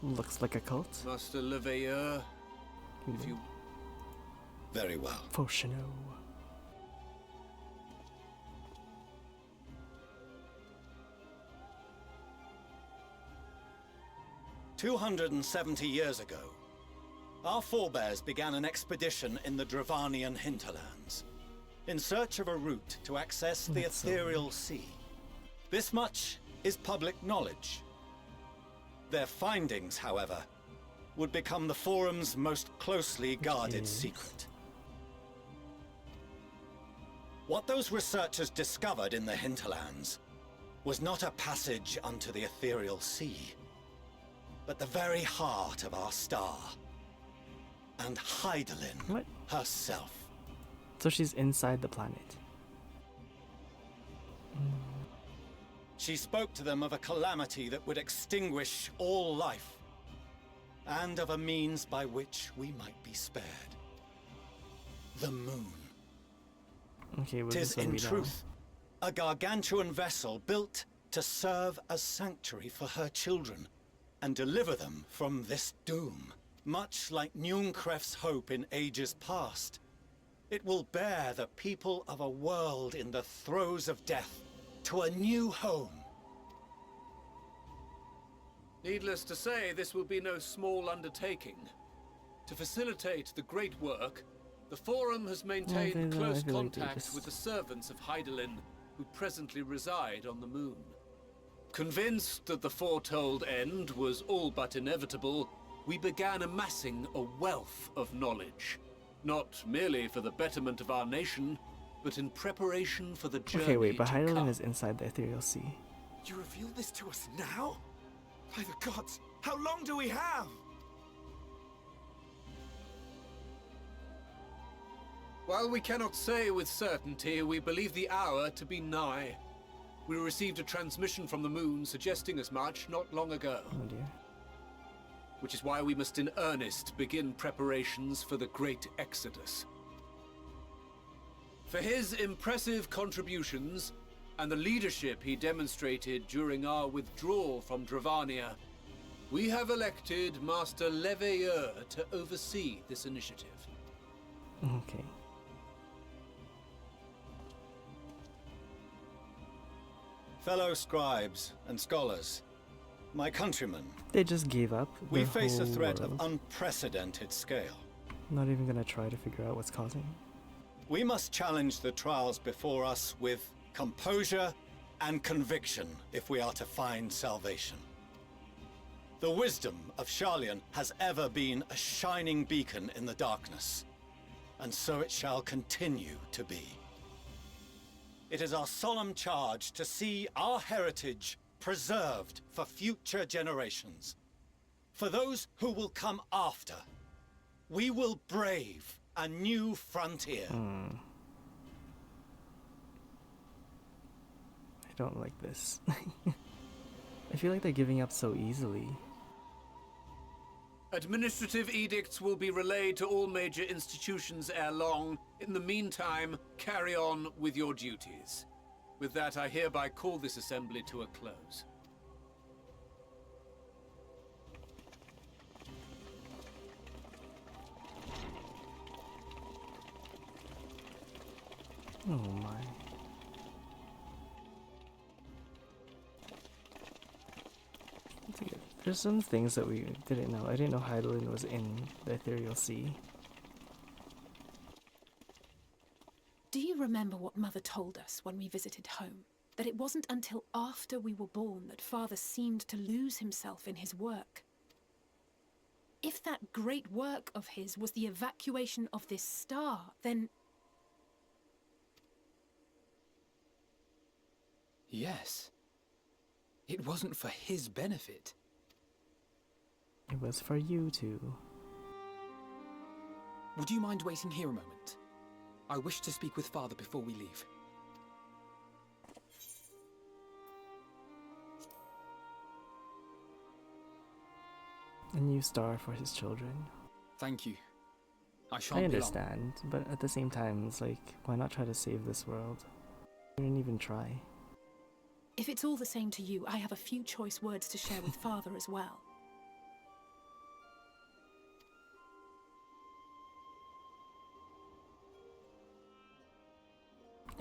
Looks like a cult. Master Leveilleur, if you... Very well. Potion. 270 years ago, our forebears began an expedition in the Dravanian hinterlands, in search of a route to access the That's so ethereal sea. This much is public knowledge. Their findings, however, would become the Forum's most closely guarded secret. What those researchers discovered in the hinterlands was not a passage unto the ethereal sea, but the very heart of our star, and Hydaelyn What? herself. So she's inside the planet. She spoke to them of a calamity that would extinguish all life, and of a means by which we might be spared. The moon. Okay, well, Tis this one in we know. truth a gargantuan vessel built to serve as sanctuary for her children and deliver them from this doom. Much like Nunkref's hope in ages past, it will bear the people of a world in the throes of death to a new home. Needless to say, this will be no small undertaking. To facilitate the great work, the Forum has maintained close contact with the servants of Hydaelyn, who presently reside on the moon. Convinced that the foretold end was all but inevitable, we began amassing a wealth of knowledge. Not merely for the betterment of our nation, but in preparation for the journey Okay, wait, but to Hydaelyn come. is inside the ethereal sea. You reveal this to us now? By the gods, how long do we have? While we cannot say with certainty, we believe the hour to be nigh. We received a transmission from the moon suggesting as much not long ago. Oh dear. Which is why we must in earnest begin preparations for the Great Exodus. For his impressive contributions, and the leadership he demonstrated during our withdrawal from Dravania, we have elected Master Leveilleur to oversee this initiative. Okay. Fellow scribes and scholars, my countrymen, They just gave up. we the face a whole threat world. of unprecedented scale. Not even gonna try to figure out what's causing. We must challenge the trials before us with composure and conviction if we are to find salvation. The wisdom of Sharlayan has ever been a shining beacon in the darkness, and so it shall continue to be. It is our solemn charge to see our heritage preserved for future generations. For those who will come after, we will brave a new frontier. I don't like this. I feel like they're giving up so easily. Administrative edicts will be relayed to all major institutions ere long. In the meantime, carry on with your duties. With that, I hereby call this assembly to a close. Oh my. There's some things that we didn't know. I didn't know Hydaelyn was in the Ethereal Sea. Do you remember what Mother told us when we visited home? That it wasn't until after we were born that Father seemed to lose himself in his work. If that great work of his was the evacuation of this star, then... Yes. It wasn't for his benefit. It was for you two. Would you mind waiting here a moment? I wish to speak with Father before we leave. A new star for his children. Thank you. I shan't I be long. understand, but at the same time, it's like, why not try to save this world? We didn't even try. If it's all the same to you, I have a few choice words to share with Father as well.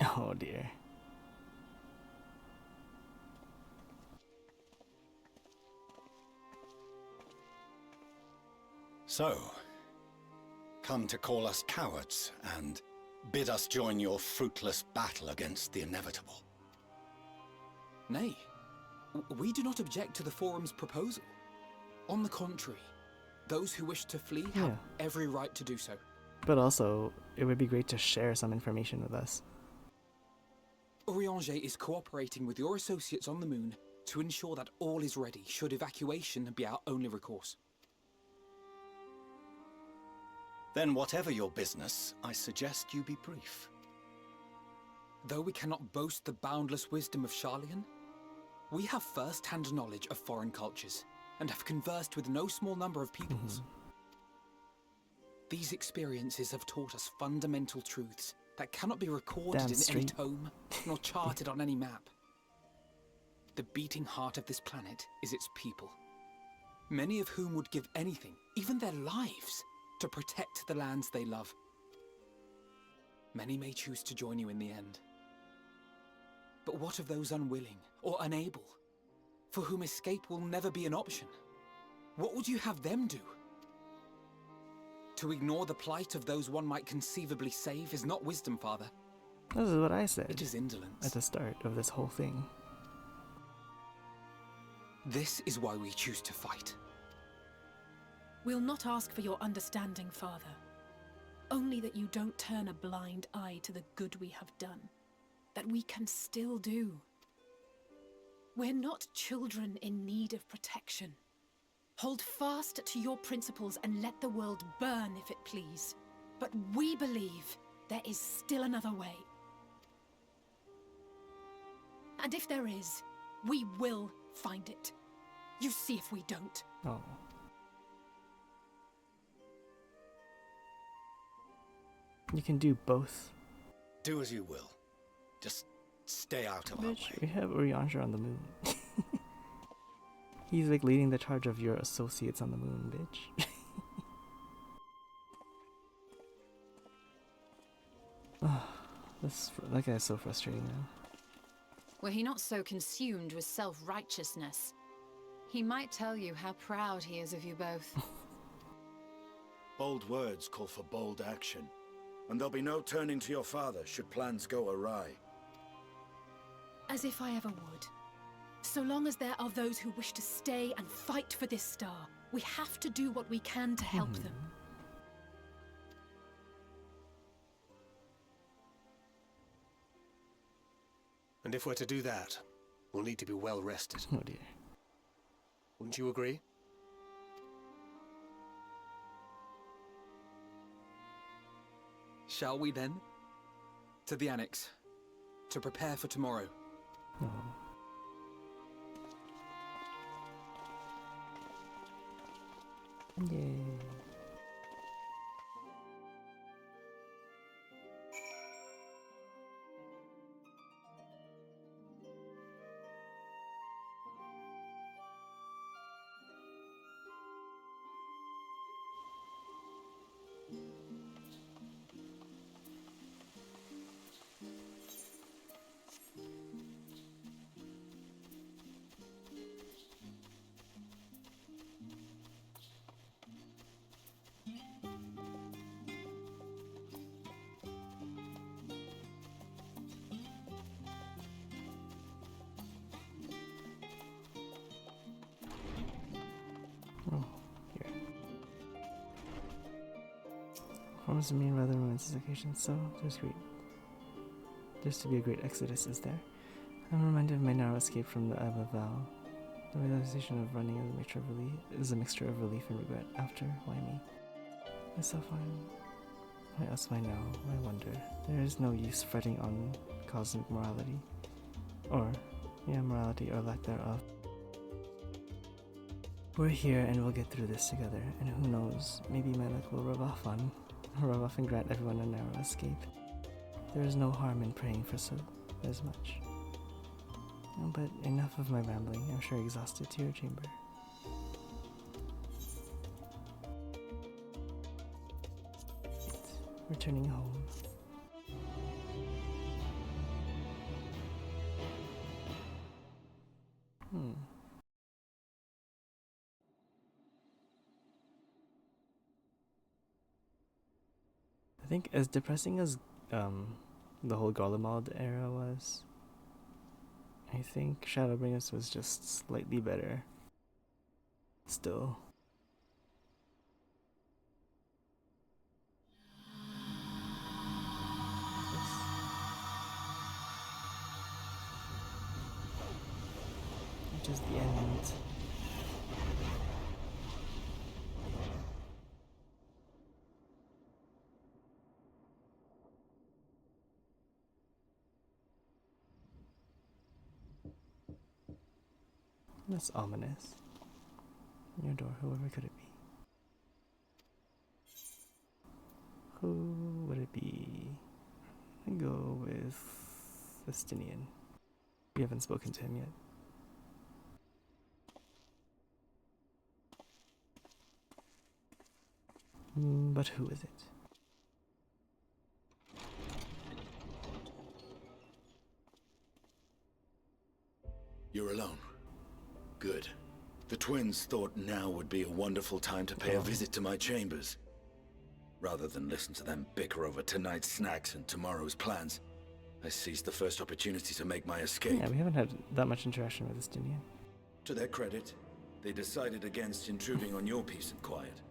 Oh dear. So, come to call us cowards and bid us join your fruitless battle against the inevitable. Nay, we do not object to the Forum's proposal. On the contrary, those who wish to flee have every right to do so. But also, it would be great to share some information with us. Urianger is cooperating with your associates on the moon to ensure that all is ready should evacuation be our only recourse. Then whatever your business, I suggest you be brief. Though we cannot boast the boundless wisdom of Sharlayan, we have first-hand knowledge of foreign cultures and have conversed with no small number of peoples. These experiences have taught us fundamental truths that cannot be recorded in any tome, nor charted on any map. The beating heart of this planet is its people, many of whom would give anything, even their lives, to protect the lands they love. Many may choose to join you in the end. But what of those unwilling or unable, for whom escape will never be an option? What would you have them do? To ignore the plight of those one might conceivably save is not wisdom, Father. This is what I said. It is indolence. At the start of this whole thing. This is why we choose to fight. We'll not ask for your understanding, Father. Only that you don't turn a blind eye to the good we have done. That we can still do. We're not children in need of protection. Hold fast to your principles and let the world burn if it please. But we believe there is still another way. And if there is, we will find it. You see if we don't. Oh. You can do both. Do as you will. Just stay out of our way. We have Urianger on the moon. He's like leading the charge of your associates on the moon, bitch. That guy's so frustrating now. Were he not so consumed with self-righteousness, he might tell you how proud he is of you both. Bold words call for bold action. And there'll be no turning to your father should plans go awry. As if I ever would. So long as there are those who wish to stay and fight for this star, we have to do what we can to help them. And if we're to do that, we'll need to be well rested. Oh dear. Wouldn't you agree? Shall we then? To the Annex, to prepare for tomorrow. No. Yay. Oh, here. Forms the main rather momentous occasion, so there's to be a great exodus, is there? I'm reminded of my narrow escape from the Abba Val. The realization of running is a mixture of relief and regret. After, why me? Myself, why us, why now? Why wonder? There is no use fretting on cosmic morality. Morality or lack thereof. We're here and we'll get through this together, and who knows, maybe my luck will rub off and grant everyone a narrow escape. There is no harm in praying for so as much. But enough of my rambling. I'm sure exhausted to your chamber. Returning home. I think as depressing as the whole Garlemald era was, I think Shadowbringers was just slightly better. Still. Which is the end. That's ominous. Your door, whoever could it be? Who would it be? I go with Justinian. We haven't spoken to him yet. But who is it? You're alone. Good. The twins thought now would be a wonderful time to pay a visit to my chambers. Rather than listen to them bicker over tonight's snacks and tomorrow's plans, I seized the first opportunity to make my escape. Yeah, we haven't had that much interaction with Justinian. To their credit, they decided against intruding on your peace and quiet.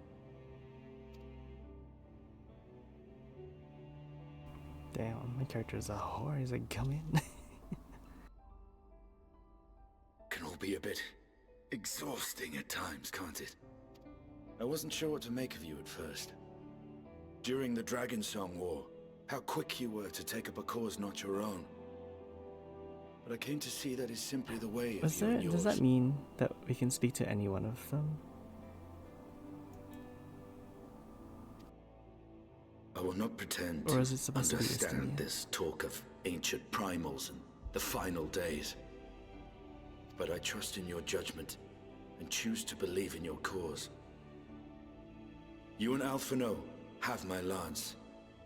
Damn, my character is a whore. He's like, come in. Can all be a bit exhausting at times, can't it? I wasn't sure what to make of you at first. During the Dragon Song War, how quick you were to take up a cause not your own. But I came to see that is simply the way of you and yours. Does that mean that we can speak to any one of them? I will not pretend or is it supposed to understand understand this talk of ancient primals and the final days. But I trust in your judgment and choose to believe in your cause. You and Alphino have my lance,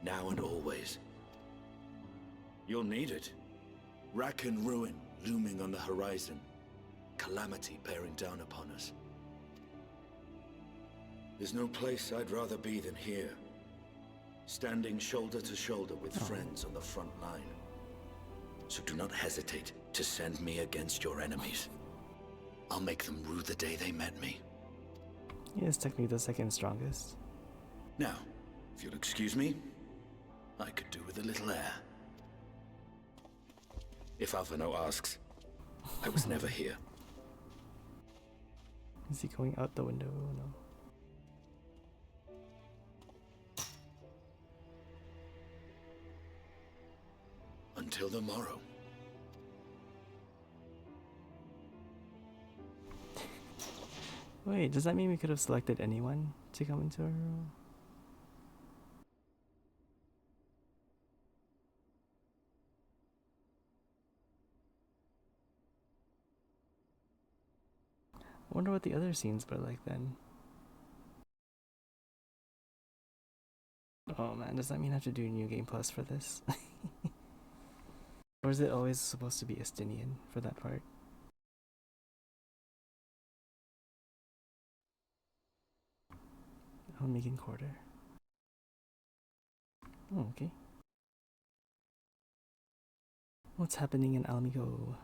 now and always. You'll need it. Rack and ruin looming on the horizon. Calamity bearing down upon us. There's no place I'd rather be than here. Standing shoulder to shoulder with friends on the front line. So do not hesitate to send me against your enemies. I'll make them rue the day they met me. He is technically the second strongest. Now, if you'll excuse me, I could do with a little air. If Alphino asks, I was never here. Is he going out the window? Oh, no. Until the morrow. Wait, does that mean we could have selected anyone to come into our role? I wonder what the other scenes were like then. Oh man, does that mean I have to do New Game Plus for this? Or is it always supposed to be Estinian for that part? Almegan Quarter. Oh, okay. What's happening in Almigo?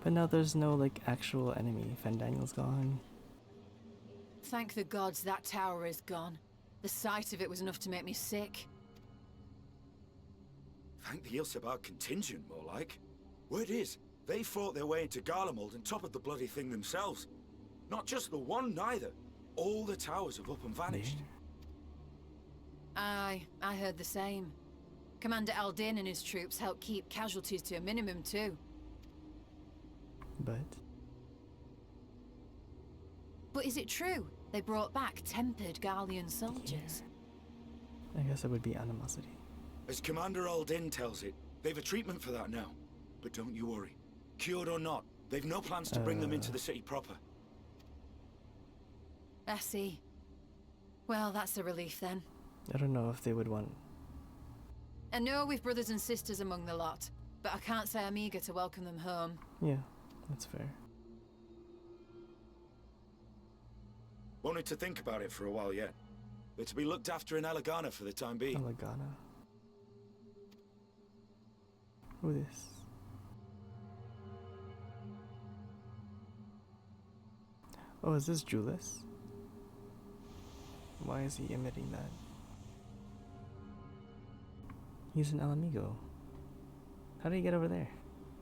But now there's no like actual enemy. Fendaniel's gone. Thank the gods that tower is gone. The sight of it was enough to make me sick. Thank the Ilsebar contingent, more like. Word is, they fought their way into Garlemald and toppled the bloody thing themselves. Not just the one, neither. All the towers have up and vanished. Aye, I heard the same. Commander Aldin and his troops helped keep casualties to a minimum too. But is it true? They brought back tempered Garlean soldiers. I guess it would be animosity. As Commander Aldin tells it, they've a treatment for that now. But don't you worry. Cured or not, they've no plans to bring them into the city proper. I see. Well, that's a relief then. I don't know if they would want... I know we've brothers and sisters among the lot, but I can't say I'm eager to welcome them home. Yeah, that's fair. Wanted to think about it for a while yet. They're to be looked after in Alagana for the time being. Alagana. Who this? Oh, is this Julius? Why is he emitting that? He's an Alamigo. How did he get over there?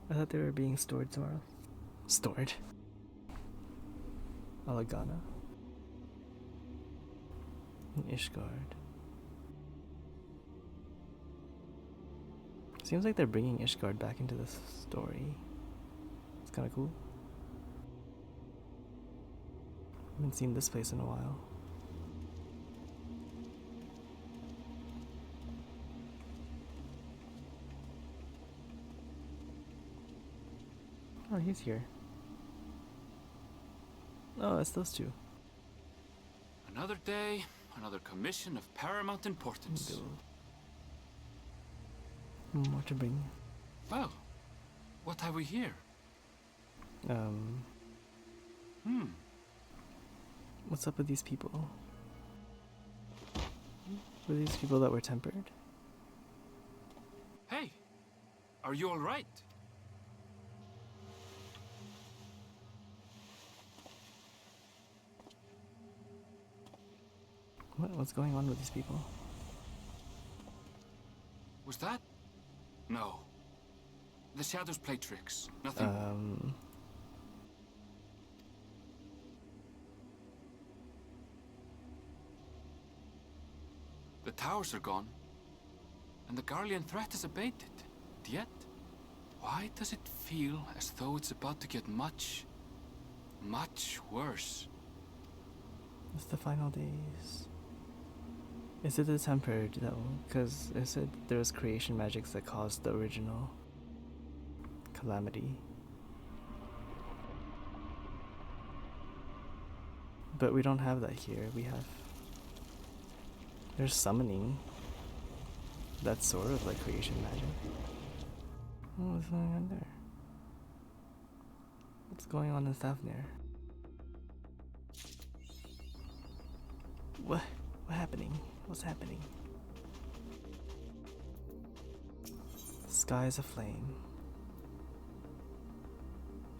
I thought they were being stored somewhere else. Stored? Alagana? And Ishgard. Seems like they're bringing Ishgard back into the story. It's kind of cool. Haven't seen this place in a while. Oh, he's here. Oh, it's those two. Another day, another commission of paramount importance. More to bring. Well, what have we here? What's up with these people? Were these people that were tempered? Hey, are you all right? What's going on with these people? Was that? No. The shadows play tricks. Nothing. The towers are gone, and the Garlean threat has abated. Yet, why does it feel as though it's about to get much, much worse? It's the final days. Is it the tempered though? Because it said there was creation magics that caused the original calamity. But we don't have that here. We have... There's summoning. That's sort of like creation magic. What's going on there? What's going on in Thavnir? What's happening? What's happening? Skies aflame.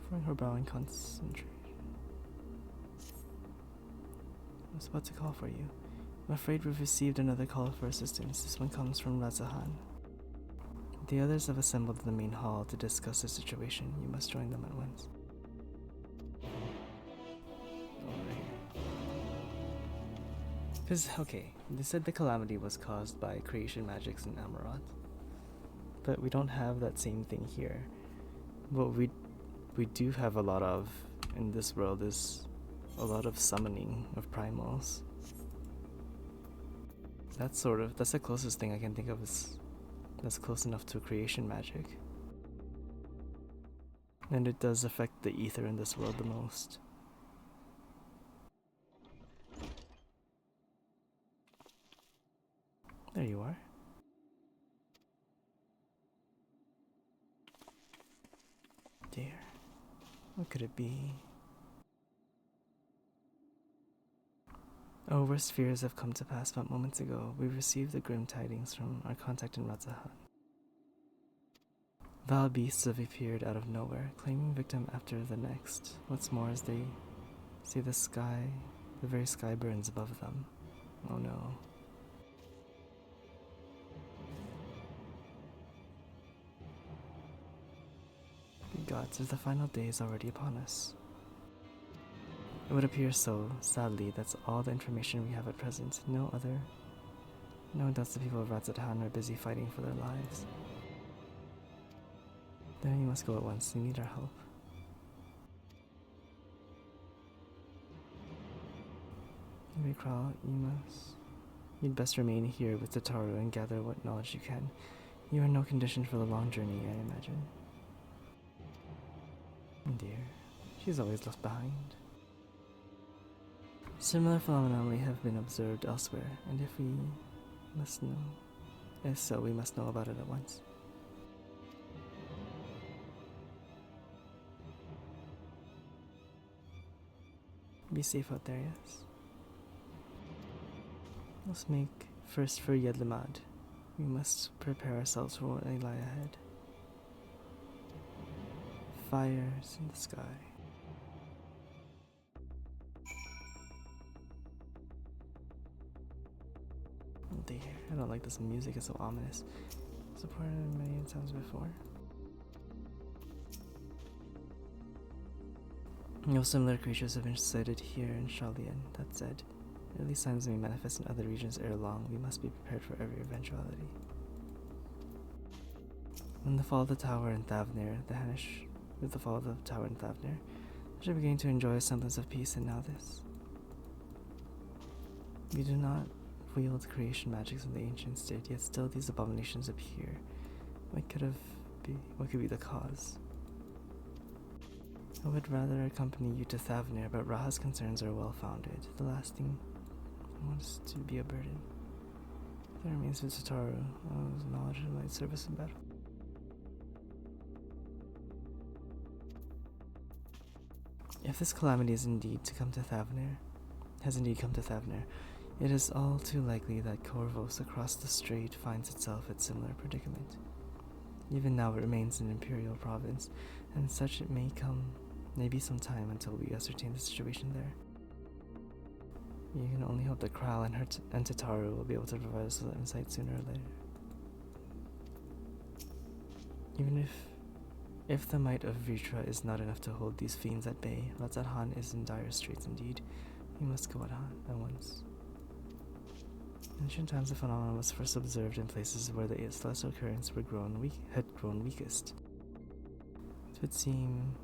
Throwing her brow in concentration. I was about to call for you. I'm afraid we've received another call for assistance. This one comes from Razahan. The others have assembled in the main hall to discuss the situation. You must join them at once. Because, okay, they said the calamity was caused by creation magics in Amaroth. but we don't have that same thing here. What we do have a lot of in this world is a lot of summoning of primals. That's the closest thing I can think of that's close enough to creation magic. And it does affect the ether in this world the most. There you are. Dear, what could it be? Our worst fears have come to pass but moments ago. We received the grim tidings from our contact in Radzahan. Vile beasts have appeared out of nowhere, claiming victim after the next. What's more, as they see the very sky burns above them. Oh no. Good gods, is the final days already upon us? It would appear so. Sadly, that's all the information we have at present. No doubts the people of Radzahan are busy fighting for their lives. Then you must go at once. You need our help. Crawl, you'd best remain here with Tataru and gather what knowledge you can. You are in no condition for the long journey, I imagine. Dear, she's always left behind. Similar phenomena may have been observed elsewhere, and if so, we must know about it at once. Be safe out there, yes? Let's make first for Yedlamad. We must prepare ourselves for what may lie ahead. Fires in the sky. Oh dear, I don't like this music, it's so ominous. Supported many times before. No similar creatures have been sighted here in Shalian. That said, early signs may manifest in other regions ere long. We must be prepared for every eventuality. With the fall of the tower in Thavnir, I should begin to enjoy a semblance of peace, and now this. We do not wield creation magics in the ancients did, yet still these abominations appear. What could be the cause? I would rather accompany you to Thavnir, but Raha's concerns are well founded. The last thing I want is to be a burden. That remains with Tataru. Whose knowledge might serve us in battle. If this calamity has indeed come to Thavnir, it is all too likely that Corvos across the strait finds itself at similar predicament. Even now it remains an imperial province, and such it may be some time until we ascertain the situation there. You can only hope that Kral and Tataru will be able to provide us with insight sooner or later. Even if the might of Vitra is not enough to hold these fiends at bay, Radzahan is in dire straits indeed. We must go at once. In ancient times, the phenomenon was first observed in places where the celestial currents had grown weakest. It would seem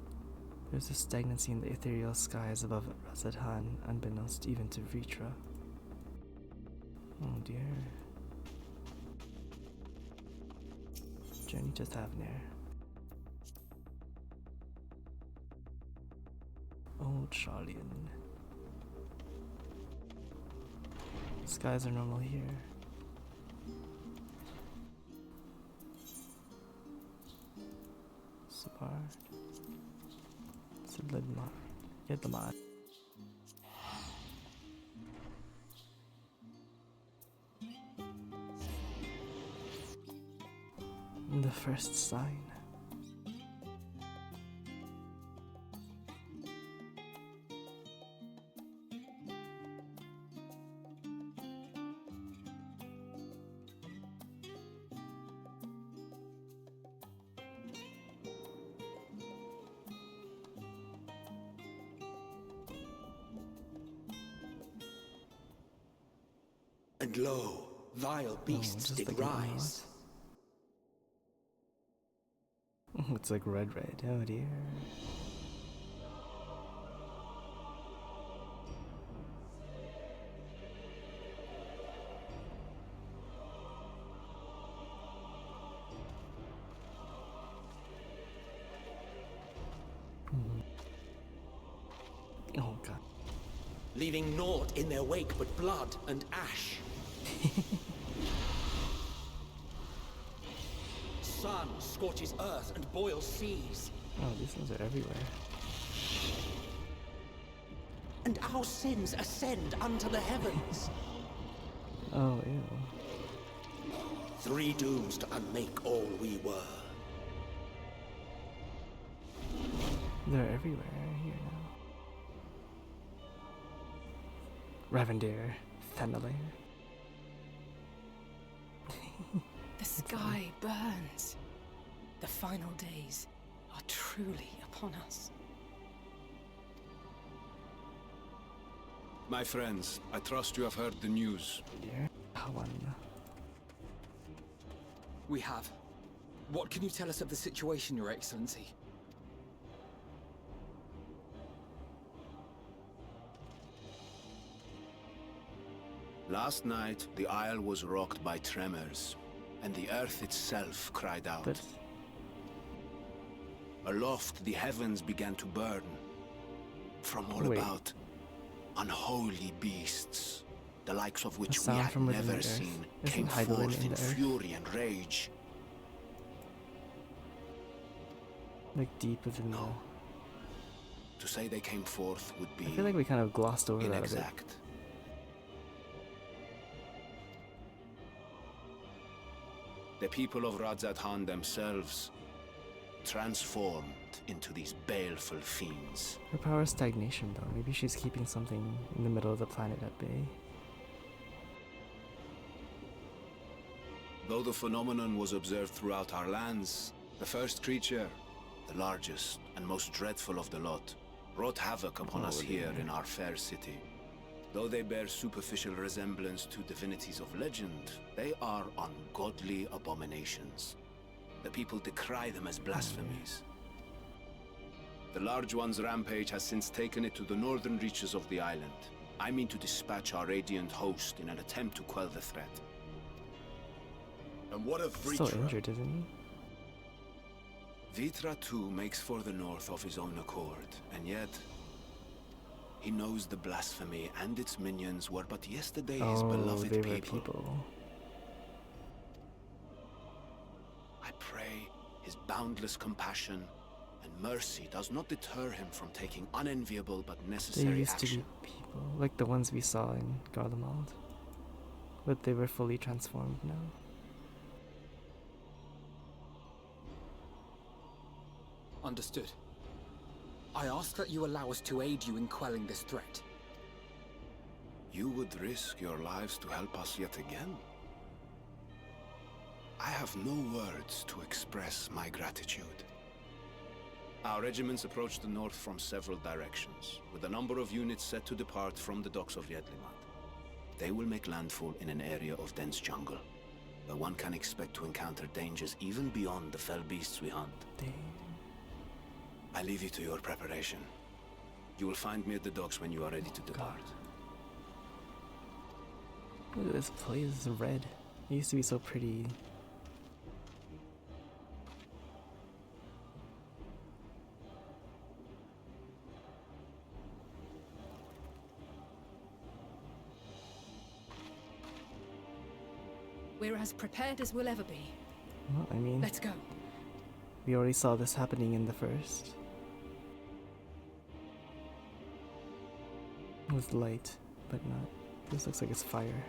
there's a stagnancy in the ethereal skies above Radzahan, unbeknownst even to Vitra. Oh dear. Journey to Thavnir. Old Shalian. Skies are normal here. Support. Yedlamad. The first sign. And lo, vile beasts did rise. It's like red. Oh dear. Oh god. Leaving naught in their wake but blood and ash. Sun scorches earth and boils seas. Oh, these things are everywhere. And our sins ascend unto the heavens. Oh, ew. 3 dooms to unmake all we were. They're everywhere here now. Ravender, Themelair. The sky burns. The final days are truly upon us. My friends, I trust you have heard the news. Dear Hawan. We have. What can you tell us of the situation, Your Excellency? Last night, the isle was rocked by tremors, and the earth itself cried out. But aloft, the heavens began to burn. From all about, unholy beasts, the likes of which we had never seen, came forth in fury and rage. Like deep within the... To say they came forth would be... I feel like we kind of glossed over that a bit. The people of Radzat-Han themselves transformed into these baleful fiends. Her power is stagnation, though. Maybe she's keeping something in the middle of the planet at bay. Though the phenomenon was observed throughout our lands, the first creature, the largest and most dreadful of the lot, wrought havoc upon us here in our fair city. Though they bear superficial resemblance to divinities of legend, they are ungodly abominations. The people decry them as blasphemies. The Large One's rampage has since taken it to the northern reaches of the island. I mean to dispatch our radiant host in an attempt to quell the threat. And what of Vritra? Still injured, isn't he? Vritra too makes for the north of his own accord, and yet he knows the blasphemy and its minions were but yesterday his beloved people. I pray his boundless compassion and mercy does not deter him from taking unenviable but necessary They used action. to be people, like the ones we saw in Garlemald. But they were fully transformed now. Understood. I ask that you allow us to aid you in quelling this threat. You would risk your lives to help us yet again? I have no words to express my gratitude. Our regiments approach the north from several directions, with a number of units set to depart from the docks of Yedlimat. They will make landfall in an area of dense jungle, where one can expect to encounter dangers even beyond the fell beasts we hunt. I leave you to your preparation. You will find me at the docks when you are ready to depart. Look at this place, it's red. It used to be so pretty. We're as prepared as we'll ever be. Well, I mean... Let's go. We already saw this happening in the first. With light, but not. This looks like it's fire.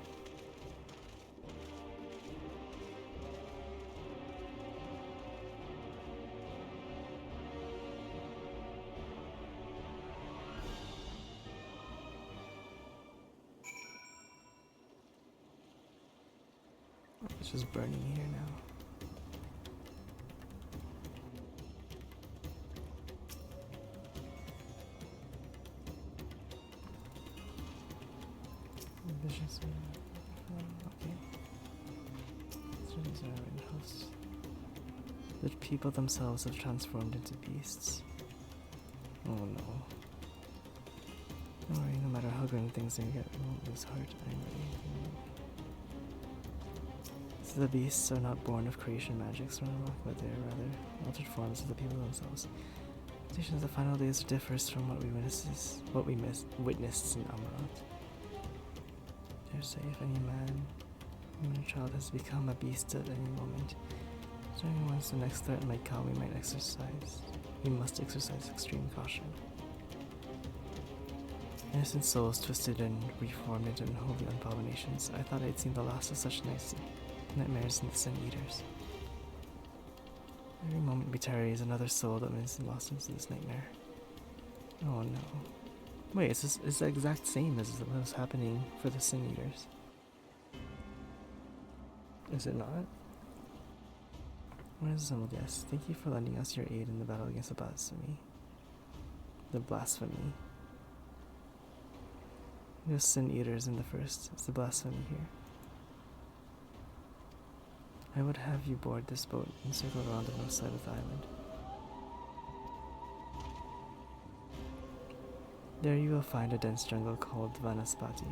It's just burning here now. Visions okay. Visions are in house. The people themselves have transformed into beasts. Oh no. Don't worry, no matter how grim things may get, we won't lose heart. I'm ready. So the beasts are not born of creation magics from the rock, but they are rather altered forms of the people themselves. The station of the final days differs from what we witnessed in Amaranth. Dare say, if any man, woman, or child has become a beast at any moment, during once the next threat might come, we must exercise extreme caution. Innocent souls twisted and reformed into unholy abominations. I thought I'd seen the last of such nightmares in the Sin Eaters. Every moment we tarry is another soul that is lost into this nightmare. Oh no. Wait, it's the exact same as what was happening for the Sin Eaters. Is it not? Where is the yes? Thank you for lending us your aid in the battle against the blasphemy. The blasphemy. No Sin Eaters in the first. It's the blasphemy here. I would have you board this boat and circle around the north side of the island. There you will find a dense jungle called Vanaspati.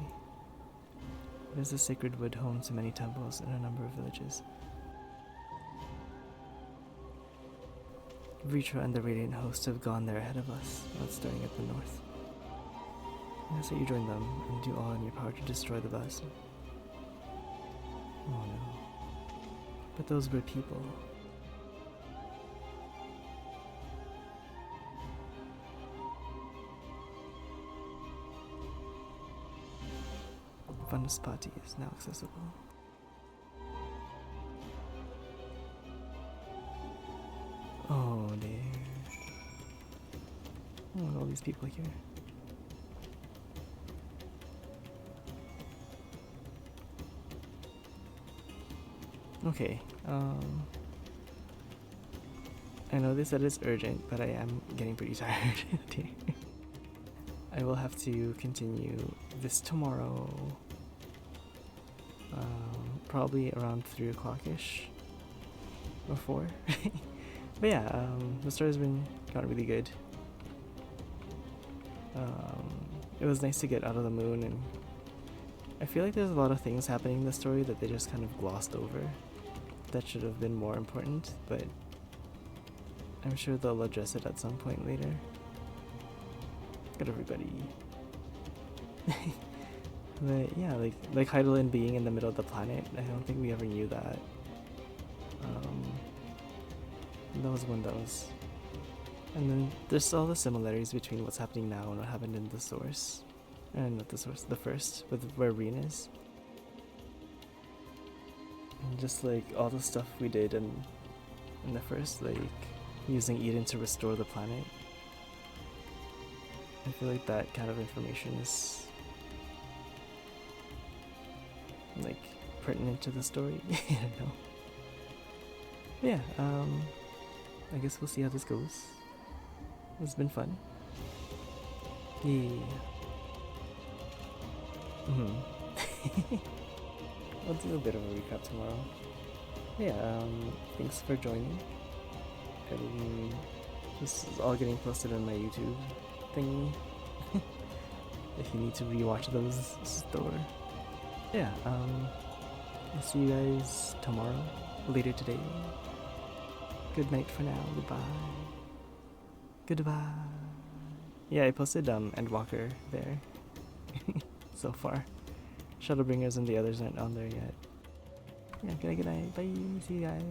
It is a sacred wood home to many temples and a number of villages. Vritra and the Radiant Host have gone there ahead of us, not starting at the north. I ask that you join them and do all in your power to destroy the blasphemy. Oh no. But those were people. Vanaspati is now accessible. Oh dear. Oh, all these people here. Okay, I know they said it's urgent, but I am getting pretty tired. I will have to continue this tomorrow, probably around 3 o'clock-ish, or 4. But yeah, the story's got really good. It was nice to get out of the moon, and I feel like there's a lot of things happening in the story that they just kind of glossed over that should have been more important, but I'm sure they'll address it at some point later. Good everybody. But yeah, like Hydaelyn being in the middle of the planet, I don't think we ever knew that. That was one that was... And then there's all the similarities between what's happening now and what happened in the source. And not the source, the first, with where Reen is. And just like all the stuff we did in the first, like using Eden to restore the planet. I feel like that kind of information is like pertinent to the story. I don't know. But yeah, I guess we'll see how this goes. It's been fun. Yeah. I'll do a bit of a recap tomorrow. Yeah, thanks for joining. And this is all getting posted on my YouTube thingy. If you need to rewatch those, store. Yeah, I'll see you guys tomorrow, later today. Good night for now, goodbye. Goodbye. Yeah, I posted Endwalker there so far. Shadowbringers and the others aren't on there yet. Yeah, good night, bye, see you guys.